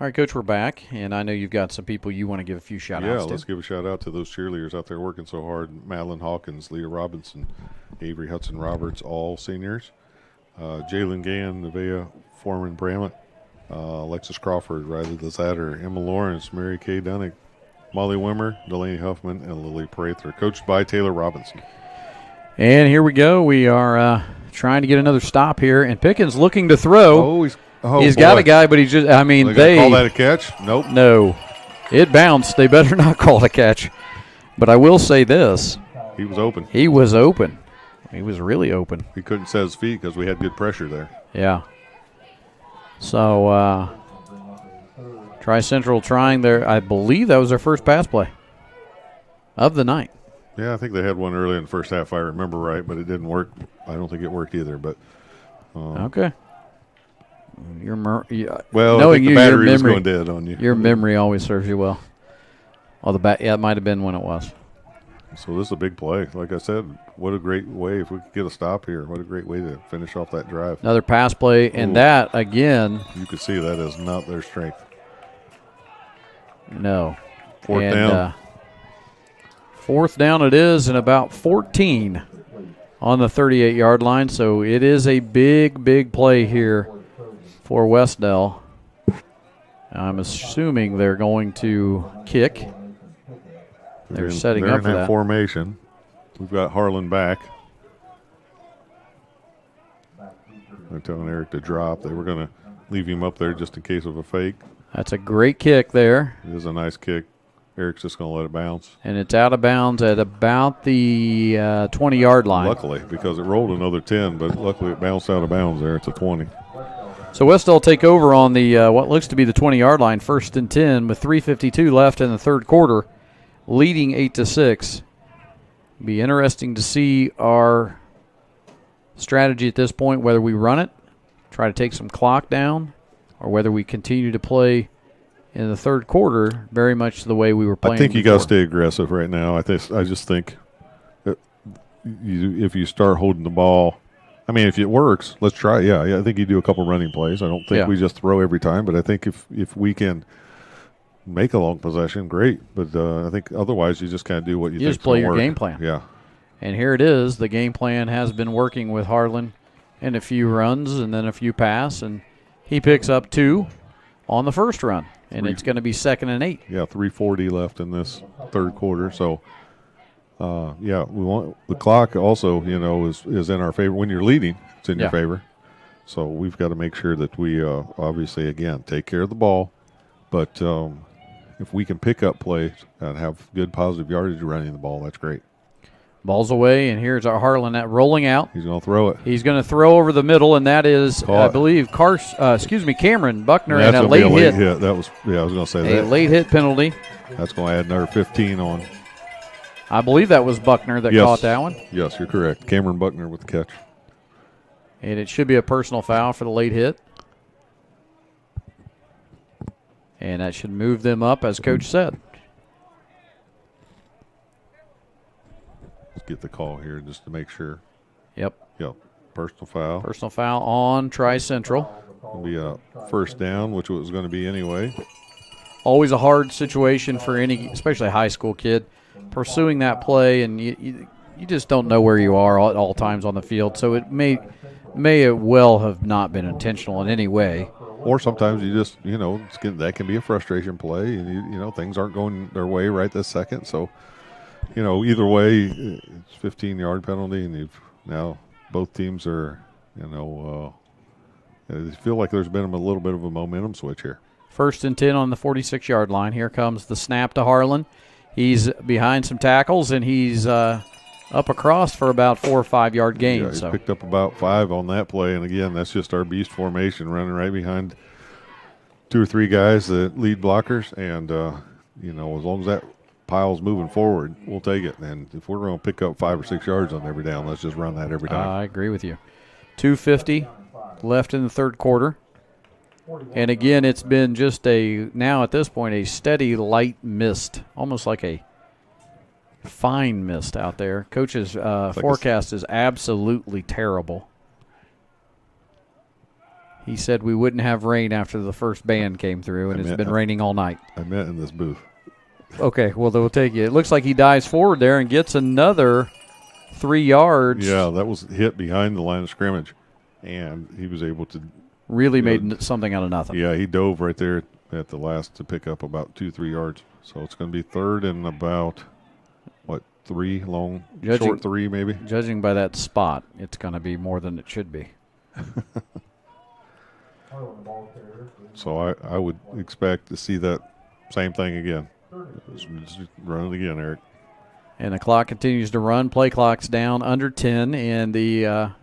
All right, Coach, we're back, and I know you've got some people you want to give a few shout-outs to. Yeah, let's give a shout-out to those cheerleaders out there working so hard. Madeline Hawkins, Leah Robinson, Avery Hudson-Roberts, all seniors. Jalen Gann, Nevaeh Foreman-Bramlett, Alexis Crawford, Riley Lazatter, Emma Lawrence, Mary Kay Dunnick, Molly Wimmer, Delaney Huffman, and Lily Prather, coached by Taylor Robinson. And here we go. We are trying to get another stop here, and Pickens looking to throw. He's got a guy, but he's just, I mean, they call that a catch? Nope. No. It bounced. They better not call it a catch. But I will say this. He was open. He was open. He was really open. He couldn't set his feet because we had good pressure there. Yeah. So, Tri-Central trying their, I believe that was their first pass play of the night. Yeah, I think they had one early in the first half, if I remember right, but it didn't work. I don't think it worked either. But okay. Well, knowing I think the battery was going dead on you. Your memory always serves you well. Well, it might have been when it was. So this is a big play. Like I said, what a great way. If we could get a stop here, what a great way to finish off that drive. Another pass play, and that, again. You can see that is not their strength. No. Fourth down. Fourth down it is, and about 14 on the 38-yard line. So it is a big, big play here for Wes-Del. I'm assuming they're going to kick. They're setting up for that formation. We've got Harlan back. They're telling Eric to drop. They were going to leave him up there just in case of a fake. That's a great kick there. It is a nice kick. Eric's just going to let it bounce. And it's out of bounds at about the 20-yard line. Luckily, because it rolled another 10, but luckily it bounced out of bounds there. It's a 20. So Wes-Del take over on the what looks to be the 20-yard line, 1st and 10, with 3:52 left in the third quarter, leading 8-6. Be interesting to see our strategy at this point, whether we run it, try to take some clock down, or whether we continue to play in the third quarter very much the way we were playing. I think you got to stay aggressive right now. I just think that if you start holding the ball, I mean, if it works, let's try it. Yeah, I think you do a couple running plays. I don't think we just throw every time, but I think if we can make a long possession, great. But I think otherwise you just kind of do what you think. Just play your game plan. Yeah. And here it is. The game plan has been working with Harlan in a few runs and then a few pass, and he picks up 2 on the first run, and it's going to be 2nd and 8. Yeah, 3:40 left in this third quarter. So, we want the clock also, is in our favor. When you're leading, it's in your favor. So we've got to make sure that we obviously, again, take care of the ball. But if we can pick up plays and have good positive yardage running the ball, that's great. Ball's away, and here's our Harlan rolling out. He's going to throw it. He's going to throw over the middle, and that is, I believe, Cameron Buckner, and a late hit. That was, I was going to say that. A late hit penalty. That's going to add another 15 on. I believe that was Buckner that caught that one. Yes, you're correct. Cameron Buckner with the catch. And it should be a personal foul for the late hit. And that should move them up, as Coach said. Let's get the call here just to make sure. Yep. Personal foul. Personal foul on Tri-Central. It'll be a first down, which it was going to be anyway. Always a hard situation for any, especially a high school kid, pursuing that play, and you just don't know where you are at all times on the field. So it may well have not been intentional in any way. Or sometimes you just, that can be a frustration play, and things aren't going their way right this second. So, either way, it's 15-yard penalty, and now both teams are, I feel like there's been a little bit of a momentum switch here. 1st and 10 on the 46-yard line. Here comes the snap to Harlan. He's behind some tackles, and he's up across for about 4 or 5 yard gain. Yeah, he picked up about 5 on that play, and again, that's just our beast formation running right behind 2 or 3 guys that lead blockers, and as long as that pile's moving forward, we'll take it. And if we're going to pick up 5 or 6 yards on every down, let's just run that every time. I agree with you. 2:50 left in the third quarter. And again, it's been just now at this point, a steady light mist, almost like a fine mist out there. Coach's forecast is absolutely terrible. He said we wouldn't have rain after the first band came through, and it's been raining all night. I meant in this booth. Okay, well, they'll take you. It looks like he dives forward there and gets another 3 yards. Yeah, that was hit behind the line of scrimmage, and he was able to really made something out of nothing. Yeah, he dove right there at the last to pick up about 2-3 yards. So it's going to be 3rd and about, 3 long, short 3 maybe? Judging by that spot, it's going to be more than it should be. So I would expect to see that same thing again. Just run it again, Eric. And the clock continues to run. Play clock's down under 10, and the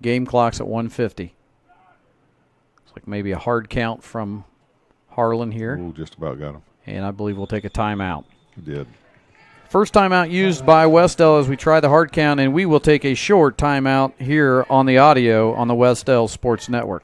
game clock's at 1:50. It's like maybe a hard count from Harlan here. Ooh, just about got him. And I believe we'll take a timeout. He did. First timeout used by Wes-Del as we try the hard count, and we will take a short timeout here on the audio on the Wes-Del Sports Network.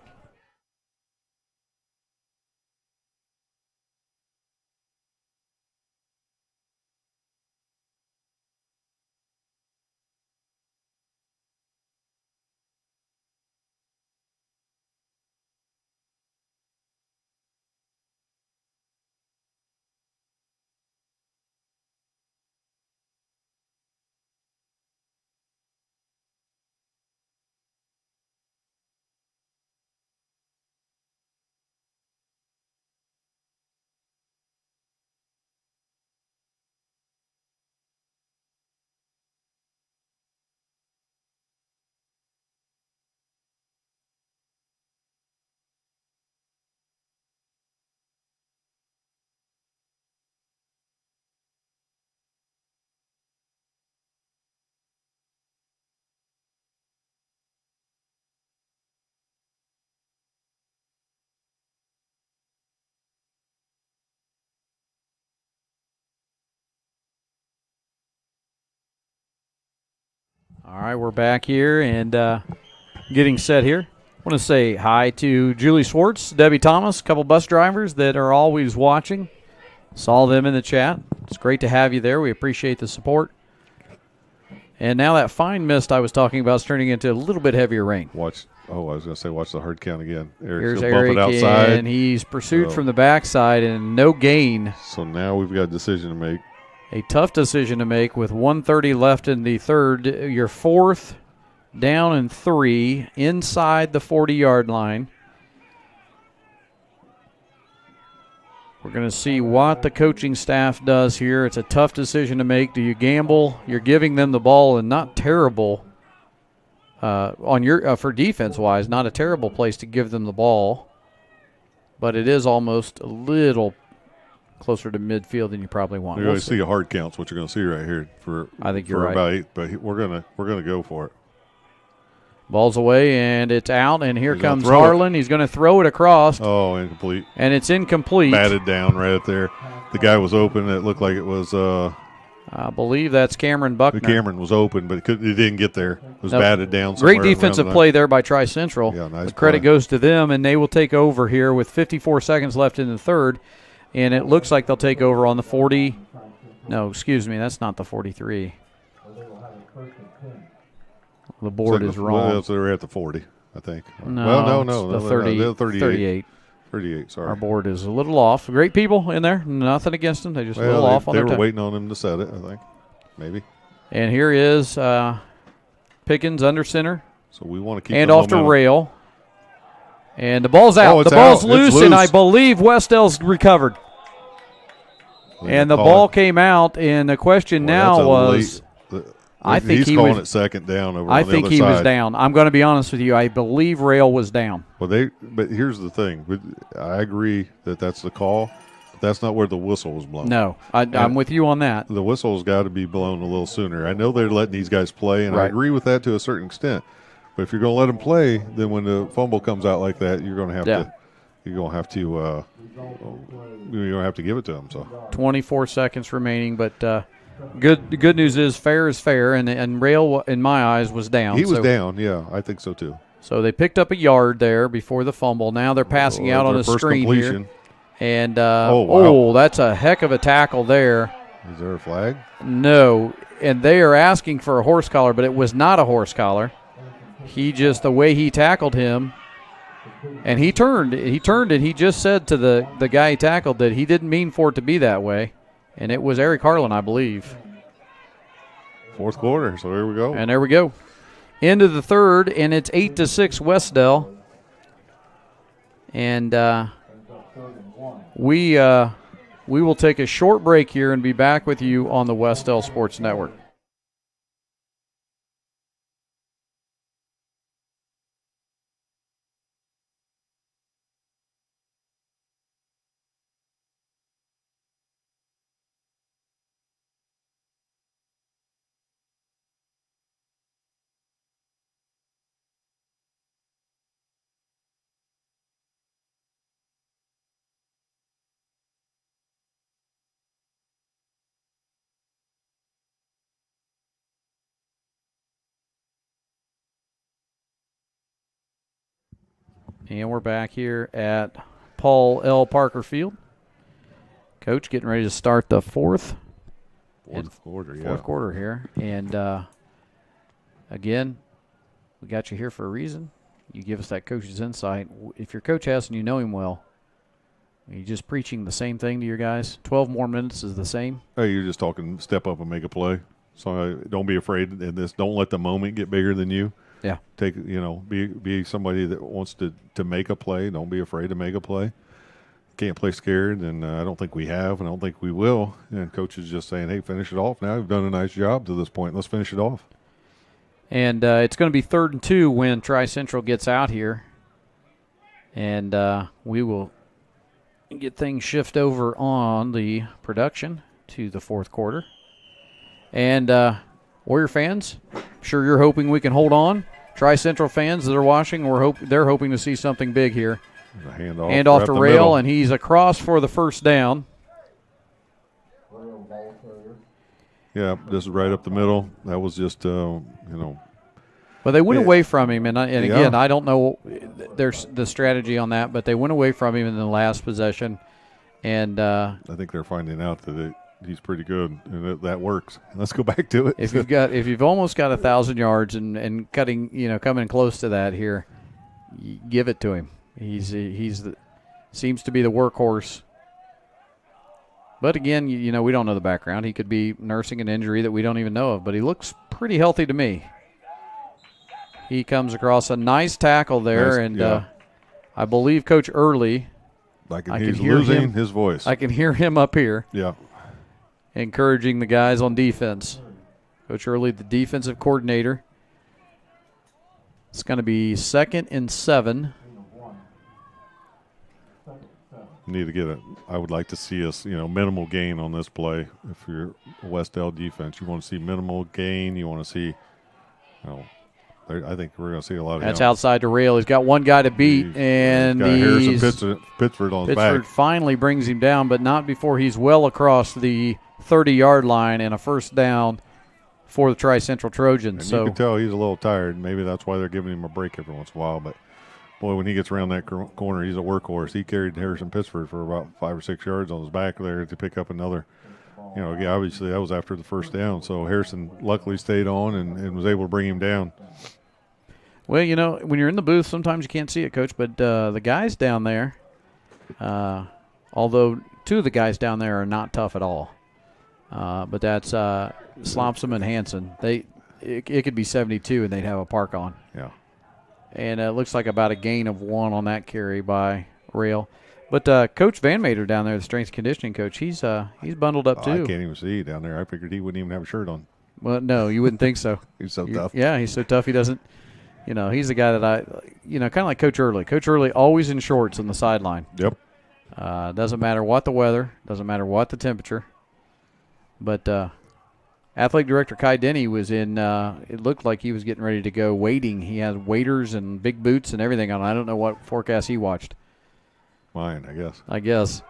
All right, we're back here and getting set here. I want to say hi to Julie Swartz, Debbie Thomas, a couple bus drivers that are always watching. Saw them in the chat. It's great to have you there. We appreciate the support. And now that fine mist I was talking about is turning into a little bit heavier rain. I was going to say watch the hard count again. Here's bump Eric, it outside. And he's pursued from the backside and no gain. So now we've got a decision to make. A tough decision to make with 1:30 left in the third. Your 4th down and 3 inside the 40-yard line. We're going to see what the coaching staff does here. It's a tough decision to make. Do you gamble? You're giving them the ball and not terrible on your for defense-wise, not a terrible place to give them the ball. But it is almost a little closer to midfield than you probably want. You're going to see a hard count's what you're going to see right here. I think you're right. About 8, but we're gonna go for it. Ball's away, and it's out, and here comes Harlan. He's going to throw it across. Oh, incomplete. And it's incomplete. Batted down right up there. The guy was open. It looked like it was I believe that's Cameron Buckner. Cameron was open, but it didn't get there. It was batted down somewhere. Great defensive play there by Tri-Central. Yeah, nice. The credit goes to them, and they will take over here with 54 seconds left in the third. And it looks like they'll take over on the 40. No, excuse me, that's not the 43. The board is wrong. Well, they're at the 40, I think. No, well, no. The 38. 38, sorry. Our board is a little off. Great people in there. Nothing against them. They're just a little off on their time. They were waiting on him to set it, I think. Maybe. And here is Pickens under center. So we want to keep and off to Rail. And the ball's out. The ball's loose, and I believe Wes-Del's recovered. And the ball came out, and the question now was, I think he's calling it second down over on the other side. I think he was down. I'm going to be honest with you. I believe Rail was down. Well, but here's the thing. I agree that that's the call. But that's not where the whistle was blown. No, I'm with you on that. The whistle's got to be blown a little sooner. I know they're letting these guys play, and I agree with that to a certain extent. But if you're going to let them play, then when the fumble comes out like that, you're going to have to. You're going to have to give it to them. So 24 seconds remaining, but good news is fair, and Rail, in my eyes, was down. He was down, yeah, I think so too. So they picked up a yard there before the fumble. Now they're passing out on the screen completion here. And, that's a heck of a tackle there. Is there a flag? No, and they are asking for a horse collar, but it was not a horse collar. The way he tackled him And he turned and he just said to the guy he tackled that he didn't mean for it to be that way. And it was Eric Harlan, I believe. Fourth quarter, so there we go. And there we go. End of the third, and it's 8-6 Wes-Del. And we will take a short break here and be back with you on the Wes-Del Sports Network. And we're back here at Paul L. Parker Field. Coach getting ready to start the fourth quarter here. And, again, we got you here for a reason. You give us that coach's insight. If your coach has and you know him well, are you just preaching the same thing to your guys? 12 more minutes is the same? Hey, you're just talking step up and make a play. So don't be afraid in this. Don't let the moment get bigger than you. Yeah. Be somebody that wants to make a play. Don't be afraid to make a play. Can't play scared, and I don't think we have, and I don't think we will. And coach is just saying, hey, finish it off now. You've done a nice job to this point. Let's finish it off. And it's going to be 3rd and 2 when Tri-Central gets out here. And we will get things shift over on the production to the fourth quarter. And Warrior fans, I'm sure you're hoping we can hold on. Tri-Central fans that are watching, they're hoping to see something big here. Hand off to Rail, and he's across for the first down. Yeah, this is right up the middle. That was just, Well, they went away from him, and again, I don't know there's the strategy on that, but they went away from him in the last possession. And I think they're finding out that he's pretty good, and that works. Let's go back to it. If you've almost got 1,000 yards and cutting, coming close to that here, give it to him. He's seems to be the workhorse. But again, we don't know the background. He could be nursing an injury that we don't even know of, but he looks pretty healthy to me. He comes across a nice tackle there, I believe Coach Early. He's losing his voice. I can hear him up here. Yeah. Encouraging the guys on defense. Coach Early, the defensive coordinator. It's going to be 2nd and 7. Need to get I would like to see us, minimal gain on this play. If you're a Wes-Del defense, you want to see minimal gain. You want to see, I think we're going to see a lot of. That's outside the rail. He's got one guy to beat, and he's got Harrison Pittsford on his back. Pittsford finally brings him down, but not before he's well across the 30-yard line and a first down for the Tri-Central Trojans. And you can tell he's a little tired. Maybe that's why they're giving him a break every once in a while. But, boy, when he gets around that corner, he's a workhorse. He carried Harrison Pittsford for about 5 or 6 yards on his back there to pick up another. Obviously that was after the first down. So Harrison luckily stayed on and was able to bring him down. Well, when you're in the booth, sometimes you can't see it, Coach, but the guys down there, although 2 of the guys down there are not tough at all, but that's Slomson and Hansen. It could be 72 and they'd have a park on. Yeah. And it looks like about a gain of 1 on that carry by Rail. But Coach Van Mater down there, the strength and conditioning coach, he's bundled up too. I can't even see down there. I figured he wouldn't even have a shirt on. Well, no, you wouldn't think so. He's so tough. Yeah, he's so tough he doesn't. He's the guy that kind of like Coach Early. Coach Early always in shorts on the sideline. Yep. Doesn't matter what the weather, doesn't matter what the temperature. But Athletic Director Kai Denny was in, it looked like he was getting ready to go wading. He has waders and big boots and everything on. I don't know what forecast he watched. Mine, I guess.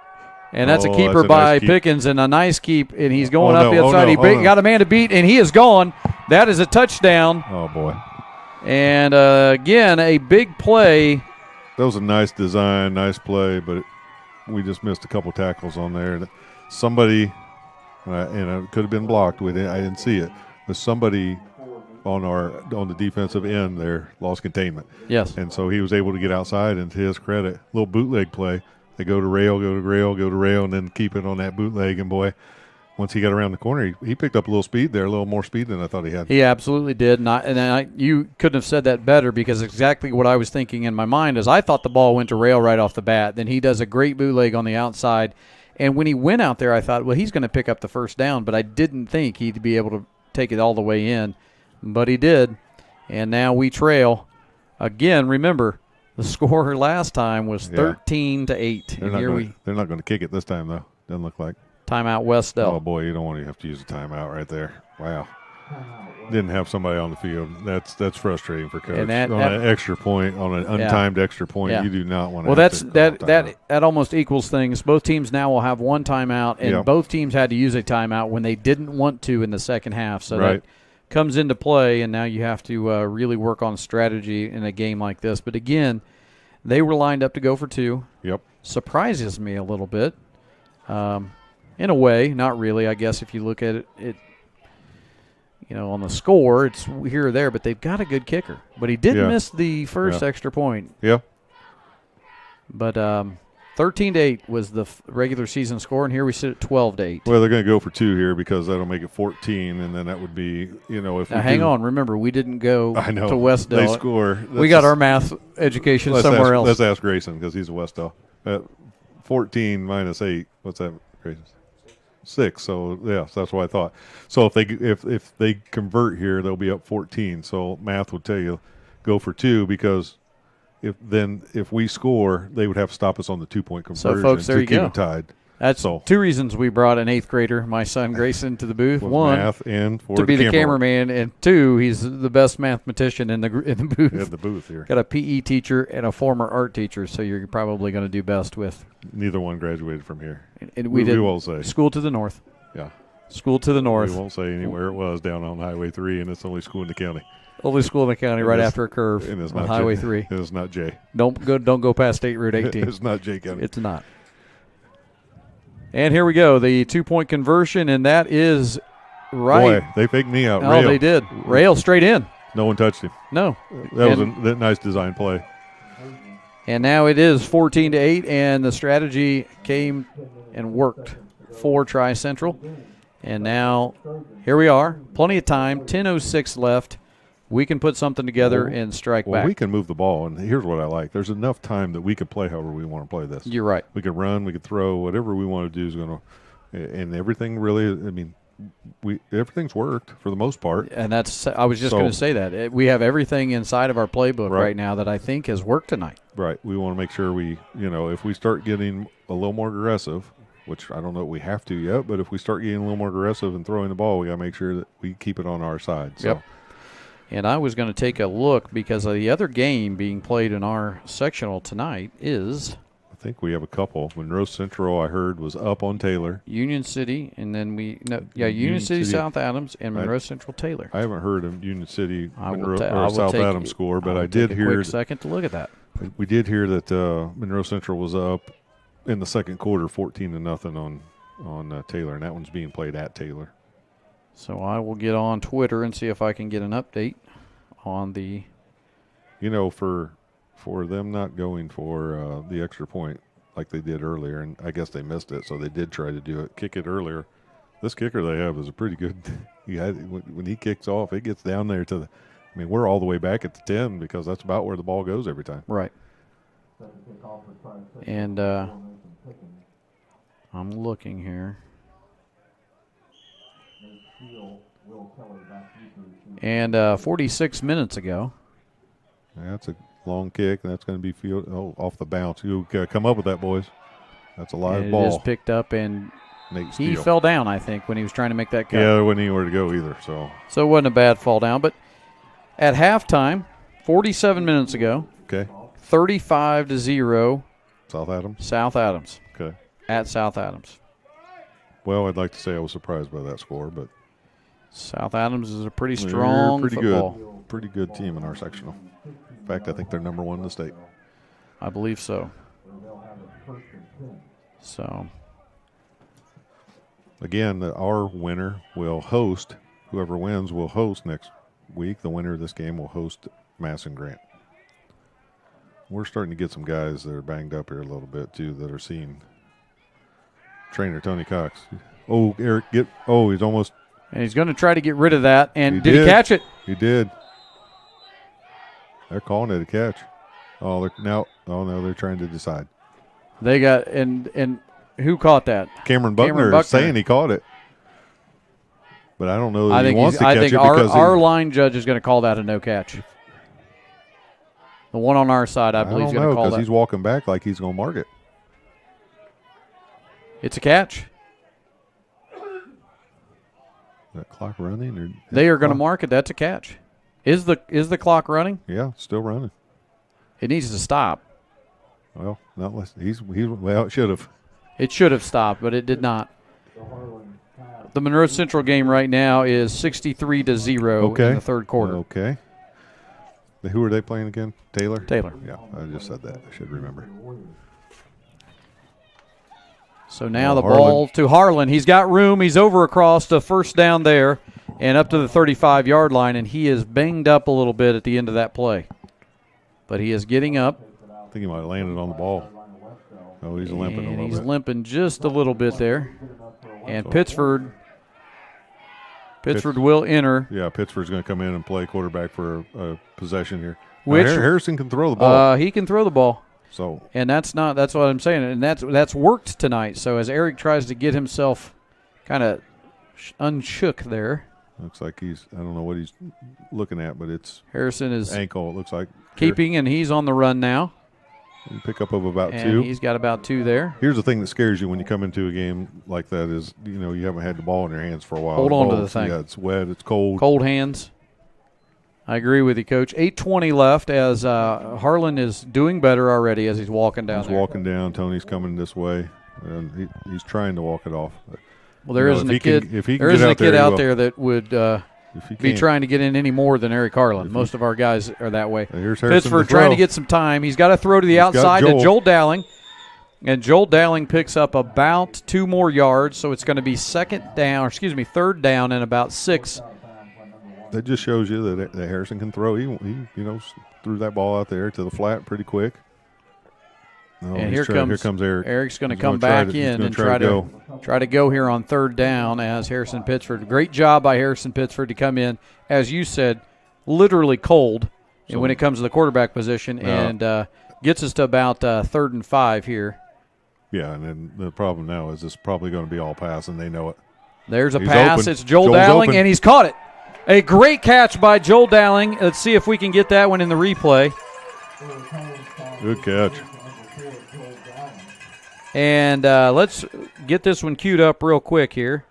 And that's a keeper by Pickens and a nice keep, and he's going up the outside. He got a man to beat, and he is gone. That is a touchdown. Oh, boy. And, again, a big play. That was a nice design, nice play, but we just missed a couple tackles on there. Somebody, and it could have been blocked. I didn't see it. But somebody on the defensive end there lost containment. Yes. And so he was able to get outside, and to his credit, little bootleg play. They go to rail, and then keep it on that bootleg. And, boy, once he got around the corner, he picked up a little speed there, a little more speed than I thought he had. He absolutely did. You couldn't have said that better, because exactly what I was thinking in my mind is I thought the ball went to rail right off the bat. Then he does a great bootleg on the outside. And when he went out there, I thought, well, he's going to pick up the first down, but I didn't think he'd be able to take it all the way in. But he did. And now we trail. Again, remember, the score last time was 13-8. They're not going to kick it this time, though. Doesn't look like. Timeout, Wes-Del. Oh, boy, you don't want to have to use a timeout right there. Wow. Didn't have somebody on the field. That's frustrating for coach. And that extra point, on an untimed extra point, you do not want to. Well, that almost equals things. Both teams now will have one timeout, and both teams had to use a timeout when they didn't want to in the second half. So that comes into play, and now you have to really work on strategy in a game like this. But again, they were lined up to go for 2. Yep. Surprises me a little bit. In a way, not really. I guess if you look at it, on the score, it's here or there, but they've got a good kicker. But he did miss the first extra point. Yeah. But 13-8 was the regular season score, and here we sit at 12-8. Well, they're going to go for 2 here because that'll make it 14, and then that would be, if now, hang on. Remember, we didn't go to Wes-Del. They score. We got our math education somewhere else. Let's ask Grayson because he's a Wes-Del. 14 minus 8, what's that, Grayson? 6. So yes, that's what I thought. So if they convert here, they'll be up 14. So math would tell you go for 2, because if we score, they would have to stop us on the 2-point conversion. So folks, there to you keep go. It tied. That's 2 reasons we brought an 8th grader, my son Grayson, to the booth. One, math, and to be the cameraman, and 2, he's the best mathematician in the booth. In the booth here. Got a PE teacher and a former art teacher, so you're probably going to do best with. Neither one graduated from here. And we won't say. School to the north. Yeah. School to the north. We won't say anywhere it was down on Highway 3, and it's the only school in the county. Only school in the county right after a curve and it's on not Highway J. 3. It's not J. Don't go past State Route 18. It's not J County. It's not. And here we go, the 2-point conversion, and that is right. Boy, they faked me out. Oh, they did. Rail straight in. No one touched him. No. That was a nice design play. And now it is 14-8, and the strategy came and worked for Tri-Central. And now here we are. Plenty of time. 10:06 left. We can put something together and strike back. We can move the ball, and here's what I like. There's enough time that we can play however we want to play this. You're right. We could run, we could throw, whatever we want to do is going to, and everything really, everything's worked for the most part. And I was just going to say that. We have everything inside of our playbook right now that I think has worked tonight. Right. We want to make sure if we start getting a little more aggressive, which I don't know if we have to yet, but if we start getting a little more aggressive and throwing the ball, we got to make sure that we keep it on our side. So. Yep. And I was going to take a look because of the other game being played in our sectional tonight is. I think we have a couple. Monroe Central, I heard, was up on Taylor. Union City, and then Union City, South Adams, and Monroe Central Taylor. I haven't heard of Union City South Adams score, but I did hear. A quick second to look at that. We did hear that Monroe Central was up in the second quarter, 14-0 on Taylor, and that one's being played at Taylor. So I will get on Twitter and see if I can get an update on the. For them not going for the extra point like they did earlier, and I guess they missed it, so they did try to do it, kick it earlier. This kicker they have is a pretty good. When he kicks off, it gets down there to the. We're all the way back at the 10 because that's about where the ball goes every time. Right. And I'm looking here. And 46 minutes ago. That's a long kick, and that's going to be off the bounce. You got to come up with that, boys. That's a live ball. It is picked up, and he fell down, I think, when he was trying to make that cut. Yeah, there wasn't anywhere to go either. So it wasn't a bad fall down. But at halftime, 47 minutes ago, 35-0. South Adams. Okay. At South Adams. Well, I'd like to say I was surprised by that score, but South Adams is a pretty strong football. Pretty good team in our sectional. In fact, I think they're number 1 in the state. I believe so. So, again, our winner will host. Whoever wins will host week, the winner of this game will host Mass and Grant. We're starting to get some guys that are banged up here a little bit, too, that are seeing trainer Tony Cox. Oh, Eric, he's almost. And he's going to try to get rid of that. And did he catch it? He did. They're calling it a catch. Oh, no, they're trying to decide. They got, and who caught that? Cameron Buckner is saying he caught it. But I don't know that he wants to catch it because our line judge is going to call that a no catch. The one on our side, I believe, is going to call that. Because he's walking back like he's going to mark it. It's a catch. Is that clock running? They are going to mark it. That's a catch. Is the clock running? Yeah, still running. It needs to stop. Well, not less. It should have. It should have stopped, but it did not. The Monroe Central game right now is 63-0 in the third quarter. Okay. Who are they playing again? Taylor? Taylor. Yeah, I just said that. I should remember. So now the ball to Harlan. He's got room. He's over across the first down there and up to the 35-yard line, and he is banged up a little bit at the end of that play. But he is getting up. I think he might have landed on the ball. Oh, he's limping a little bit. He's limping just a little bit there. And Pittsford will enter. Yeah, Pittsford's going to come in and play quarterback for a possession here. Which Harrison can throw the ball. He can throw the ball. So, and that's what I'm saying, and that's worked tonight. So as Eric tries to get himself kind of unshook there. Looks like I don't know what he's looking at, but it's Harrison is ankle, it looks like. Keeping, and he's on the run now. Pick-up of about and 2. He's got about 2 there. Here's the thing that scares you when you come into a game like that is, you haven't had the ball in your hands for a while. Hold on to the thing. Yeah, it's wet, it's cold. Cold hands. I agree with you, Coach. 8:20 left as Harlan is doing better already as he's walking down there. He's walking down. Tony's coming this way, and he's trying to walk it off. But, well, there isn't a kid out there that would be trying to get in any more than Eric Harlan. Most of our guys are that way. Pittsford trying to get some time. He's got to throw to the outside to Joel Dowling. And Joel Dowling picks up about 2 more yards, so it's going to be third down and about 6. That just shows you that Harrison can throw. He threw that ball out there to the flat pretty quick. And here comes Eric. Eric's going to come back in and try to go here on third down as Harrison Pittsford. Great job by Harrison Pittsford to come in, as you said, literally cold when it comes to the quarterback position, and gets us to about 3rd and 5 here. Yeah, and then the problem now is it's probably going to be all pass, and they know it. There's a pass. Open. It's Joel Dowling, and he's caught it. A great catch by Joel Dowling. Let's see if we can get that one in the replay. Good catch. And let's get this one queued up real quick here.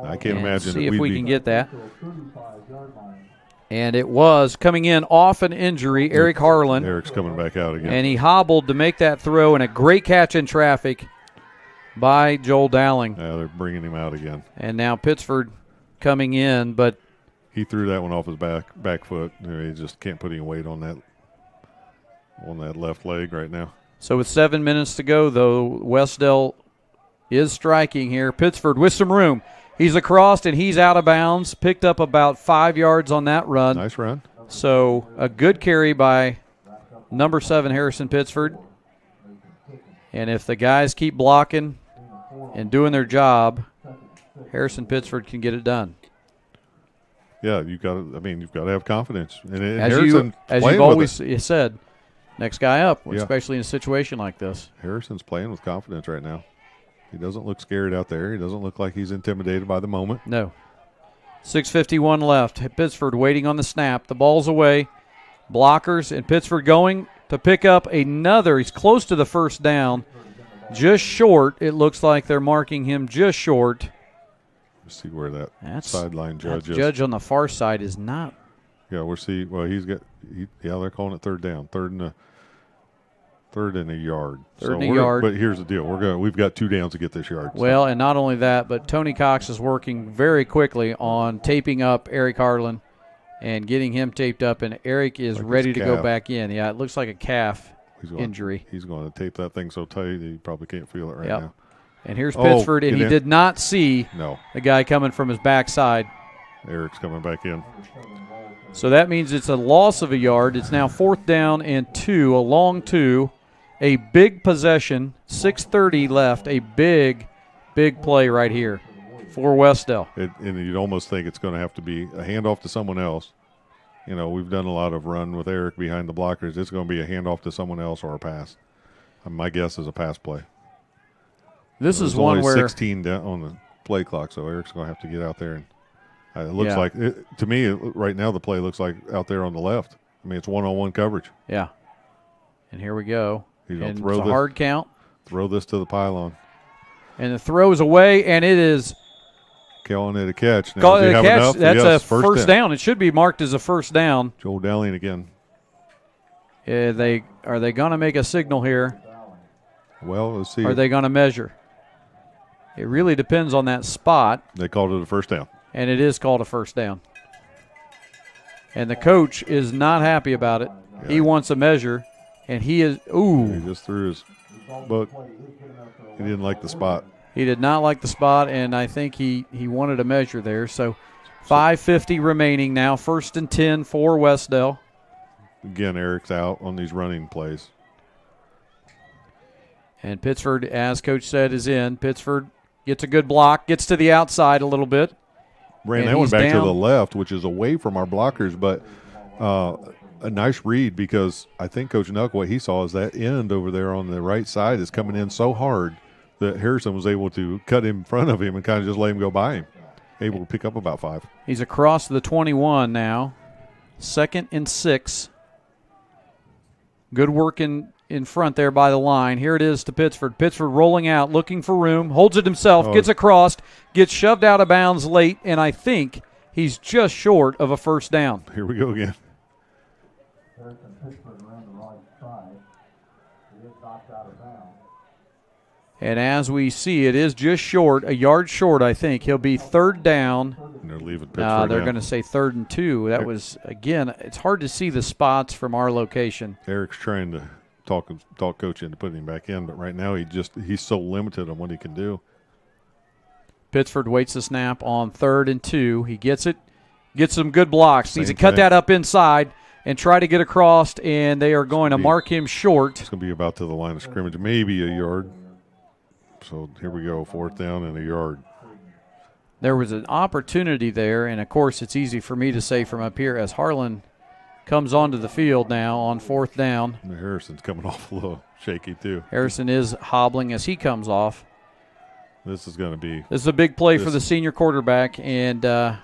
I can't imagine. See if we can get that. And it was coming in off an injury, Eric Harlan. Eric's coming back out again. And he hobbled to make that throw, and a great catch in traffic by Joel Dowling. Yeah, they're bringing him out again. And now Pittsford coming in, but he threw that one off his back foot. He just can't put any weight on that left leg right now. So with 7 minutes to go, though, Wes-Del is striking here. Pittsford with some room. He's across, and he's out of bounds. Picked up about 5 yards on that run. Nice run. So a good carry by number 7, Harrison Pittsford. And if the guys keep blocking and doing their job, Harrison Pittsford can get it done. Yeah, you've got to have confidence. And as you've always said, next guy up, especially in a situation like this. Harrison's playing with confidence right now. He doesn't look scared out there. He doesn't look like he's intimidated by the moment. No. 6:51 left. Pittsford waiting on the snap. The ball's away. Blockers, and Pittsford going to pick up another. He's close to the first down. Just short. It looks like they're marking him just short. Let's see where that sideline judge is. Judge on the far side is not. Yeah, we'll see. Well, they're calling it third down. Third and a yard. Third and a yard. But here's the deal. We've got 2 downs to get this yard. Well, and not only that, but Tony Cox is working very quickly on taping up Eric Harlan and getting him taped up, and Eric is ready to go back in. Yeah, it looks like a calf injury. He's going to tape that thing so tight that he probably can't feel it right now. And here's Pittsford, and he did not see the guy coming from his backside. Eric's coming back in. So that means it's a loss of a yard. It's now 4th down and 2, a long 2, a big possession, 6:30 left, a big play right here for Wes-Del. And you'd almost think it's going to have to be a handoff to someone else. You know, we've done a lot of run with Eric behind the blockers. It's going to be a handoff to someone else or a pass. My guess is a pass play. This is one where 16 down on the play clock, so Eric's going to have to get out there. And it looks like, to me, right now the play looks like out there on the left. I mean, it's one-on-one coverage. Yeah. And here we go. And it's a hard count. Throw this to the pylon. And the throw is away, and it is calling it a catch. Now, call it a catch. That's a first down. It should be marked as a first down. Joel Dowling again. Are they going to make a signal here? Well, let's see. Are they going to measure? It really depends on that spot. They called it a first down. And it is called a first down. And the coach is not happy about it. Yeah. He wants a measure, and he is – ooh. He just threw his book. He didn't like the spot. He did not like the spot, and I think he wanted a measure there. So 5:50 remaining now, 1st and 10 for Wes-Del. Again, Eric's out on these running plays. And Pittsford, as Coach said, is in. Pittsford gets a good block, gets to the outside a little bit. Ran that one back to the left, which is away from our blockers, but a nice read because I think Coach Nuck, what he saw is that end over there on the right side is coming in so hard that Harrison was able to cut in front of him and kind of just let him go by him, able to pick up about 5. He's across the 21 now, 2nd and 6. Good work in front there by the line. Here it is to Pittsford. Pittsford rolling out, looking for room, holds it himself, gets across, gets shoved out of bounds late, and I think he's just short of a first down. Here we go again. And as we see, it is just short, a yard short, I think. He'll be 3rd down. And they're leaving Pittsburgh. They're going to say 3rd and 2. That was, again, it's hard to see the spots from our location. Eric's trying to talk Coach into putting him back in, but right now he's so limited on what he can do. Pittsford waits the snap on 3rd and 2. He gets it, gets some good blocks. Needs to cut that up inside and try to get across, and they are going to mark him short. It's going to be about to the line of scrimmage, maybe a yard. So here we go, 4th down and a yard. There was an opportunity there, and, of course, it's easy for me to say from up here as Harlan comes onto the field now on 4th down. And Harrison's coming off a little shaky too. Harrison is hobbling as he comes off. This is going to be – This is a big play for the senior quarterback, and I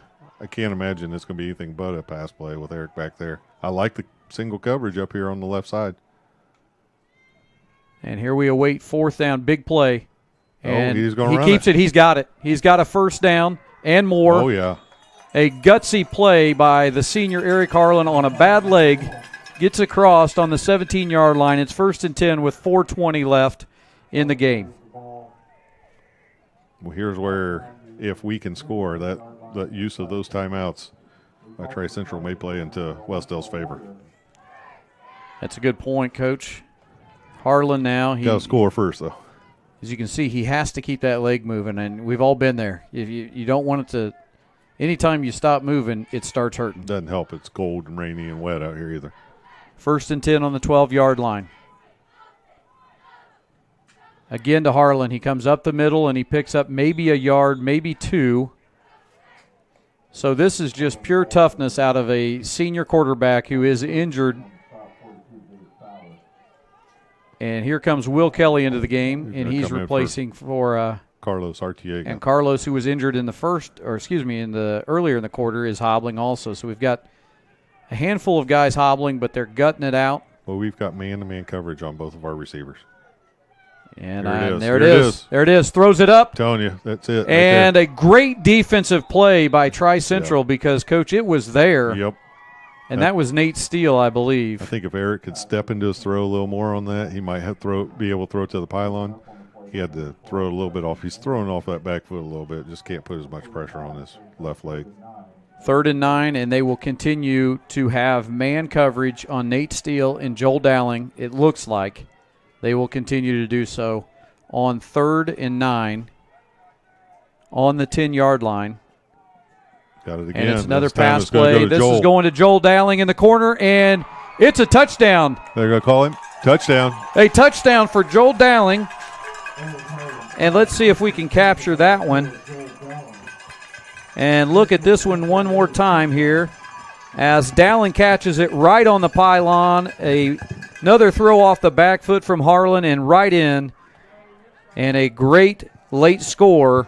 can't imagine it's going to be anything but a pass play with Eric back there. I like the single coverage up here on the left side. And here we await 4th down, big play. And he's going to run keeps it. He's got it. He's got a first down and more. Oh, yeah. A gutsy play by the senior Eric Harlan on a bad leg. Gets across on the 17-yard line. It's 1st and 10 with 4:20 left in the game. Well, here's where if we can score, that use of those timeouts by Tri Central may play into Wes-Del's favor. That's a good point, Coach. Harlan now. Got to score first, though. As you can see, he has to keep that leg moving, and we've all been there. If you don't want it to – anytime you stop moving, it starts hurting. Doesn't help. It's cold and rainy and wet out here either. 1st and 10 on the 12-yard line. Again to Harlan. He comes up the middle, and he picks up maybe a yard, maybe 2. So this is just pure toughness out of a senior quarterback who is injured. And here comes Will Kelly into the game, and he's replacing for Carlos Artiega. And Carlos, who was injured in the earlier in the quarter, is hobbling also. So we've got a handful of guys hobbling, but they're gutting it out. Well, we've got man-to-man coverage on both of our receivers. And there it is. There it is. Throws it up. I'm telling you, that's it. And a great defensive play by Tri Central because, Coach, it was there. Yep. And that was Nate Steele, I believe. I think if Eric could step into his throw a little more on that, he might be able to throw it to the pylon. He had to throw it a little bit off. He's throwing off that back foot a little bit. Just can't put as much pressure on his left leg. 3rd and 9, and they will continue to have man coverage on Nate Steele and Joel Dowling. It looks like they will continue to do so on 3rd and 9 on the 10-yard line. Got it again. And it's another This time pass play. This is going to Joel Dowling in the corner, and it's a touchdown. They're going to call him touchdown. A touchdown for Joel Dowling. And let's see if we can capture that one. And look at this one more time here as Dowling catches it right on the pylon. Another throw off the back foot from Harlan and right in. And a great late score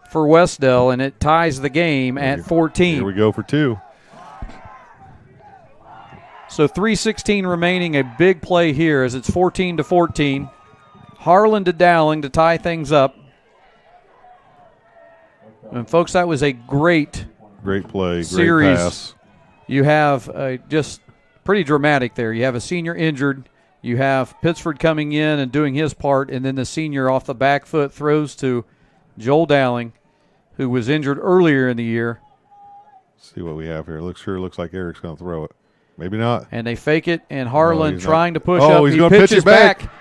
for Wes-Del, and it ties the game at 14. Here we go for 2. So 3:16 remaining, a big play here as it's 14-14. Harlan to Dowling to tie things up. And folks, that was a great play, series. Great pass. You have just pretty dramatic there. You have a senior injured. You have Pittsford coming in and doing his part, and then the senior off the back foot throws to Joel Dowling, who was injured earlier in the year. Let's see what we have here. Looks like Eric's going to throw it. Maybe not. And they fake it, and Harlan trying to push up. Oh, he's going to pitch it back.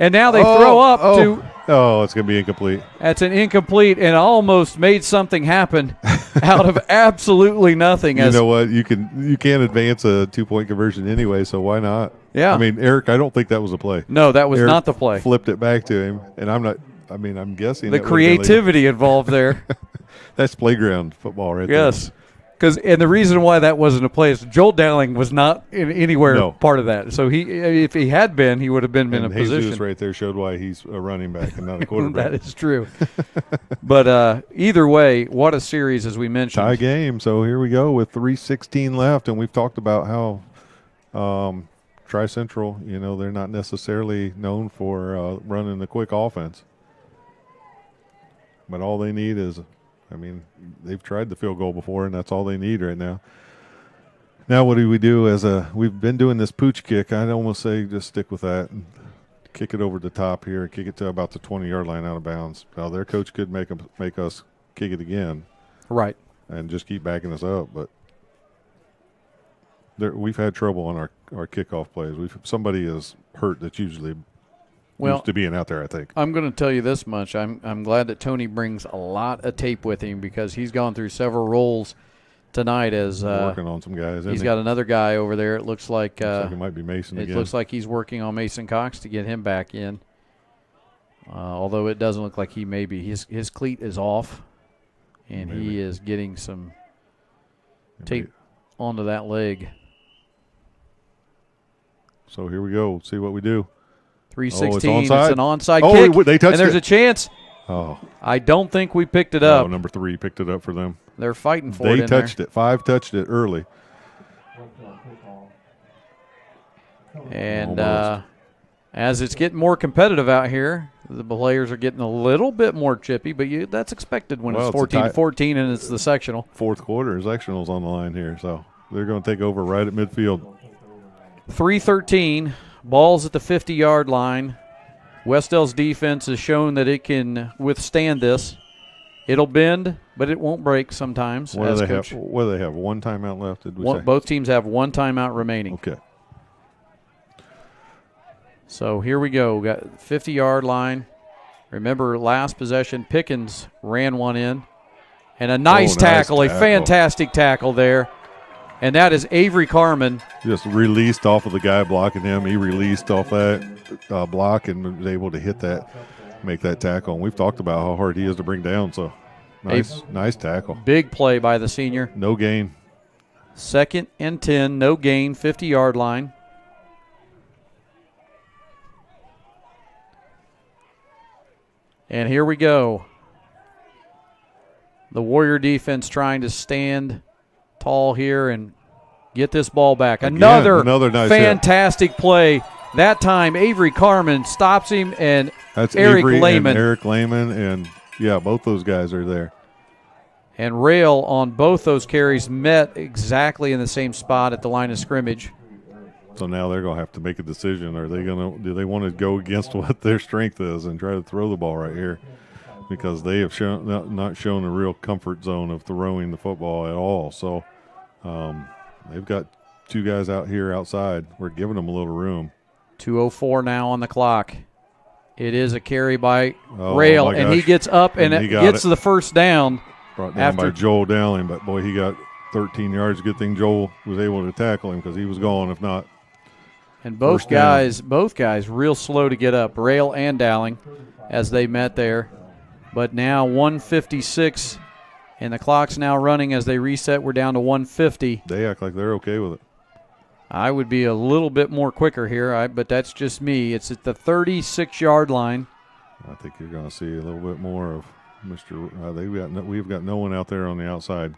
And now they throw up to. Oh, it's going to be incomplete. That's an incomplete, and almost made something happen out of absolutely nothing. You know what? You can't advance a 2-point conversion anyway, so why not? Yeah. I mean, Eric, I don't think that was a play. No, that was Eric not the play. Flipped it back to him, and I'm guessing the creativity involved there. That's playground football right yes. And the reason why that wasn't a play is Joel Dowling was not anywhere part of that. So if he had been, he would have been in a position. Jesus right there showed why he's a running back and not a quarterback. That is true. But either way, what a series, as we mentioned. Tie game. So here we go with 3:16 left, and we've talked about how Tri-Central, they're not necessarily known for running the quick offense. But all they need is they've tried the field goal before, and that's all they need right now. Now what do we do we've been doing this pooch kick. I'd almost say just stick with that and kick it over the top here, kick it to about the 20-yard line out of bounds. Now their coach could make us kick it again. Right. And just keep backing us up, but we've had trouble on our kickoff plays. Somebody is hurt that's usually used to being out there, I think. I'm going to tell you this much. I'm glad that Tony brings a lot of tape with him because he's gone through several roles tonight as working on some guys. He's got another guy over there. It looks like it might be Mason again. It looks like he's working on Mason Cox to get him back in. Although it doesn't look like he may be. His cleat is off, and he is getting some tape onto that leg. So here we go. See what we do. 3:16. It's an onside kick. They touched and there's it. A chance. Oh. I don't think we picked it up. Number 3 picked it up for them. They're fighting for it. They touched it. 5 touched it early. And as it's getting more competitive out here, the players are getting a little bit more chippy, but that's expected when it's 14-14 and it's the sectional. Fourth quarter, sectional's on the line here, so they're going to take over right at midfield. 3:13, ball's at the 50-yard line. Wes-Del's defense has shown that it can withstand this. It'll bend, but it won't break sometimes. What do they have? One timeout left, did we say? Both teams have one timeout remaining. Okay. So here we go. We got 50-yard line. Remember, last possession, Pickens ran one in. And a nice tackle, a fantastic tackle there. And that is Avery Carman. Just released off of the guy blocking him. He released off that block and was able to hit that, make that tackle. And we've talked about how hard he is to bring down. So nice tackle. Big play by the senior. No gain. 2nd and 10, no gain, 50-yard line. And here we go. The Warrior defense trying to stand tall here and get this ball back. Another nice fantastic play. That time, Avery Carman stops him, and that's Eric Avery Lehman. And Eric Lehman, and both those guys are there. And Rail on both those carries met exactly in the same spot at the line of scrimmage. So now they're going to have to make a decision. Do they want to go against what their strength is and try to throw the ball right here? Because they have not shown a real comfort zone of throwing the football at all. So they've got 2 guys out here outside. We're giving them a little room. 2:04 now on the clock. It is a carry by Rail, and he gets up and gets the first down. Brought down by Joel Dowling, but boy, he got 13 yards. Good thing Joel was able to tackle him because he was gone. If not, and both guys real slow to get up, Rail and Dowling, as they met there. But now 1:56, and the clock's now running as they reset. We're down to 1:50. They act like they're okay with it. I would be a little bit more quicker here, but that's just me. It's at the 36-yard line. I think you're going to see a little bit more of Mr. We've got no one out there on the outside.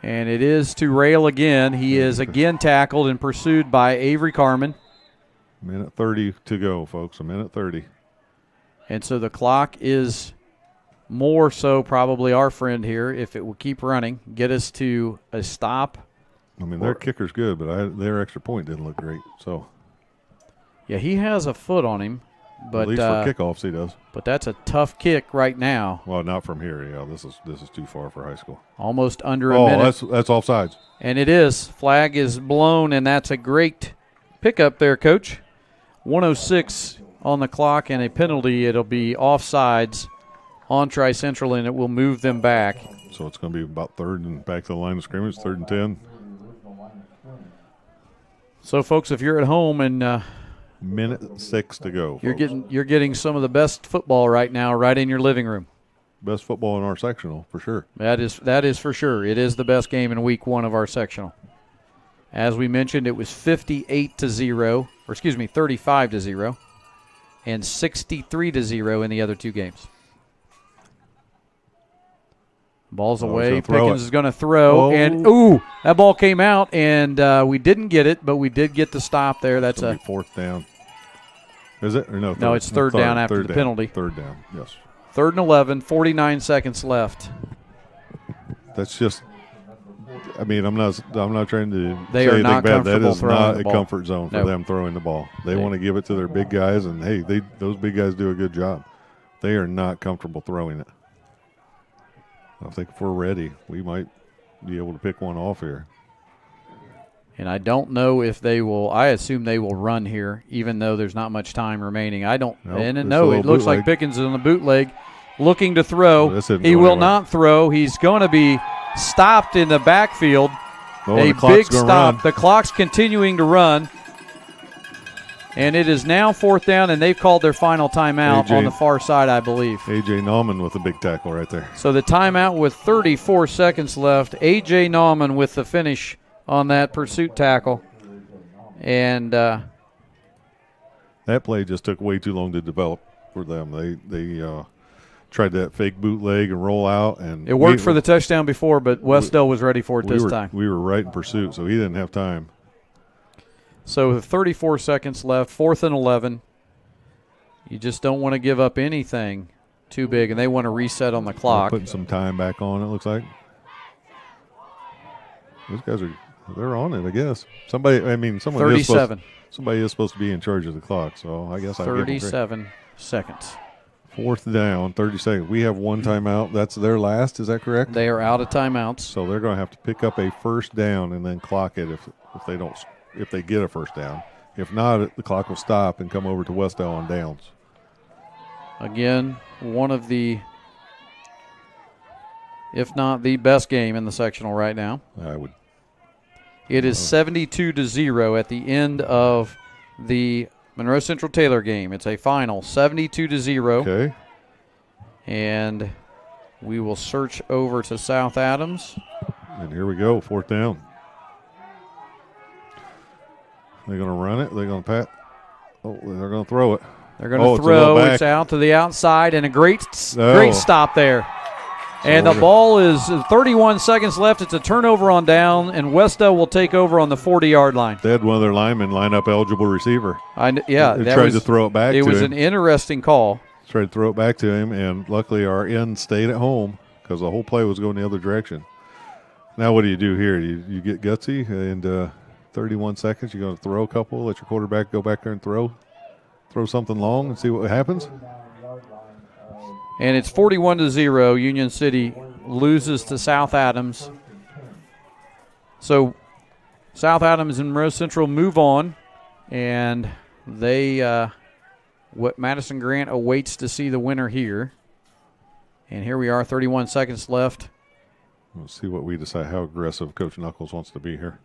And it is to Rail again. He is again tackled and pursued by Avery Carmen. Minute 30 to go, folks. A minute 30. And so the clock is more so probably our friend here, if it will keep running, get us to a stop. I mean, their kicker's good, but their extra point didn't look great. So, yeah, he has a foot on him, but at least for kickoffs he does. But that's a tough kick right now. Well, not from here. Yeah, this is too far for high school. Almost under a minute. Oh, that's offsides. And it is. Flag is blown, and that's a great pickup there, Coach. 1:06 on the clock and a penalty. It'll be offsides on Tri-Central, and it will move them back. So it's going to be about third and back to the line of scrimmage, 3rd and 10. So, folks, if you're at home and minute 6 to go, you're getting some of the best football right now, right in your living room. Best football in our sectional for sure. That is for sure. It is the best game in week 1 of our sectional. As we mentioned, it was 35-0, and 63-0 in the other two games. Ball's away. Pickens is going to throw. And, that ball came out, and we didn't get it, but we did get the stop there. That's a 4th down. Is it? Or no, no, it's third down after the penalty. 3rd down, yes. 3rd and 11, 49 seconds left. That's just, I mean, I'm not trying to they say are anything not bad. That is throwing not the a ball. comfort zone for them throwing the ball. They want to give it to their big guys, and, hey, those big guys do a good job. They are not comfortable throwing it. I think if we're ready, we might be able to pick one off here. And I don't know if they will. I assume they will run here, even though there's not much time remaining. I don't. Nope, and no, it looks like Pickens is on the bootleg, looking to throw. He will not throw. He's going to be stopped in the backfield. A big stop. Run. The clock's continuing to run. And it is now 4th down, and they've called their final timeout on the far side, I believe. A.J. Nauman with a big tackle right there. So the timeout with 34 seconds left. A.J. Nauman with the finish on that pursuit tackle. And that play just took way too long to develop for them. They tried that fake bootleg and roll out. And it worked for the touchdown before, but Wes-Del was ready for it this time. We were right in pursuit, so he didn't have time. So with 34 seconds left, 4th and 11. You just don't want to give up anything too big, and they want to reset on the clock. Putting some time back on, it looks like. Those guys they're on it, I guess. Somebody 37. Somebody is supposed to be in charge of the clock, so I guess I 37 seconds. 4th down, 30 seconds. We have one timeout. That's their last, is that correct? They are out of timeouts. So they're going to have to pick up a 1st down and then clock it if they get a 1st down. If not, the clock will stop and come over to Wes-Del on downs. Again, one of the, if not the best game in the sectional right now. I would. It is 72-0 at the end of the Monroe Central Taylor game. It's a final 72-0. Okay. And we will search over to South Adams. And here we go, 4th down. They're going to run it. They're going to pat. Oh, they're going to throw it. They're going to throw. It's out to the outside, and a great stop there. And the ball is 31 seconds left. It's a turnover on down, and Wes-Del will take over on the 40-yard line. They had one of their linemen line up eligible receiver. They tried to throw it back to him. It was an interesting call. Tried to throw it back to him, and luckily our end stayed at home because the whole play was going the other direction. Now what do you do here? You get gutsy, and 31 seconds, you're going to throw a couple, let your quarterback go back there and throw something long and see what happens. And it's 41-0. Union City loses to South Adams. So South Adams and Monroe Central move on, and what Madison Grant awaits to see the winner here. And here we are, 31 seconds left. We'll see what we decide, how aggressive Coach Knuckles wants to be here.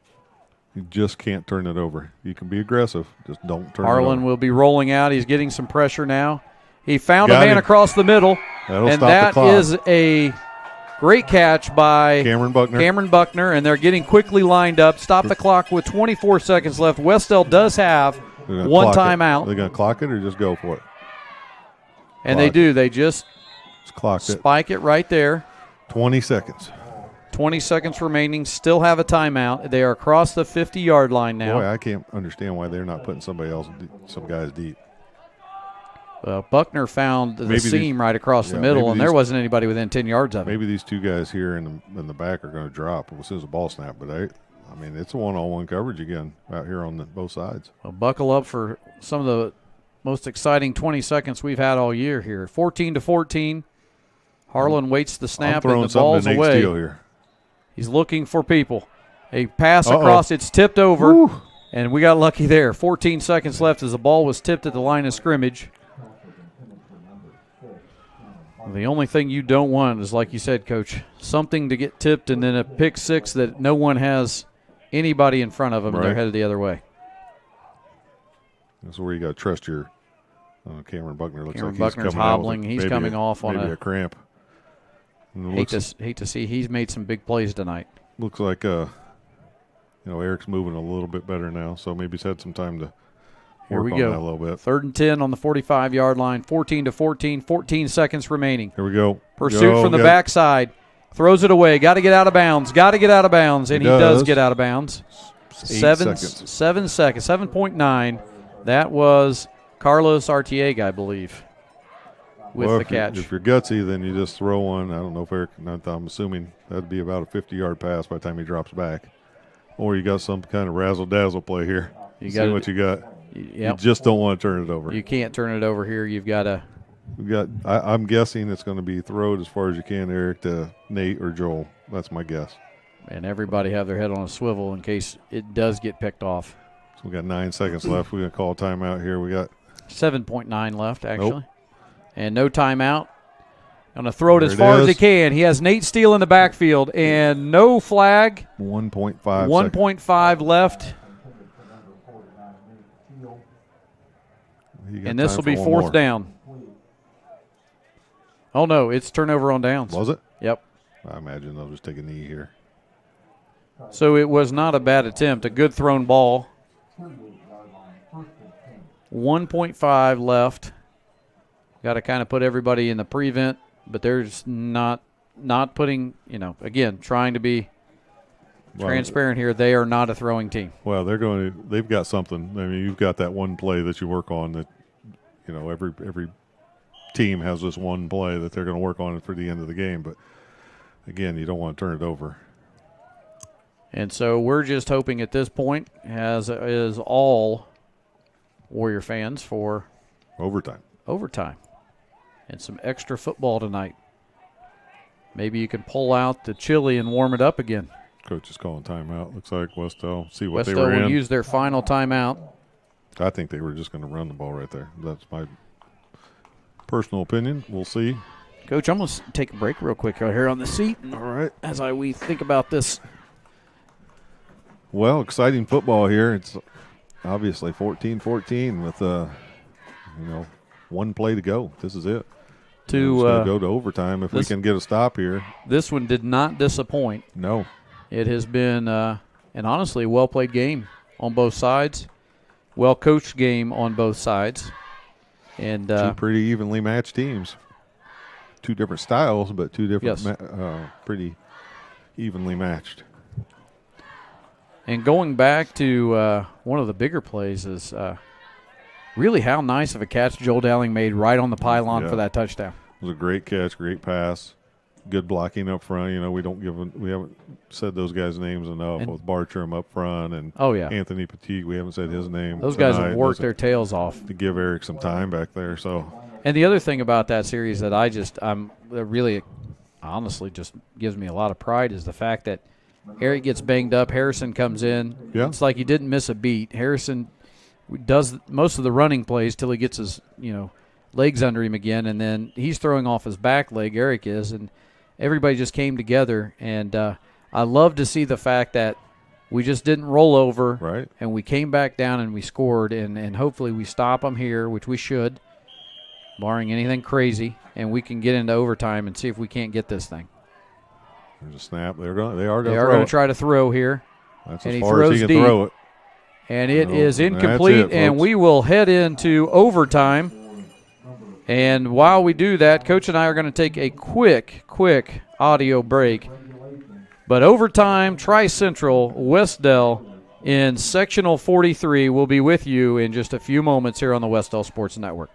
You just can't turn it over. You can be aggressive, just don't turn it over. Harlan will be rolling out. He's getting some pressure now. He found Got a man him. across the middle. That'll and stop that the clock. is a great catch by Cameron Buckner. And they're getting quickly lined up. Stop the clock with 24 seconds left. Wes-Del does have one timeout. They're going to clock it or just go for it? And they do. They just clocked it. Spike it right there. 20 seconds. 20 seconds remaining. Still have a timeout. They are across the 50-yard line now. Boy, I can't understand why they're not putting some guys deep. Buckner found the seam right across the middle, and there wasn't anybody within 10 yards of it. Maybe these two guys here in the back are going to drop as soon as the ball snaps. But I mean, it's a one-on-one coverage again out here on both sides. Well, buckle up for some of the most exciting 20 seconds we've had all year here. 14-14. Harlan waits the snap, and the ball's away. Here. He's looking for people. A pass across, it's tipped over, and we got lucky there. 14 seconds left as the ball was tipped at the line of scrimmage. The only thing you don't want is, like you said, Coach, something to get tipped and then a pick six that no one has anybody in front of them and they're headed the other way. That's where you got to trust your Cameron Buckner. Looks Cameron like Buckner's hobbling. He's coming off on a cramp. Hate to see he's made some big plays tonight. Looks like Eric's moving a little bit better now, so maybe he's had some time to Here we work go. on that a little bit. 3rd and 10 on the 45-yard line. 14-14. 14 seconds remaining. Here we go. Pursuit from the backside. Throws it away. Got to get out of bounds. And he does get out of bounds. 7 seconds. 7.9. That was Carlos Artiega, I believe, with the catch. If you're gutsy, then you just throw one. I don't know if Eric, I'm assuming that'd be about a 50-yard pass by the time he drops back. Or you got some kind of razzle-dazzle play here. See what you got. Yep. You just don't want to turn it over. You can't turn it over here. You've got to. I'm guessing it's going to be throw it as far as you can, Eric, to Nate or Joel. That's my guess. And everybody have their head on a swivel in case it does get picked off. So we got 9 seconds left. We're going to call a timeout here. We got 7.9 left, actually. And no timeout. Going to throw it as far as he can. He has Nate Steele in the backfield, and no flag. 1.5 1.5 left. And this will be 4th down. Oh, no, it's turnover on downs. Was it? Yep. I imagine they'll just take a knee here. So it was not a bad attempt. A good thrown ball. 1.5 left. Got to kind of put everybody in the prevent, but there's not putting, again, trying to be transparent here. They are not a throwing team. Well, they've got something. I mean, you've got that one play that you work on that, every team has this one play that they're going to work on for the end of the game. But, again, you don't want to turn it over. And so we're just hoping at this point, as is all Warrior fans, for overtime and some extra football tonight. Maybe you can pull out the chili and warm it up again. Coach is calling timeout. Looks like Wes-Del. See what Wes-Del they were in. will use their final timeout. I think they were just going to run the ball right there. That's my personal opinion. We'll see. Coach, I'm going to take a break real quick right here on the seat. All right. As we think about this. Well, exciting football here. It's obviously 14-14 with, one play to go. This is it. To go to overtime if we can get a stop here. This one did not disappoint. No. It has been an honestly well-played game on both sides. Well-coached game on both sides. And two pretty evenly matched teams. Two different styles, but two different pretty evenly matched. And going back to one of the bigger plays is really how nice of a catch Joel Dowling made right on the pylon for that touchdown. It was a great catch, great pass, good blocking up front. We haven't said those guys' names enough with Bartram up front and Anthony Petit. We haven't said his name. Those guys have worked their tails off to give Eric some time back there. So, and the other thing about that series that I'm really honestly just gives me a lot of pride is the fact that Eric gets banged up. Harrison comes in. Yeah. It's like he didn't miss a beat. Harrison does most of the running plays till he gets his legs under him again, and then he's throwing off his back leg, Eric is, and everybody just came together. And I love to see the fact that we just didn't roll over, right, and we came back down and we scored, and hopefully we stop them here, which we should, barring anything crazy, and we can get into overtime and see if we can't get this thing. There's a snap. They are going to try to throw here. That's and as he far throws as he can deep. throw it. And it is incomplete, and we will head into overtime. And while we do that, Coach and I are going to take a quick audio break. But overtime, Tri-Central, Wes-Del in Sectional 43 will be with you in just a few moments here on the Wes-Del Sports Network.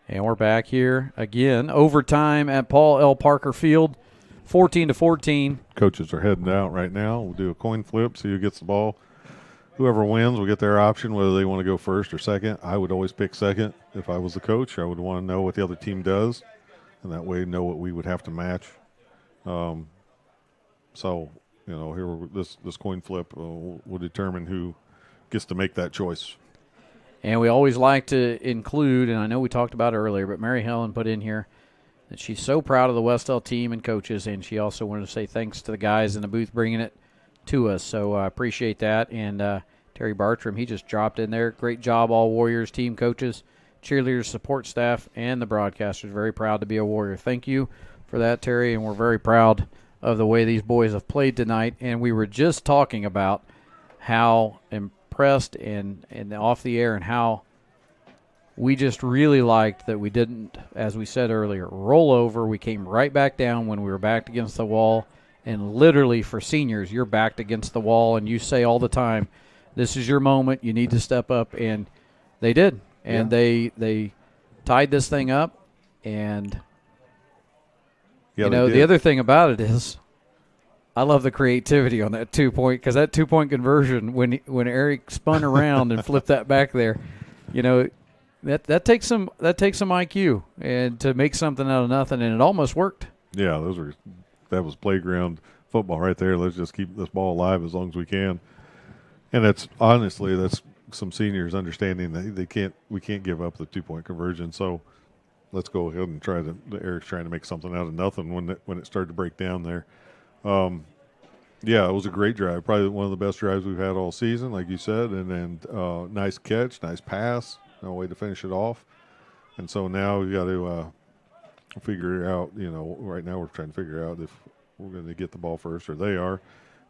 And we're back here again. Overtime at Paul L. Parker Field, 14-14. Coaches are heading out right now. We'll do a coin flip, see who gets the ball. Whoever wins will get their option, whether they want to go first or second. I would always pick second. If I was the coach, I would want to know what the other team does, and that way know what we would have to match. So, here this coin flip will determine who gets to make that choice. And we always like to include, and I know we talked about it earlier, but Mary Helen put in here that she's so proud of the Wes-Del team and coaches, and she also wanted to say thanks to the guys in the booth bringing it to us. So I appreciate that. And Terry Bartram, he just dropped in there. Great job, all Warriors, team coaches, cheerleaders, support staff, and the broadcasters. Very proud to be a Warrior. Thank you for that, Terry, and we're very proud of the way these boys have played tonight. And we were just talking about how impressed and off the air and how we just really liked that we didn't, as we said earlier, roll over. We came right back down when we were backed against the wall. And literally for seniors, you're backed against the wall, and you say all the time, this is your moment. You need to step up, and they did. And they tied this thing up. And, the other thing about it is I love the creativity on that 2-point, because that 2-point conversion, when Eric spun around and flipped that back there, that takes some IQ and to make something out of nothing, and it almost worked. Yeah, that was playground football right there. Let's just keep this ball alive as long as we can. And that's some seniors understanding that we can't give up the 2-point conversion. So let's go ahead and Eric's trying to make something out of nothing when it started to break down there. It was a great drive, probably one of the best drives we've had all season, like you said, and nice catch, nice pass, no way to finish it off. And so now we got to figure out, right now we're trying to figure out if we're going to get the ball first or they are.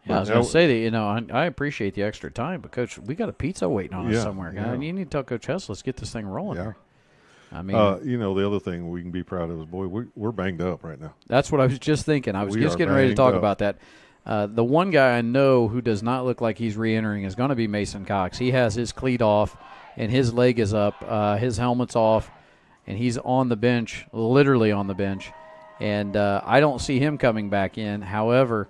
Yeah, I was going to say that, I appreciate the extra time, but, Coach, we got a pizza waiting on us somewhere. Yeah. You need to tell Coach Hess, let's get this thing rolling. Yeah. I mean, the other thing we can be proud of is, boy, we're banged up right now. That's what I was just thinking. I was just getting ready to talk about that. The one guy I know who does not look like he's re-entering is going to be Mason Cox. He has his cleat off, and his leg is up. His helmet's off, and he's on the bench, literally on the bench. And I don't see him coming back in. However,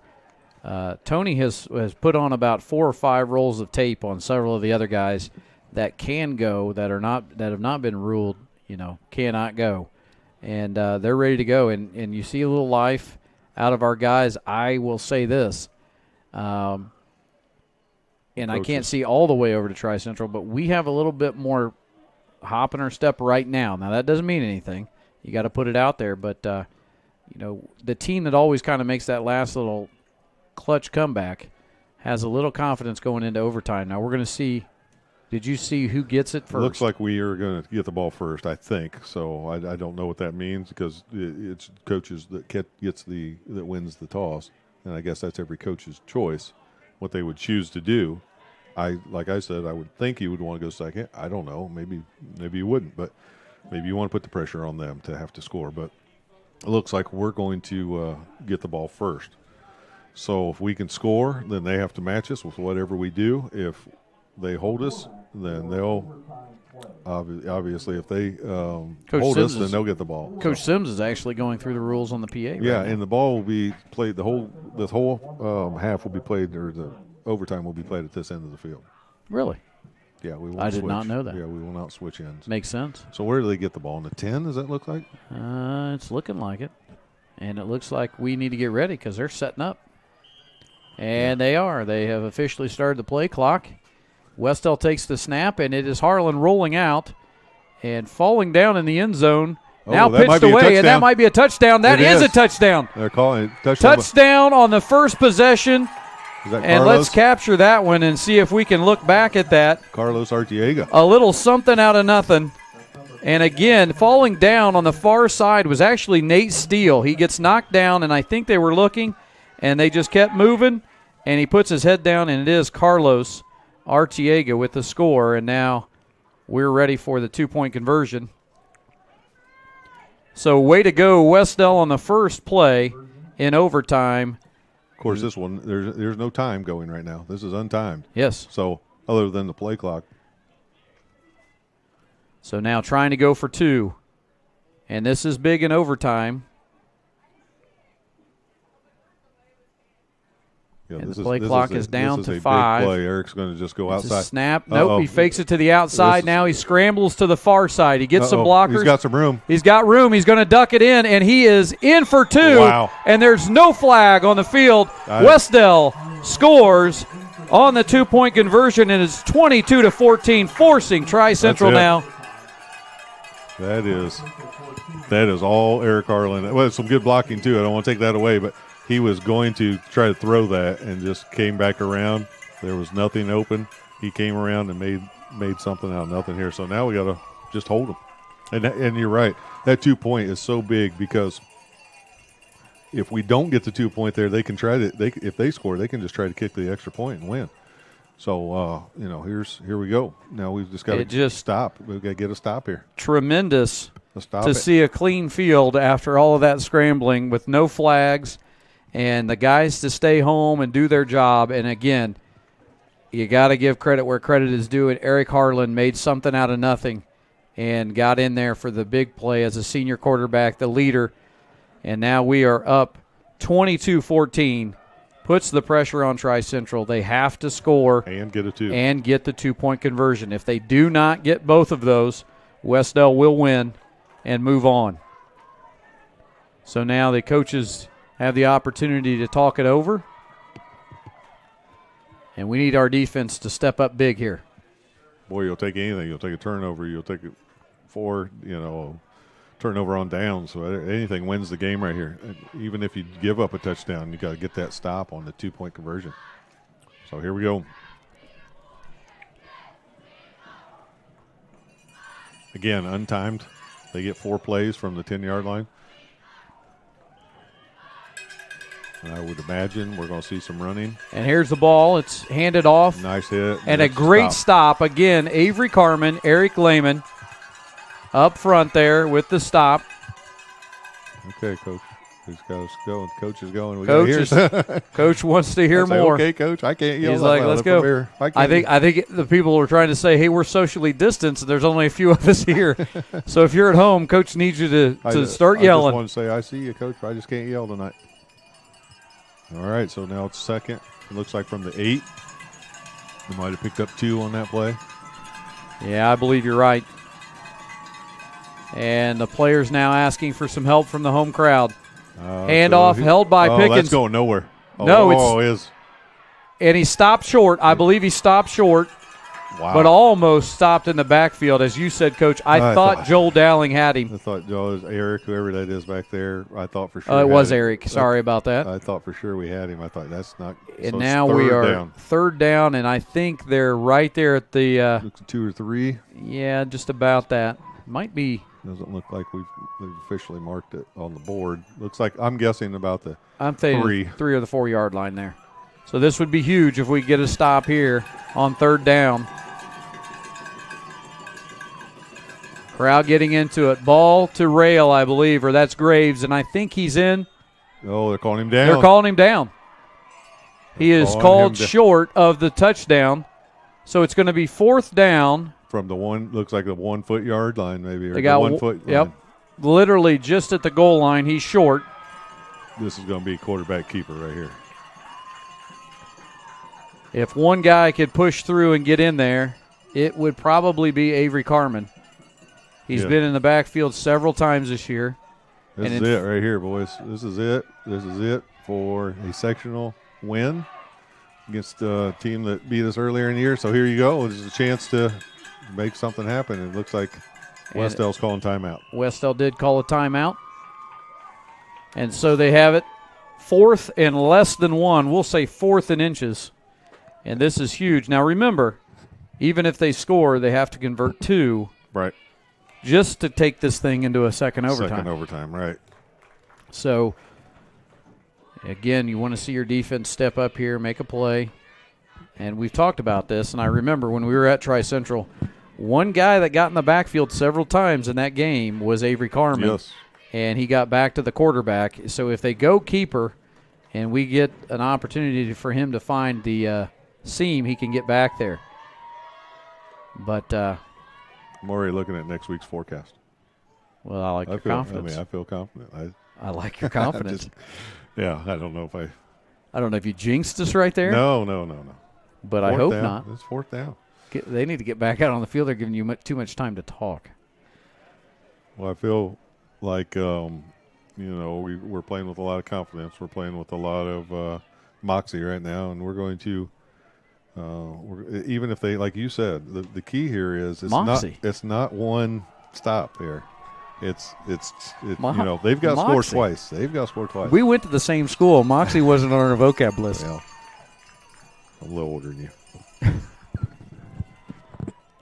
Tony has put on about 4 or 5 rolls of tape on several of the other guys that can go, that have not been ruled, cannot go. And they're ready to go. And you see a little life out of our guys. I will say this, and I can't see all the way over to Tri-Central, but we have a little bit more hop in our step right now. Now, that doesn't mean anything. You got to put it out there. But, the team that always kind of makes that last little clutch comeback has a little confidence going into overtime. Now, we're going to see. Did you see who gets it first? Looks like we are going to get the ball first, I think. So I don't know what that means because it's coaches that wins the toss, and I guess that's every coach's choice what they would choose to do. Like I said, I would think you would want to go second. I don't know. Maybe you wouldn't, but maybe you want to put the pressure on them to have to score. But it looks like we're going to get the ball first. So if we can score, then they have to match us with whatever we do. If they hold us, then they'll obviously if they hold us, then they'll get the ball. Coach Sims is actually going through the rules on the PA. Yeah, and the ball will be played. The whole half will be played, or the overtime will be played at this end of the field. Really? Yeah, we won't I switch. did not know that. Yeah, we will not switch ends. Makes sense. So where do they get the ball? In the 10, does that look like? It's looking like it. And it looks like we need to get ready because they're setting up. And they are. They have officially started the play clock. Wes-Del takes the snap, and it is Harlan rolling out and falling down in the end zone. Now pitched away, and that might be a touchdown. That is a touchdown. They're calling it touchdown. Touchdown on the first possession. And let's capture that one and see if we can look back at that. Carlos Artiega. A little something out of nothing. And again, falling down on the far side was actually Nate Steele. He gets knocked down, and I think they were looking, and they just kept moving, and he puts his head down, and it is Carlos Artiega with the score, and now we're ready for the 2-point conversion. So way to go, Wes-Del on the first play in overtime. Of course, this one, there's no time going right now. This is untimed. Yes. So other than the play clock. So now trying to go for 2. And this is big in overtime. Yeah, and the play clock is down to 5. Big play. Eric's going to just go outside. Snap. Nope, he fakes it to the outside. Now he scrambles to the far side. He gets some blockers. He's got some room. He's got room. He's going to duck it in, and he is in for 2. Wow. And there's no flag on the field. Wes-Del scores on the 2-point conversion, and it's 22-14, forcing Tri-Central now. That is all Eric Harlan. Well, some good blocking, too. I don't want to take that away, but he was going to try to throw that and just came back around. There was nothing open. He came around and made something out of nothing here. So now we got to just hold him. And you're right. That 2-point is so big because if we don't get the 2-point there, they can try to. If they score, they can just try to kick the extra point and win. So here we go. Now we've just got to stop. We've got to get a stop here. Tremendous to see a clean field after all of that scrambling with no flags. And the guys to stay home and do their job. And, again, you got to give credit where credit is due. And Eric Harlan made something out of nothing and got in there for the big play as a senior quarterback, the leader. And now we are up 22-14. Puts the pressure on Tri-Central. They have to score. And get a 2. And get the 2-point conversion. If they do not get both of those, Wes-Del will win and move on. So now the coaches have the opportunity to talk it over. And we need our defense to step up big here. Boy, you'll take anything. You'll take a turnover. You'll take it 4, turnover on down. So anything wins the game right here. Even if you give up a touchdown, you got to get that stop on the 2-point conversion. So here we go. Again, untimed. They get 4 plays from the 10-yard line. And I would imagine we're going to see some running. And here's the ball. It's handed off. Nice hit. And a great stop. Again, Avery Carmen, Eric Lehman up front there with the stop. Okay, Coach. Who's going? Coach is going. Coach wants to hear more. Okay, Coach, I can't yell. He's like, let's go. I think the people were trying to say, hey, we're socially distanced. There's only a few of us here. So if you're at home, Coach needs you to start yelling. I just want to say, I see you, Coach. I just can't yell tonight. All right, so now it's second. It looks like from the 8. They might have picked up 2 on that play. Yeah, I believe you're right. And the players now asking for some help from the home crowd. Handoff held by Pickens. That's going nowhere. It is. And he stopped short. I believe he stopped short. Wow. But almost stopped in the backfield. As you said, Coach, I thought Joel Dowling had him. I thought Joel was Eric, whoever that is back there. I thought for sure. It was Eric. Sorry about that. I thought for sure we had him. I thought that's not. And so now we are third down, and I think they're right there at the 2 or 3. Yeah, just about that. Might be. Doesn't look like we've officially marked it on the board. Looks like I'm guessing about the I'm thinking 3 or the 4 yard line there. So this would be huge if we get a stop here on third down. Crowd getting into it. Ball to Rail, I believe, or that's Graves, and I think he's in. Oh, they're calling him down. They're calling him down. He is called short of the touchdown. So it's going to be fourth down. From the looks like the 1 foot yard line, maybe. Or they got 1 foot line. Yep. Literally just at the goal line. He's short. This is going to be quarterback keeper right here. If one guy could push through and get in there, it would probably be Avery Carman. He's been in the backfield several times this year. This is it right here, boys. This is it. This is it for a sectional win against a team that beat us earlier in the year. So here you go. There's a chance to make something happen. It looks like Wes-Del's calling timeout. Wes-Del did call a timeout. And so they have it 4th and less than 1. We'll say 4th and inches. And this is huge. Now remember, even if they score, they have to convert 2. Right. Just to take this thing into a second overtime. Second overtime, right. So, again, you want to see your defense step up here, make a play. And we've talked about this, and I remember when we were at Tri-Central, one guy that got in the backfield several times in that game was Avery Carman. Yes. And he got back to the quarterback. So if they go keeper and we get an opportunity for him to find the seam, he can get back there. But I'm already looking at next week's forecast. Well, I like your confidence. I feel confident. I like your confidence. I don't know if I don't know if you jinxed us right there. No. But fourth I hope down. not. It's 4th down. They need to get back out on the field. They're giving you too much time to talk. Well, I feel like, we're playing with a lot of confidence. We're playing with a lot of moxie right now, and we're going to even if they, like you said, the key here is it's not one stop here. It's they've got to score twice. They've got to score twice. We went to the same school. Moxie wasn't on our vocab list. Well, I'm a little older than you.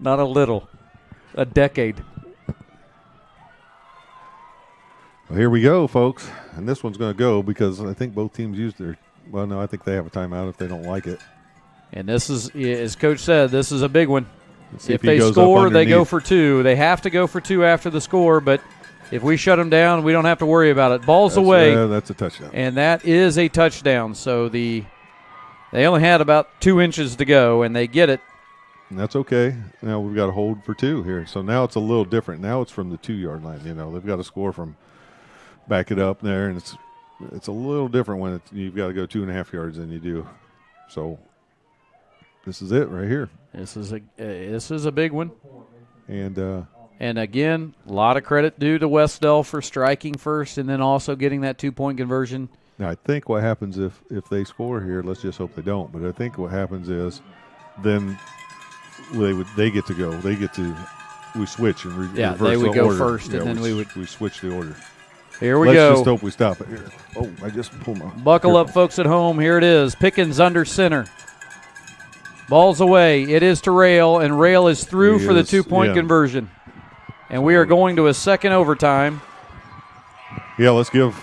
Not a little. A decade. Well, here we go, folks. And this one's going to go because I think both teams used I think they have a timeout if they don't like it. And this is, as Coach said, this is a big one. If they score, they go for 2. They have to go for 2 after the score, but if we shut them down, we don't have to worry about it. Ball's away. That's a touchdown. And that is a touchdown. So they only had about 2 inches to go, and they get it. And that's okay. Now we've got to hold for 2 here. So now it's a little different. Now it's from the 2-yard line. They've got to score from back it up there, and it's a little different when you've got to go 2.5 yards than you do. So this is it right here. This is a big one. And again, a lot of credit due to Wes-Del for striking first and then also getting that 2-point conversion. Now I think what happens if they score here, let's just hope they don't, but I think what happens is then they get to go. We switch and reverse they would the go order. first, and then we switch the order. Here we go. Let's just hope we stop it here. Oh, I just pulled my. Buckle up, folks at home. Here it is. Pickens under center. Ball's away. It is to Rail, and Rail is through for the 2-point conversion. And we are going to a second overtime. Yeah, let's give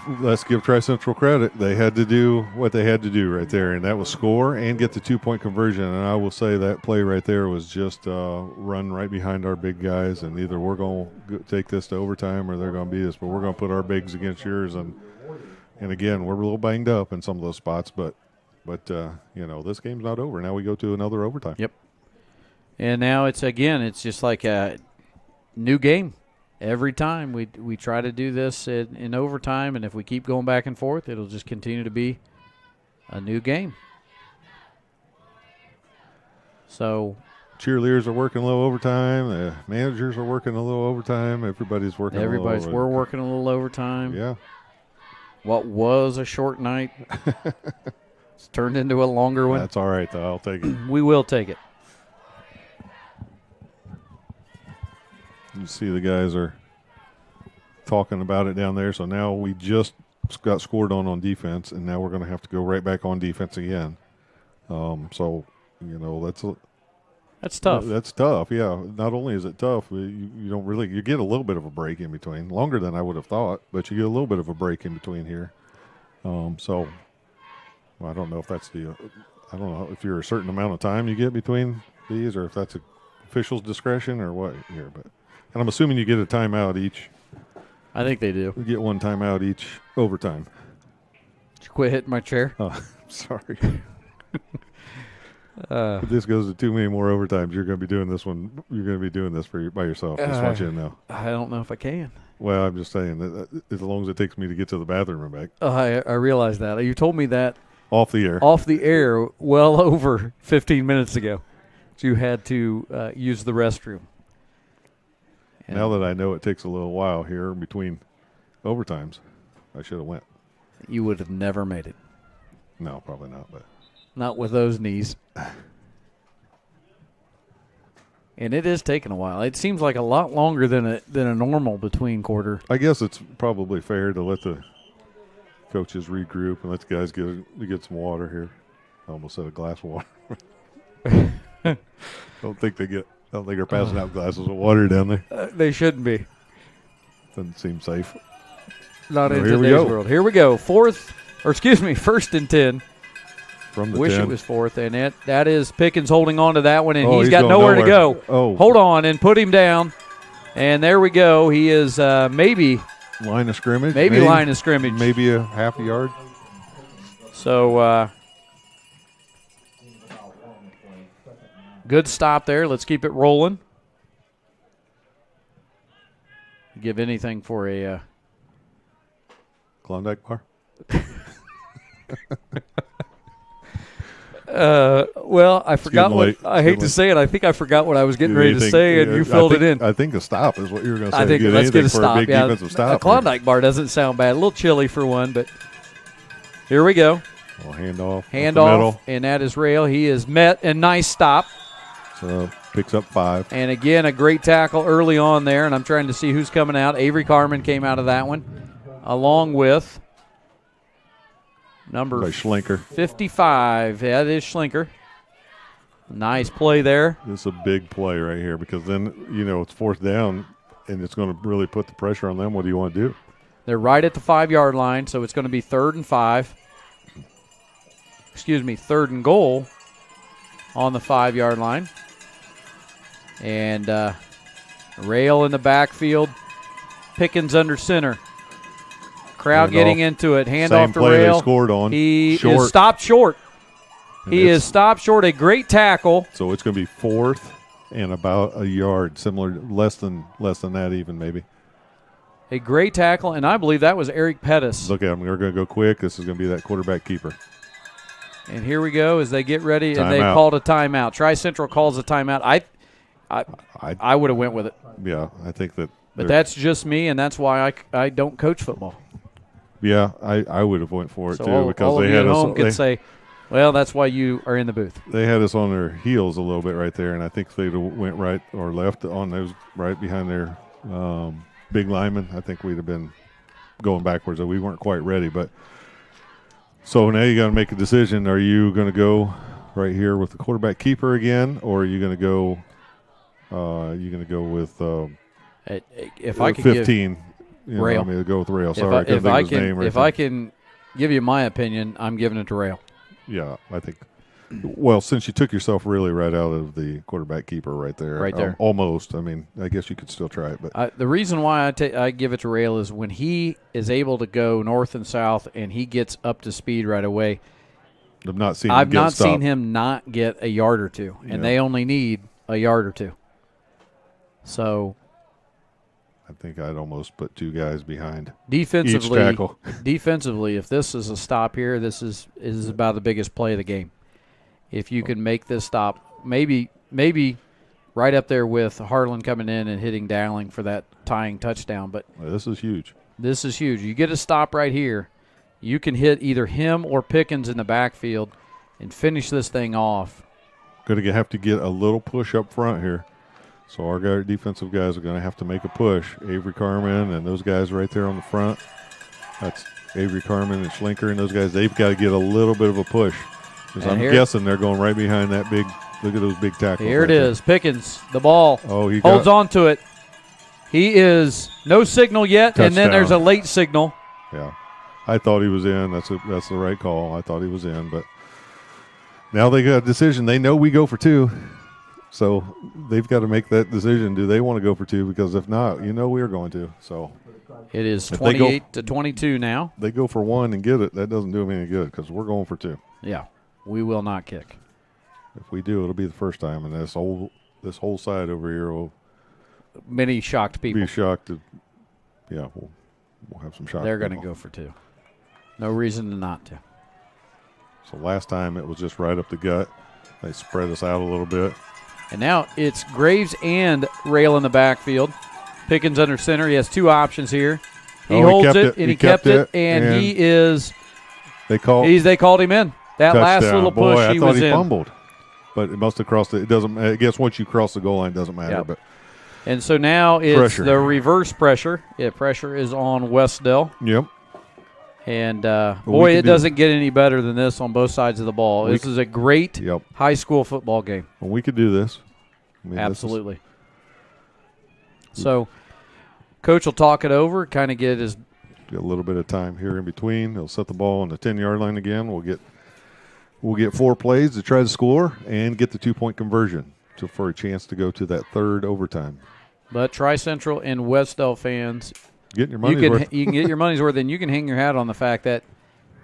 Tri-Central credit. They had to do what they had to do right there, and that was score and get the 2-point conversion. And I will say that play right there was just run right behind our big guys, and either we're going to take this to overtime or they're going to beat us. But we're going to put our bigs against yours, and And again, we're a little banged up in some of those spots, but this game's not over. Now we go to another overtime. Yep. And now it's just like a new game. Every time we try to do this in overtime, and if we keep going back and forth, it'll just continue to be a new game. So cheerleaders are working a little overtime. The managers are working a little overtime. Everybody's working we're overtime. working a little overtime. Yeah. What was a short night it's turned into a longer one. That's all right, though. I'll take it. We will take it. You see the guys are talking about it down there. So now we just got scored on defense, and now we're going to have to go right back on defense again. That's tough. That's tough, yeah. Not only is it tough, you don't really – you get a little bit of a break in between. Longer than I would have thought, but you get a little bit of a break in between here. I don't know if that's I don't know if you're a certain amount of time you get between these or if that's official's discretion or what here. And I'm assuming you get a timeout each. I think they do. You get one timeout each overtime. Did you quit hitting my chair? Oh, sorry. If this goes to too many more overtimes, you're going to be doing this one. You're going to be doing this by yourself. Just want you to know. I don't know if I can. Well, I'm just saying that as long as it takes me to get to the bathroom and back. I realize that. You told me that off the air. Off the air, well over 15 minutes ago. You had to use the restroom. And now that I know it takes a little while here between overtimes, I should have went. You would have never made it. No, probably not. But not with those knees. And it is taking a while. It seems like a lot longer than a normal between quarter. I guess it's probably fair to let the coaches regroup and let the guys get some water here. I almost said a glass of water. Don't think they're passing out glasses of water down there. They shouldn't be. Doesn't seem safe. Not in today's world. Here we go. First and 10. From the Wish 10. It was fourth, and that is Pickens holding on to that one, and he's got nowhere to go. Oh. Hold on and put him down, and there we go. He is maybe line of scrimmage. Maybe line of scrimmage. Maybe a half a yard. So good stop there. Let's keep it rolling. Give anything for a Klondike bar. Well, I forgot what I hate to say it. I think I forgot what I was getting ready to say, and you filled it in. I think a stop is what you were going to say. I think let's get a stop. A big defensive stop. A Klondike bar doesn't sound bad. A little chilly for one, but here we go. Well, handoff, and that is Rail. He is met, and nice stop. So picks up 5. And again, a great tackle early on there, and I'm trying to see who's coming out. Avery Carmen came out of that one, along with number Schlinker. 55. Yeah, it is Schlinker. Nice play there. This is a big play right here because then, it's fourth down, and it's going to really put the pressure on them. What do you want to do? They're right at the 5-yard line, so it's going to be 3rd and 5. 3rd and goal on the 5-yard line. And Rail in the backfield. Pickens under center. Crowd getting into it. Handoff to Rail. They scored on. He is stopped short. He is stopped short. A great tackle. So it's going to be 4th and about a yard, similar, less than that even maybe. A great tackle, and I believe that was Eric Pettis. Look at him. They're going to go quick. This is going to be that quarterback keeper. And here we go as they get ready, and they called a timeout. Tri-Central calls a timeout. I would have went with it. Yeah, I think that. But that's just me, and that's why I don't coach football. Yeah, I would have went for it, so too. Because all they of you had at us, home could say, well, that's why you are in the booth. They had us on their heels a little bit right there, and I think they went right or left on those right behind their big linemen. I think we'd have been going backwards. We weren't quite ready. But so now you got to make a decision. Are you going to go right here with the quarterback keeper again, or are you going to go? With if I could 15. Rail. I'm going to go with Rail. Sorry, I couldn't think of his name. If I can give you my opinion, I'm giving it to Rail. Yeah, I think Well, since you took yourself really right out of the quarterback keeper right there. Right there. Almost. I mean, I guess you could still try it. But The reason why I give it to Rail is when he is able to go north and south and he gets up to speed right away, I've not seen him not get a yard or two, and they only need a yard or two. So I think I'd almost put 2 guys behind defensively, each tackle. Defensively, if this is a stop here, this is about the biggest play of the game. If you can make this stop, maybe right up there with Harlan coming in and hitting Dowling for that tying touchdown. But This is huge. This is huge. You get a stop right here, you can hit either him or Pickens in the backfield and finish this thing off. Going to have to get a little push up front here. So our defensive guys are going to have to make a push. Avery Carmen and those guys right there on the front. That's Avery Carmen and Schlinker and those guys. They've got to get a little bit of a push. Because I'm guessing they're going right behind that big. Look at those big tackles. Here it is. Pickens, the ball. Oh, he holds on to it. He is no signal yet, touchdown. And then there's a late signal. Yeah. I thought he was in. That's the right call. I thought he was in. But now they got a decision. They know we go for 2. So they've got to make that decision. Do they want to go for 2? Because if not, we're going to. So it is 28-22 now. They go for 1 and get it. That doesn't do them any good because we're going for 2. Yeah, we will not kick. If we do, it'll be the first time, and this whole side over here will many shocked people be shocked. We'll have some shocked. They're going to go for 2. No reason to not to. So last time it was just right up the gut. They spread us out a little bit. And now it's Graves and Rail in the backfield. Pickens under center. He has 2 options here. He holds it, and he kept it, and he is. They called him in. That touchdown. Last little push, I he thought was he in. Fumbled, but it must have crossed it. It doesn't. I guess once you cross the goal line, it doesn't matter. Yep. But and so now it's pressure. The reverse pressure. Yeah, pressure is on Wes-Del. Yep. And, it doesn't get any better than this on both sides of the ball. This is a great high school football game. Well, we could do this. Absolutely. So, Coach will talk it over, kind of get a little bit of time here in between. He'll set the ball on the 10-yard line again. We'll get 4 plays to try to score and get the 2-point conversion for a chance to go to that 3rd overtime. But Tri-Central and Wes-Del fans, getting your money's worth. You can get your money's worth, and you can hang your hat on the fact that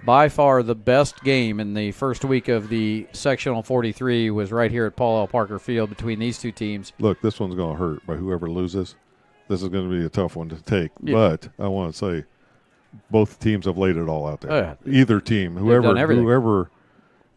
by far the best game in the first week of the Sectional 43 was right here at Paul L. Parker Field between these 2 teams. Look, this one's going to hurt by whoever loses. This is going to be a tough one to take. Yeah. But I want to say both teams have laid it all out there. Oh, yeah. Either team, whoever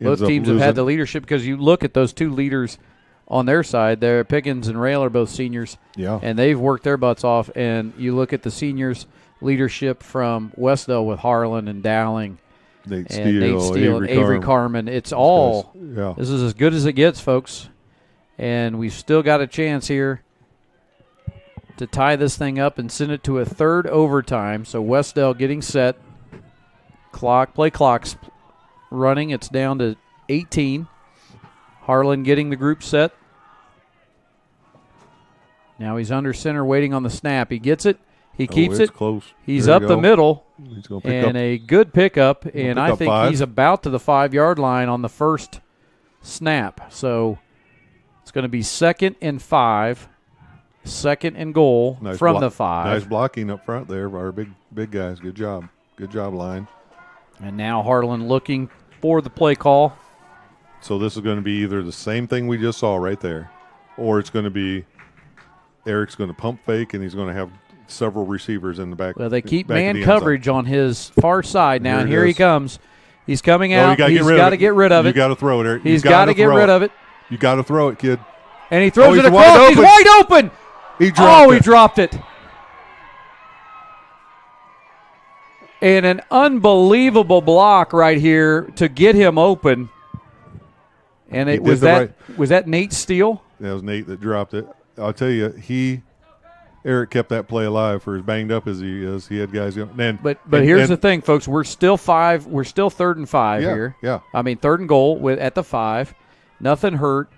both teams have had the leadership because you look at those 2 leaders on their side. There, Pickens and Rail are both seniors. Yeah. And they've worked their butts off. And you look at the seniors' leadership from Wes-Del with Harlan and Dowling. Nate Steele, and Avery Carmen. It's all. This is as good as it gets, folks. And we've still got a chance here to tie this thing up and send it to a 3rd overtime. So Wes-Del getting set. Play clock's running. It's down to 18. Harlan getting the group set. Now he's under center waiting on the snap. He gets it. He keeps it. Close. He's up the middle. He's going to pick up. A good pickup. And I think 5. he's about to the 5-yard line on the first snap. So it's going to be 2nd and 5. 2nd and goal from the 5. Nice blocking up front there by our big guys. Good job. Good job, line. And now Harlan looking for the play call. So this is going to be either the same thing we just saw right there, or it's going to be Eric's going to pump fake and he's going to have several receivers in the back. Well, they keep man coverage on his far side now, and here he comes. He's coming out. He's got to get rid of it. You got to throw it, Eric. He's got to get rid of it. You got to throw it, kid. And he throws it across. He's wide open. He dropped it. And an unbelievable block right here to get him open. And it was that Nate Steele? That was Nate that dropped it. I'll tell you, Eric kept that play alive for as banged up as he is. He had guys going. But here's the thing, folks. We're still 5. We're still 3rd and 5 here. Yeah. I mean, 3rd and goal at the 5. Nothing hurt.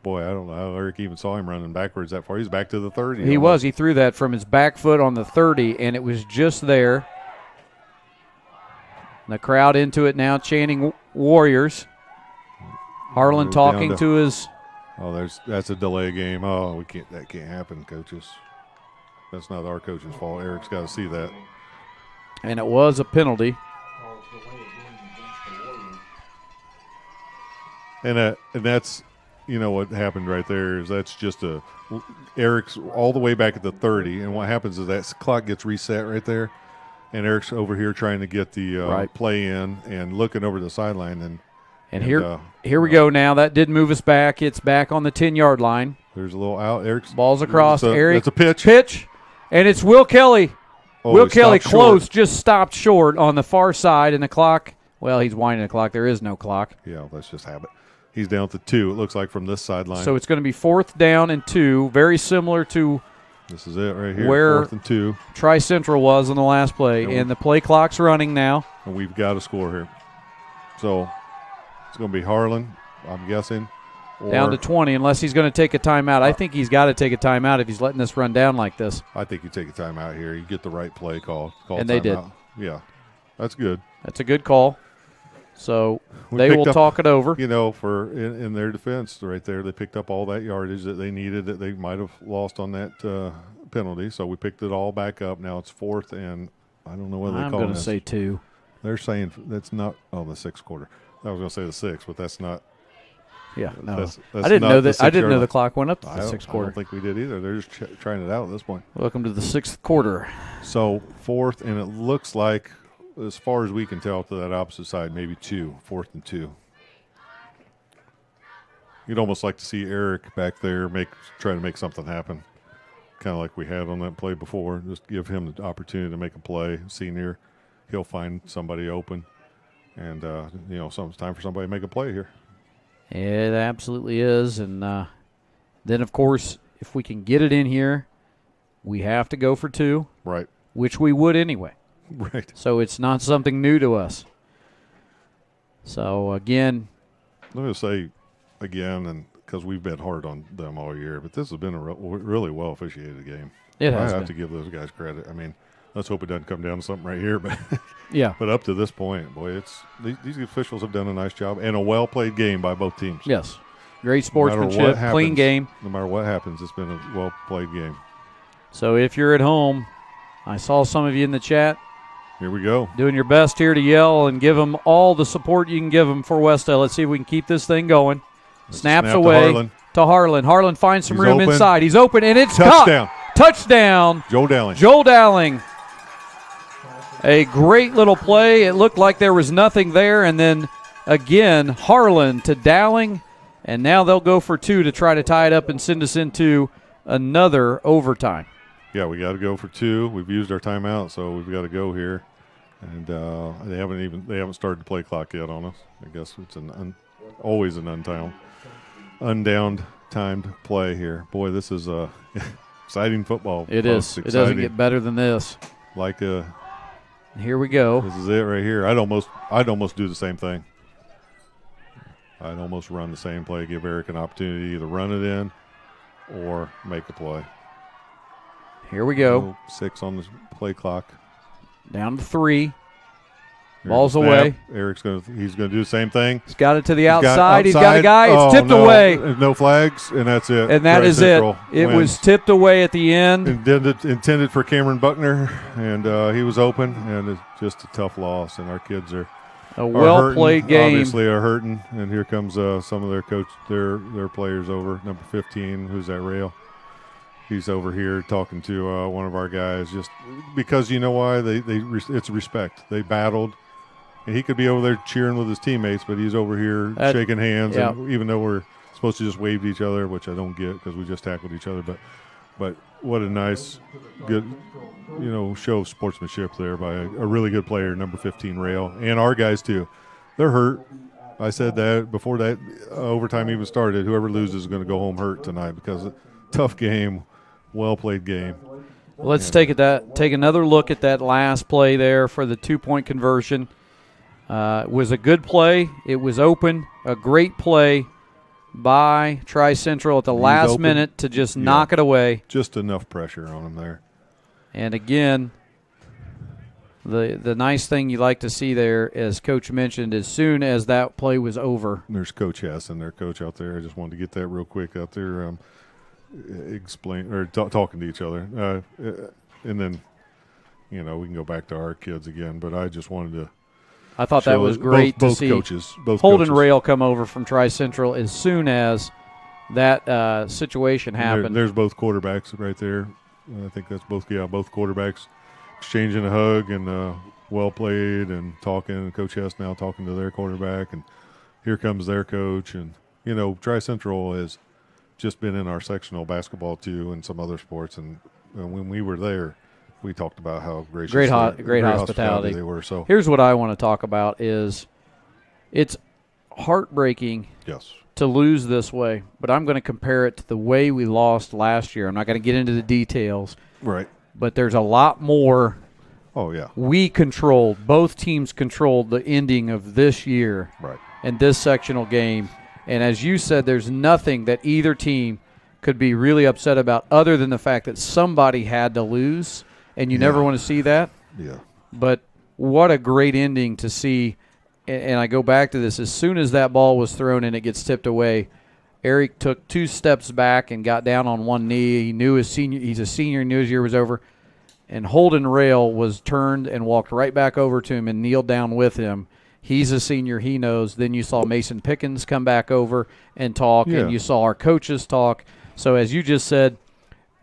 Boy, I don't know how Eric even saw him running backwards that far. He's back to the 30. He was. He threw that from his back foot on the 30, and it was just there. The crowd into it now, chanting Warriors. Harlan talking to his. Oh, that's a delay game. Oh, that can't happen, coaches. That's not our coach's fault. Eric's got to see that. And it was a penalty. And that's, what happened right there is that's just Eric's all the way back at the 30, and what happens is that clock gets reset right there, and Eric's over here trying to get the play in and looking over the sideline. And here we go now. That did move us back. It's back on the 10-yard line. There's a little out. Eric's ball's across. Eric. It's a pitch. And it's Will Kelly. Oh, Will Kelly close, just stopped short on the far side, and the clock, well, he's winding the clock. There is no clock. Yeah, let's just have it. He's down to 2, it looks like, from this sideline. So it's going to be 4th down and 2, very similar to this is it right here, where 4th and 2. Tri-Central was on the last play. And the play clock's running now. And we've got to score here. So it's going to be Harlan, I'm guessing. Down to 20, unless he's going to take a timeout. I think he's got to take a timeout if he's letting this run down like this. I think you take a timeout here. You get the right play call and they did. Yeah, that's good. That's a good call. So they will talk it over. For in their defense right there, they picked up all that yardage that they needed that they might have lost on that penalty. So we picked it all back up. Now it's 4th, and I don't know whether they call it. I'm going to say 2. They're saying that's not the 6th quarter. I was going to say the 6th, but that's not. Yeah, no. That's I didn't know that. I didn't know the clock went up to the 6th quarter. I don't think we did either. They're just trying it out at this point. Welcome to the 6th quarter. So 4th, and it looks like, as far as we can tell, to that opposite side, maybe 2, 4th and 2. You'd almost like to see Eric back there try to make something happen, kind of like we had on that play before. Just give him the opportunity to make a play. Senior, he'll find somebody open, and it's time for somebody to make a play here. It absolutely is, and then of course, if we can get it in here, we have to go for 2, right? Which we would anyway. Right. So it's not something new to us. So, again. Let me say again, and because we've been hard on them all year, but this has been a really well officiated game. It has I have to give those guys credit. I mean, let's hope it doesn't come down to something right here. But yeah. But up to this point, boy, these officials have done a nice job and a well-played game by both teams. Yes. Great sportsmanship, clean game. No matter what happens, it's been a well-played game. So if you're at home, I saw some of you in the chat. Here we go. Doing your best here to yell and give them all the support you can give them for Wes-Del. Let's see if we can keep this thing going. Snaps away to Harlan. Harlan finds some room inside. He's open, and it's touchdown. Touchdown. Joel Dowling. Joel Dowling. A great little play. It looked like there was nothing there, and then again, Harlan to Dowling, and now they'll go for 2 to try to tie it up and send us into another overtime. Yeah, we got to go for 2. We've used our timeout, so we've got to go here. And they haven't started the play clock yet on us. I guess it's always an undowned timed play here. Boy, this is exciting football. It is. It doesn't get better than this. Here we go. This is it right here. I'd almost do the same thing. I'd almost run the same play, give Eric an opportunity to either run it in or make a play. Here we go. 6 on the play clock. Down to 3. Ball's away. Eric's he's gonna do the same thing. He's got it to the outside. He's got a guy. It's tipped away. No flags, and that's it. And that is it. It was tipped away at the end. Intended for Cameron Buckner, and he was open, and it's just a tough loss. And our kids are well-played game. Obviously are hurting, and here comes some of their players over. Number 15, who's that, Rail? He's over here talking to one of our guys, just because you know why it's respect. They battled, and he could be over there cheering with his teammates, but he's over here shaking hands. Yeah. And even though we're supposed to just wave to each other, which I don't get because we just tackled each other, but what a nice, good, show of sportsmanship there by a really good player, number 15, Rail, and our guys too. They're hurt. I said that before that overtime even started. Whoever loses is going to go home hurt tonight because tough game. Well-played game. Let's take another look at that last play there for the 2-point conversion. It was a good play. It was open. A great play by Tri-Central at the last minute to just knock it away. Just enough pressure on him there. And again, The nice thing you like to see there, as Coach mentioned, as soon as that play was over. There's Coach Hess and their coach out there. I just wanted to get that real quick out there, talking to each other. And then, we can go back to our kids again, but I just wanted to. I thought that was great to see both Holden coaches. Rail come over from Tri-Central as soon as that situation happened. There's both quarterbacks right there. I think that's both quarterbacks exchanging a hug and well played and talking. And Coach Hess now talking to their quarterback, and here comes their coach. And, Tri-Central has just been in our sectional basketball too and some other sports. And when we were there, we talked about how gracious, great hospitality they were. So here's what I want to talk about is it's heartbreaking to lose this way, but I'm going to compare it to the way we lost last year. I'm not going to get into the details. Right. But there's a lot more. Oh, yeah. Both teams controlled the ending of this year and this sectional game. And as you said, there's nothing that either team could be really upset about other than the fact that somebody had to lose. And you never want to see that. Yeah. But what a great ending to see. And I go back to this. As soon as that ball was thrown and it gets tipped away, Eric took 2 steps back and got down on one knee. He knew he's a senior, knew his year was over. And Holden Rail was turned and walked right back over to him and kneeled down with him. He's a senior. He knows. Then you saw Mason Pickens come back over and talk, and you saw our coaches talk. So as you just said,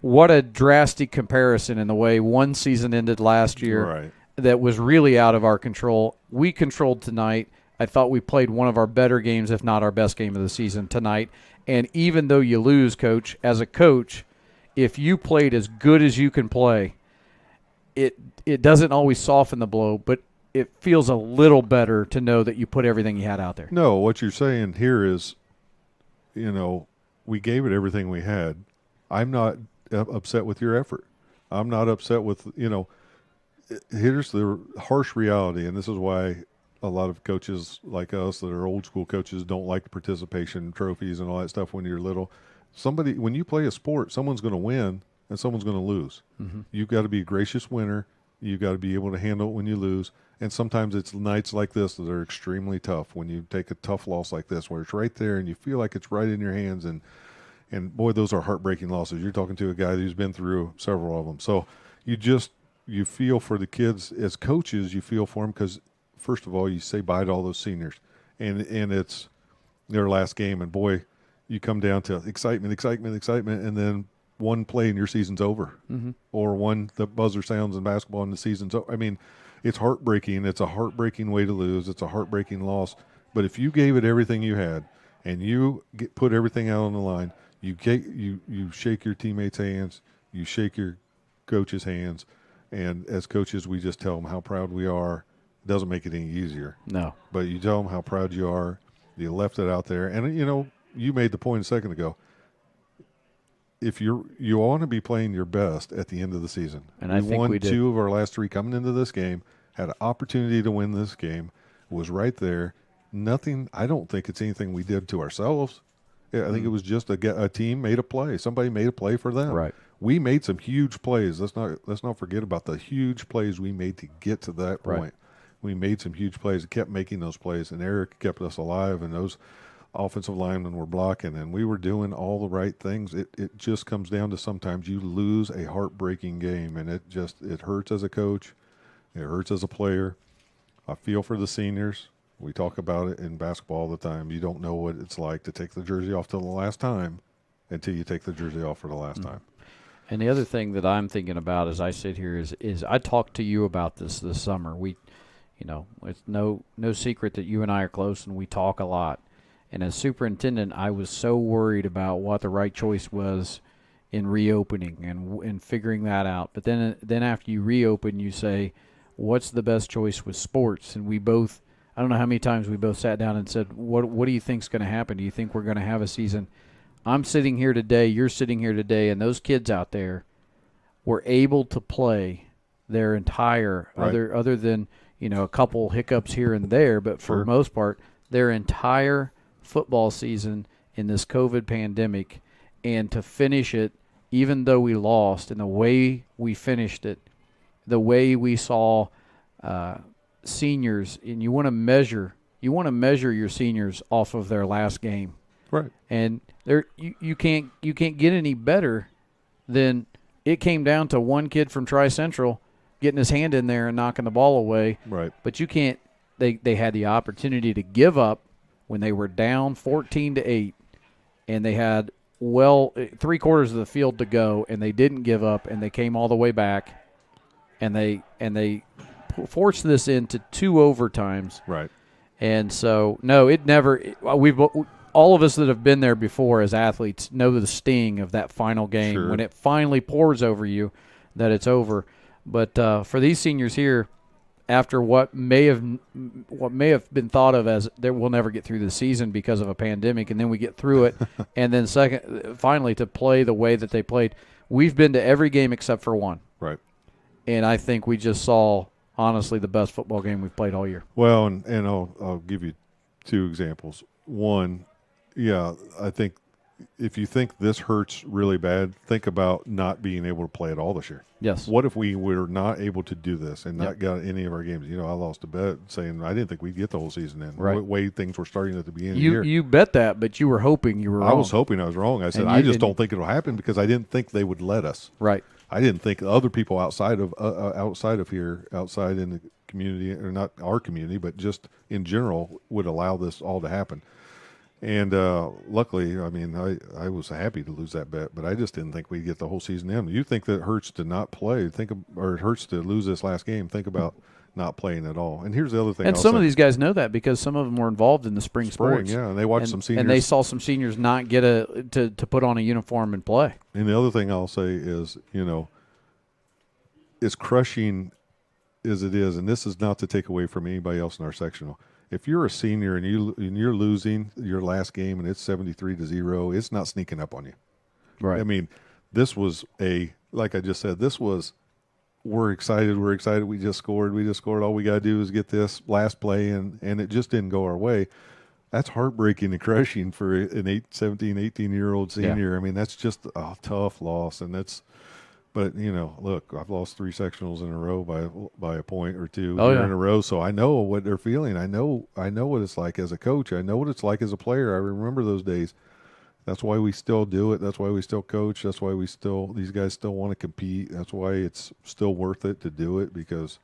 what a drastic comparison in the way one season ended last year that was really out of our control. We controlled tonight. I thought we played one of our better games, if not our best game of the season tonight. And even though you lose, Coach, as a coach, if you played as good as you can play, it doesn't always soften the blow, but it feels a little better to know that you put everything you had out there. No, what you're saying here is, we gave it everything we had. I'm not upset with your effort. I'm not upset with, here's the harsh reality, and this is why a lot of coaches like us that are old school coaches don't like participation trophies and all that stuff when you're little. When you play a sport, someone's going to win and someone's going to lose. Mm-hmm. You've got to be a gracious winner. You've got to be able to handle it when you lose. And sometimes it's nights like this that are extremely tough when you take a tough loss like this where it's right there and you feel like it's right in your hands. And boy, those are heartbreaking losses. You're talking to a guy who's been through several of them. So you feel for the kids as coaches. You feel for them because, first of all, you say bye to all those seniors. And it's their last game. And, boy, you come down to excitement, and then one play and your season's over. Mm-hmm. Or the buzzer sounds in basketball and the season's over. I mean, it's heartbreaking. It's a heartbreaking way to lose. It's a heartbreaking loss. But if you gave it everything you had and you put everything out on the line, you shake your teammates' hands, you shake your coach's hands, and as coaches, we just tell them how proud we are. It doesn't make it any easier. No. But you tell them how proud you are. You left it out there. And, you made the point a second ago. If you want to be playing your best at the end of the season. And I think we did. 2 of our last 3 coming into this game, had an opportunity to win this game, was right there. Nothing, I don't think it's anything we did to ourselves. I think it was just a team made a play. Somebody made a play for them. Right. We made some huge plays. Let's not forget about the huge plays we made to get to that point. Right. We made some huge plays. It kept making those plays, and Eric kept us alive, and those offensive linemen were blocking, and we were doing all the right things. It just comes down to sometimes you lose a heartbreaking game, and it hurts as a coach. It hurts as a player. I feel for the seniors. We talk about it in basketball all the time. You don't know what it's like to take the jersey off till the last time until you take the jersey off for the last time. And the other thing that I'm thinking about as I sit here is I talked to you about this summer. It's no secret that you and I are close and we talk a lot. And as superintendent, I was so worried about what the right choice was in reopening and figuring that out. But then after you reopen, you say, what's the best choice with sports? And we both, I don't know how many times we both sat down and said, what do you think's going to happen? Do you think we're going to have a season? I'm sitting here today, you're sitting here today, and those kids out there were able to play their entire, other than, a couple hiccups here and there, but for the most part, their entire football season in this COVID pandemic, and to finish it, even though we lost, and the way we finished it, the way we saw seniors, and you want to measure your seniors off of their last game. Right. And you can't get any better than it came down to one kid from Tri-Central getting his hand in there and knocking the ball away. Right. But you can't. They had the opportunity to give up when they were down 14-8, and they had 3/4 of the field to go, and they didn't give up, and they came all the way back, and they forced this into 2 overtimes. Right. And so, no, it never. All of us that have been there before as athletes know the sting of that final game. Sure. When it finally pours over you, that it's over. But for these seniors here, after what may have been thought of as we'll never get through the season because of a pandemic, and then we get through it, and then finally to play the way that they played, we've been to every game except for one. Right. And I think we just saw, honestly, the best football game we've played all year. Well, and I'll give you 2 examples. One, yeah, I think if you think this hurts really bad, think about not being able to play at all this year. Yes. What if we were not able to do this and not got any of our games? You know, I lost a bet saying I didn't think we'd get the whole season in. Right. The way things were starting at the beginning of the year. You bet that, but you were hoping you were wrong. I was hoping I was wrong. I said, I just don't think it'll happen because I didn't think they would let us. Right. I didn't think other people outside of here, outside in the community, or not our community, but just in general, would allow this all to happen. And luckily, I mean, I was happy to lose that bet, but I just didn't think we'd get the whole season in. You think that it hurts to not play, or it hurts to lose this last game, think about not playing at all. And here's the other thing. And some of these guys know that because some of them were involved in the spring sports. Yeah, and they watched some seniors. And they saw some seniors not get to put on a uniform and play. And the other thing I'll say is, you know, as crushing as it is, and this is not to take away from anybody else in our sectional, if you're a senior and you're losing your last game and it's 73-0, it's not sneaking up on you. Right. I mean, this was like I just said, we're excited. We just scored. All we got to do is get this last play, and it just didn't go our way. That's heartbreaking and crushing for an 17, 18-year-old senior. Yeah. I mean, that's just a tough loss, but, you know, look, I've lost 3 sectionals in a row by a point or 2 in a row, so I know what they're feeling. I know what it's like as a coach. I know what it's like as a player. I remember those days. That's why we still do it. That's why we still coach. That's why these guys still want to compete. That's why it's still worth it to do it, because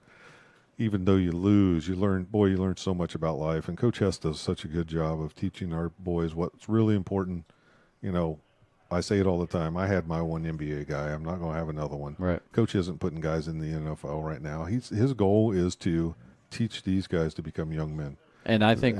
even though you lose, you learn so much about life. And Coach Hess does such a good job of teaching our boys what's really important. You know, I say it all the time. I had my one NBA guy. I'm not going to have another one. Right. Coach isn't putting guys in the NFL right now. His goal is to teach these guys to become young men. And I think I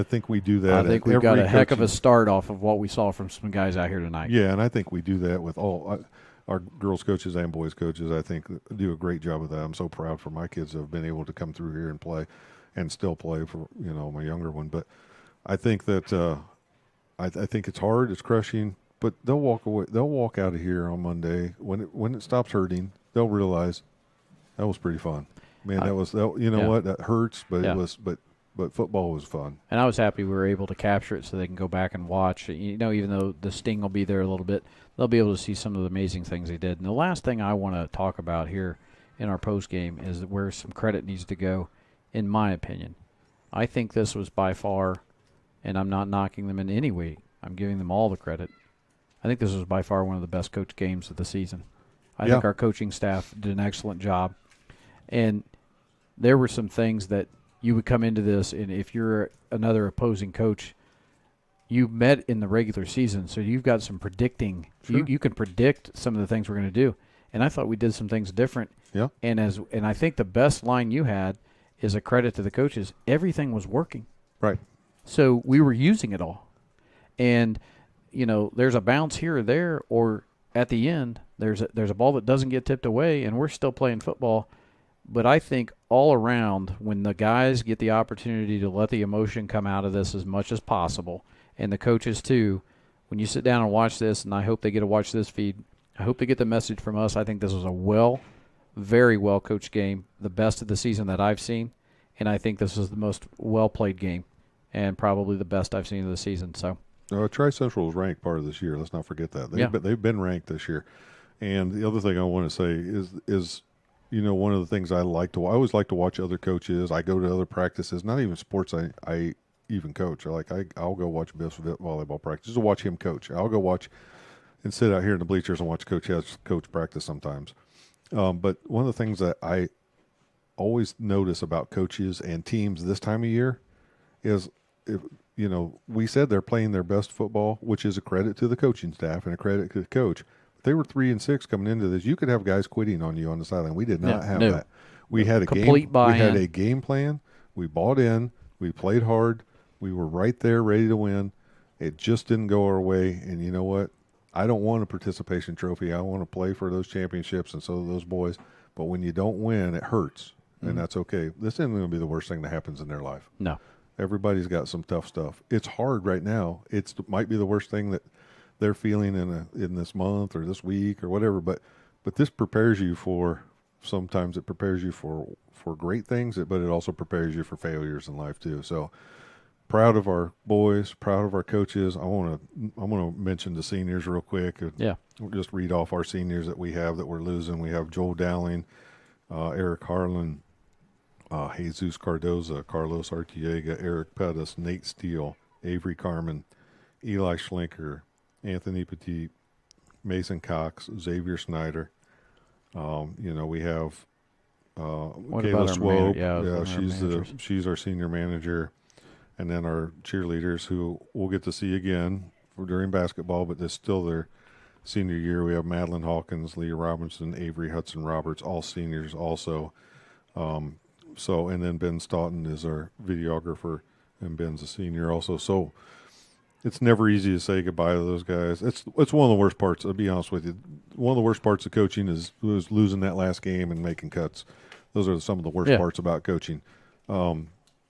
think we do that. I think we've got a heck of a start off of what we saw from some guys out here tonight. Yeah, and I think we do that with all our girls coaches and boys coaches. I think do a great job of that. I'm so proud for my kids that have been able to come through here and play, and still play for, you know, my younger one. But I think that I think it's hard. It's crushing. But they'll walk away. They'll walk out of here on Monday when it stops hurting. They'll realize that was pretty fun. Man, what, that hurts, but it was. But football was fun. And I was happy we were able to capture it so they can go back and watch. You know, even though the sting will be there a little bit, they'll be able to see some of the amazing things they did. And the last thing I want to talk about here in our post game is where some credit needs to go, in my opinion. I think this was by far, and I'm not knocking them in any way, I'm giving them all the credit. I think this was by far one of the best coach games of the season. I think our coaching staff did an excellent job. And there were some things that you would come into this, and if you're another opposing coach, you met in the regular season, so you've got some predicting. Sure. You can predict some of the things we're going to do. And I thought we did some things different. Yeah. And I think the best line you had is a credit to the coaches. Everything was working. Right. So we were using it all. And you know, there's a bounce here or there, or at the end, there's a ball that doesn't get tipped away, and we're still playing football. But I think all around, when the guys get the opportunity to let the emotion come out of this as much as possible, and the coaches too, when you sit down and watch this, and I hope they get to watch this feed, I hope they get the message from us. I think this was a very well coached game, the best of the season that I've seen, and I think this was the most well-played game, and probably the best I've seen of the season. So. Tri-Central was ranked part of this year. Let's not forget that. They've been ranked this year. And the other thing I want to say is one of the things I always like to watch other coaches. I go to other practices, not even sports I even coach. I'll go watch Biff's volleyball practice just to watch him coach. I'll go watch and sit out here in the bleachers and watch coach practice sometimes. But one of the things that I always notice about coaches and teams this time of year is, we said they're playing their best football, which is a credit to the coaching staff and a credit to the coach. They were 3-6 coming into this. You could have guys quitting on you on the sideline. We did not have that. We had a complete buy-in. We had a game plan. We bought in. We played hard. We were right there, ready to win. It just didn't go our way. And you know what? I don't want a participation trophy. I want to play for those championships, and so do those boys. But when you don't win, it hurts, and that's okay. This isn't going to be the worst thing that happens in their life. No. Everybody's got some tough stuff. It's hard right now. It might be the worst thing that they're feeling in this month or this week or whatever. But this prepares you for. Sometimes it prepares you for great things, but it also prepares you for failures in life too. So proud of our boys, proud of our coaches. I'm gonna mention the seniors real quick. Yeah. We'll just read off our seniors that we have that we're losing. We have Joel Dowling, Eric Harlan, Jesus Cardoza, Carlos Artiega, Eric Pettis, Nate Steele, Avery Carmen, Eli Schlenker, Anthony Petit, Mason Cox, Xavier Snyder. We have Kayla Swope. She's our senior manager. And then our cheerleaders, who we'll get to see again during basketball, but this still their senior year. We have Madeline Hawkins, Leah Robinson, Avery Hudson Roberts, all seniors also. And then Ben Stoughton is our videographer, and Ben's a senior also. So it's never easy to say goodbye to those guys. It's one of the worst parts. I'll be honest with you. One of the worst parts of coaching is losing that last game and making cuts. Those are some of the worst parts about coaching.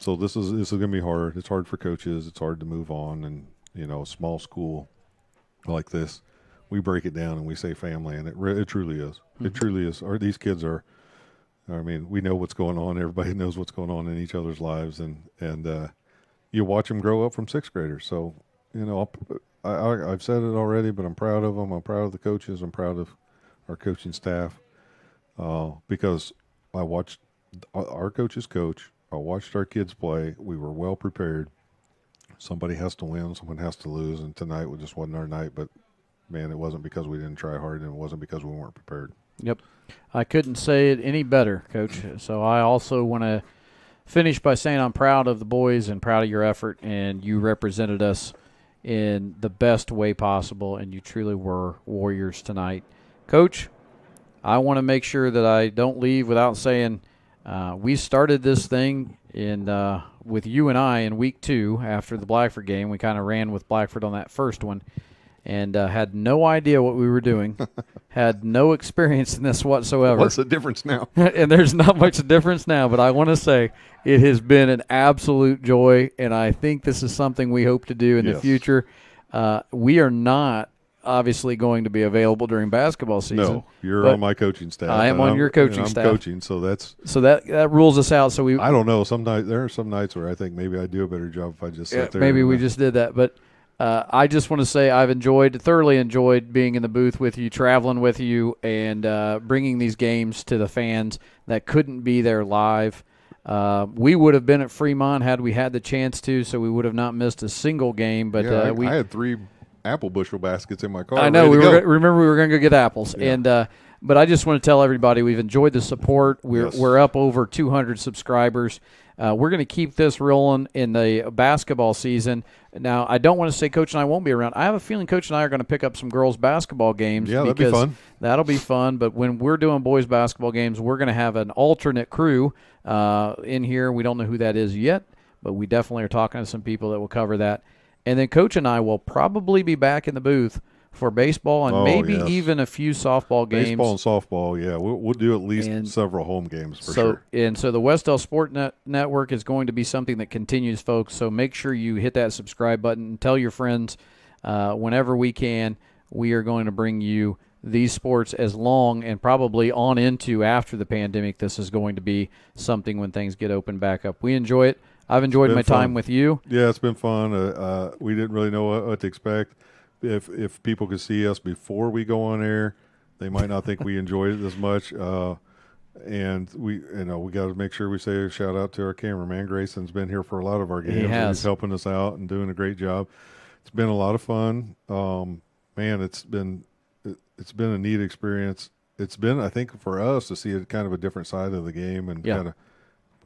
So this is going to be hard. It's hard for coaches. It's hard to move on. And, a small school like this, we break it down and we say family, and it truly is. Mm-hmm. It truly is. These kids are, we know what's going on. Everybody knows what's going on in each other's lives. And you watch them grow up from sixth graders. So, I've said it already, but I'm proud of them. I'm proud of the coaches. I'm proud of our coaching staff because I watched our coaches coach. I watched our kids play. We were well prepared. Somebody has to win. Someone has to lose. And tonight just wasn't our night. But, man, it wasn't because we didn't try hard, and it wasn't because we weren't prepared. Yep. I couldn't say it any better, Coach. So I also want to finish by saying I'm proud of the boys and proud of your effort, and you represented us in the best way possible, and you truly were warriors tonight. Coach, I want to make sure that I don't leave without saying we started this thing with you and I in week 2 after the Blackford game. We kind of ran with Blackford on that first one and had no idea what we were doing, had no experience in this whatsoever. What's the difference now? And there's not much difference now, but I want to say it has been an absolute joy, and I think this is something we hope to do in the future. We are not obviously going to be available during basketball season. No, you're on my coaching staff. I am on your coaching staff. I'm coaching, so that rules us out. So I don't know. There are some nights where I think maybe I'd do a better job if I just sit there. Maybe we just did that, but I just want to say I've thoroughly enjoyed being in the booth with you, traveling with you, and bringing these games to the fans that couldn't be there live. We would have been at Fremont had we had the chance to, so we would have not missed a single game. But I had 3 apple bushel baskets in my car. I know. Remember we were going to go get apples, and but I just want to tell everybody we've enjoyed the support. We're up over 200 subscribers. We're going to keep this rolling in the basketball season. Now, I don't want to say Coach and I won't be around. I have a feeling Coach and I are going to pick up some girls' basketball games. Yeah, that'd be fun. That'll be fun. But when we're doing boys' basketball games, we're going to have an alternate crew in here. We don't know who that is yet, but we definitely are talking to some people that will cover that. And then Coach and I will probably be back in the booth for baseball and maybe even a few softball games. Baseball and softball, yeah. We'll do at least several home games for sure. And so the Wes-Del Sport Network is going to be something that continues, folks. So make sure you hit that subscribe button and tell your friends whenever we can. We are going to bring you these sports as long and probably on into after the pandemic. This is going to be something when things get opened back up. We enjoy it. I've enjoyed my time with you. Yeah, it's been fun. We didn't really know what to expect. If people could see us before we go on air, they might not think we enjoyed it as much. And we got to make sure we say a shout out to our cameraman. Grayson's been here for a lot of our games. He has. He's helping us out and doing a great job. It's been a lot of fun. Man, it's been a neat experience. It's been, I think, for us to see kind of a different side of the game, and kind of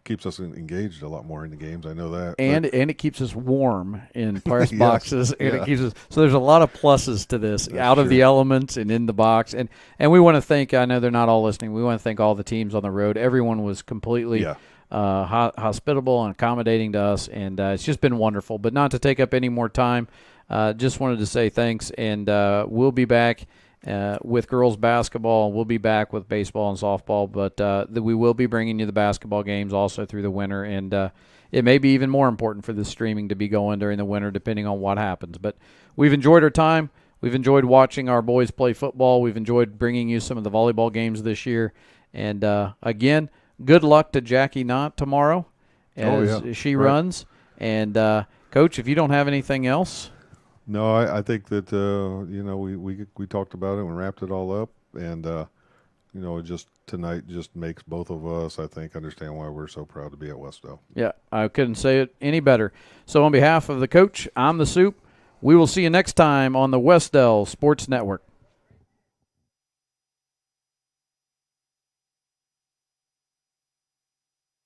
keeps us engaged a lot more in the games. I know that. And it keeps us warm in press boxes. And it keeps us, so there's a lot of pluses to this. That's out of the elements and in the box. And we want to thank, I know they're not all listening, we want to thank all the teams on the road. Everyone was completely hospitable and accommodating to us, and it's just been wonderful. But not to take up any more time, just wanted to say thanks, and we'll be back with girls basketball. We'll be back with baseball and softball, but we will be bringing you the basketball games also through the winter, and it may be even more important for the streaming to be going during the winter depending on what happens. But we've enjoyed our time. We've enjoyed watching our boys play football. We've enjoyed bringing you some of the volleyball games this year. And, again, good luck to Jackie Knott tomorrow as she runs. And, Coach, if you don't have anything else. No, I think that, we talked about it and wrapped it all up. And, just tonight just makes both of us, I think, understand why we're so proud to be at Wes-Del. Yeah, I couldn't say it any better. So on behalf of the coach, I'm the Soup. We will see you next time on the Wes-Del Sports Network.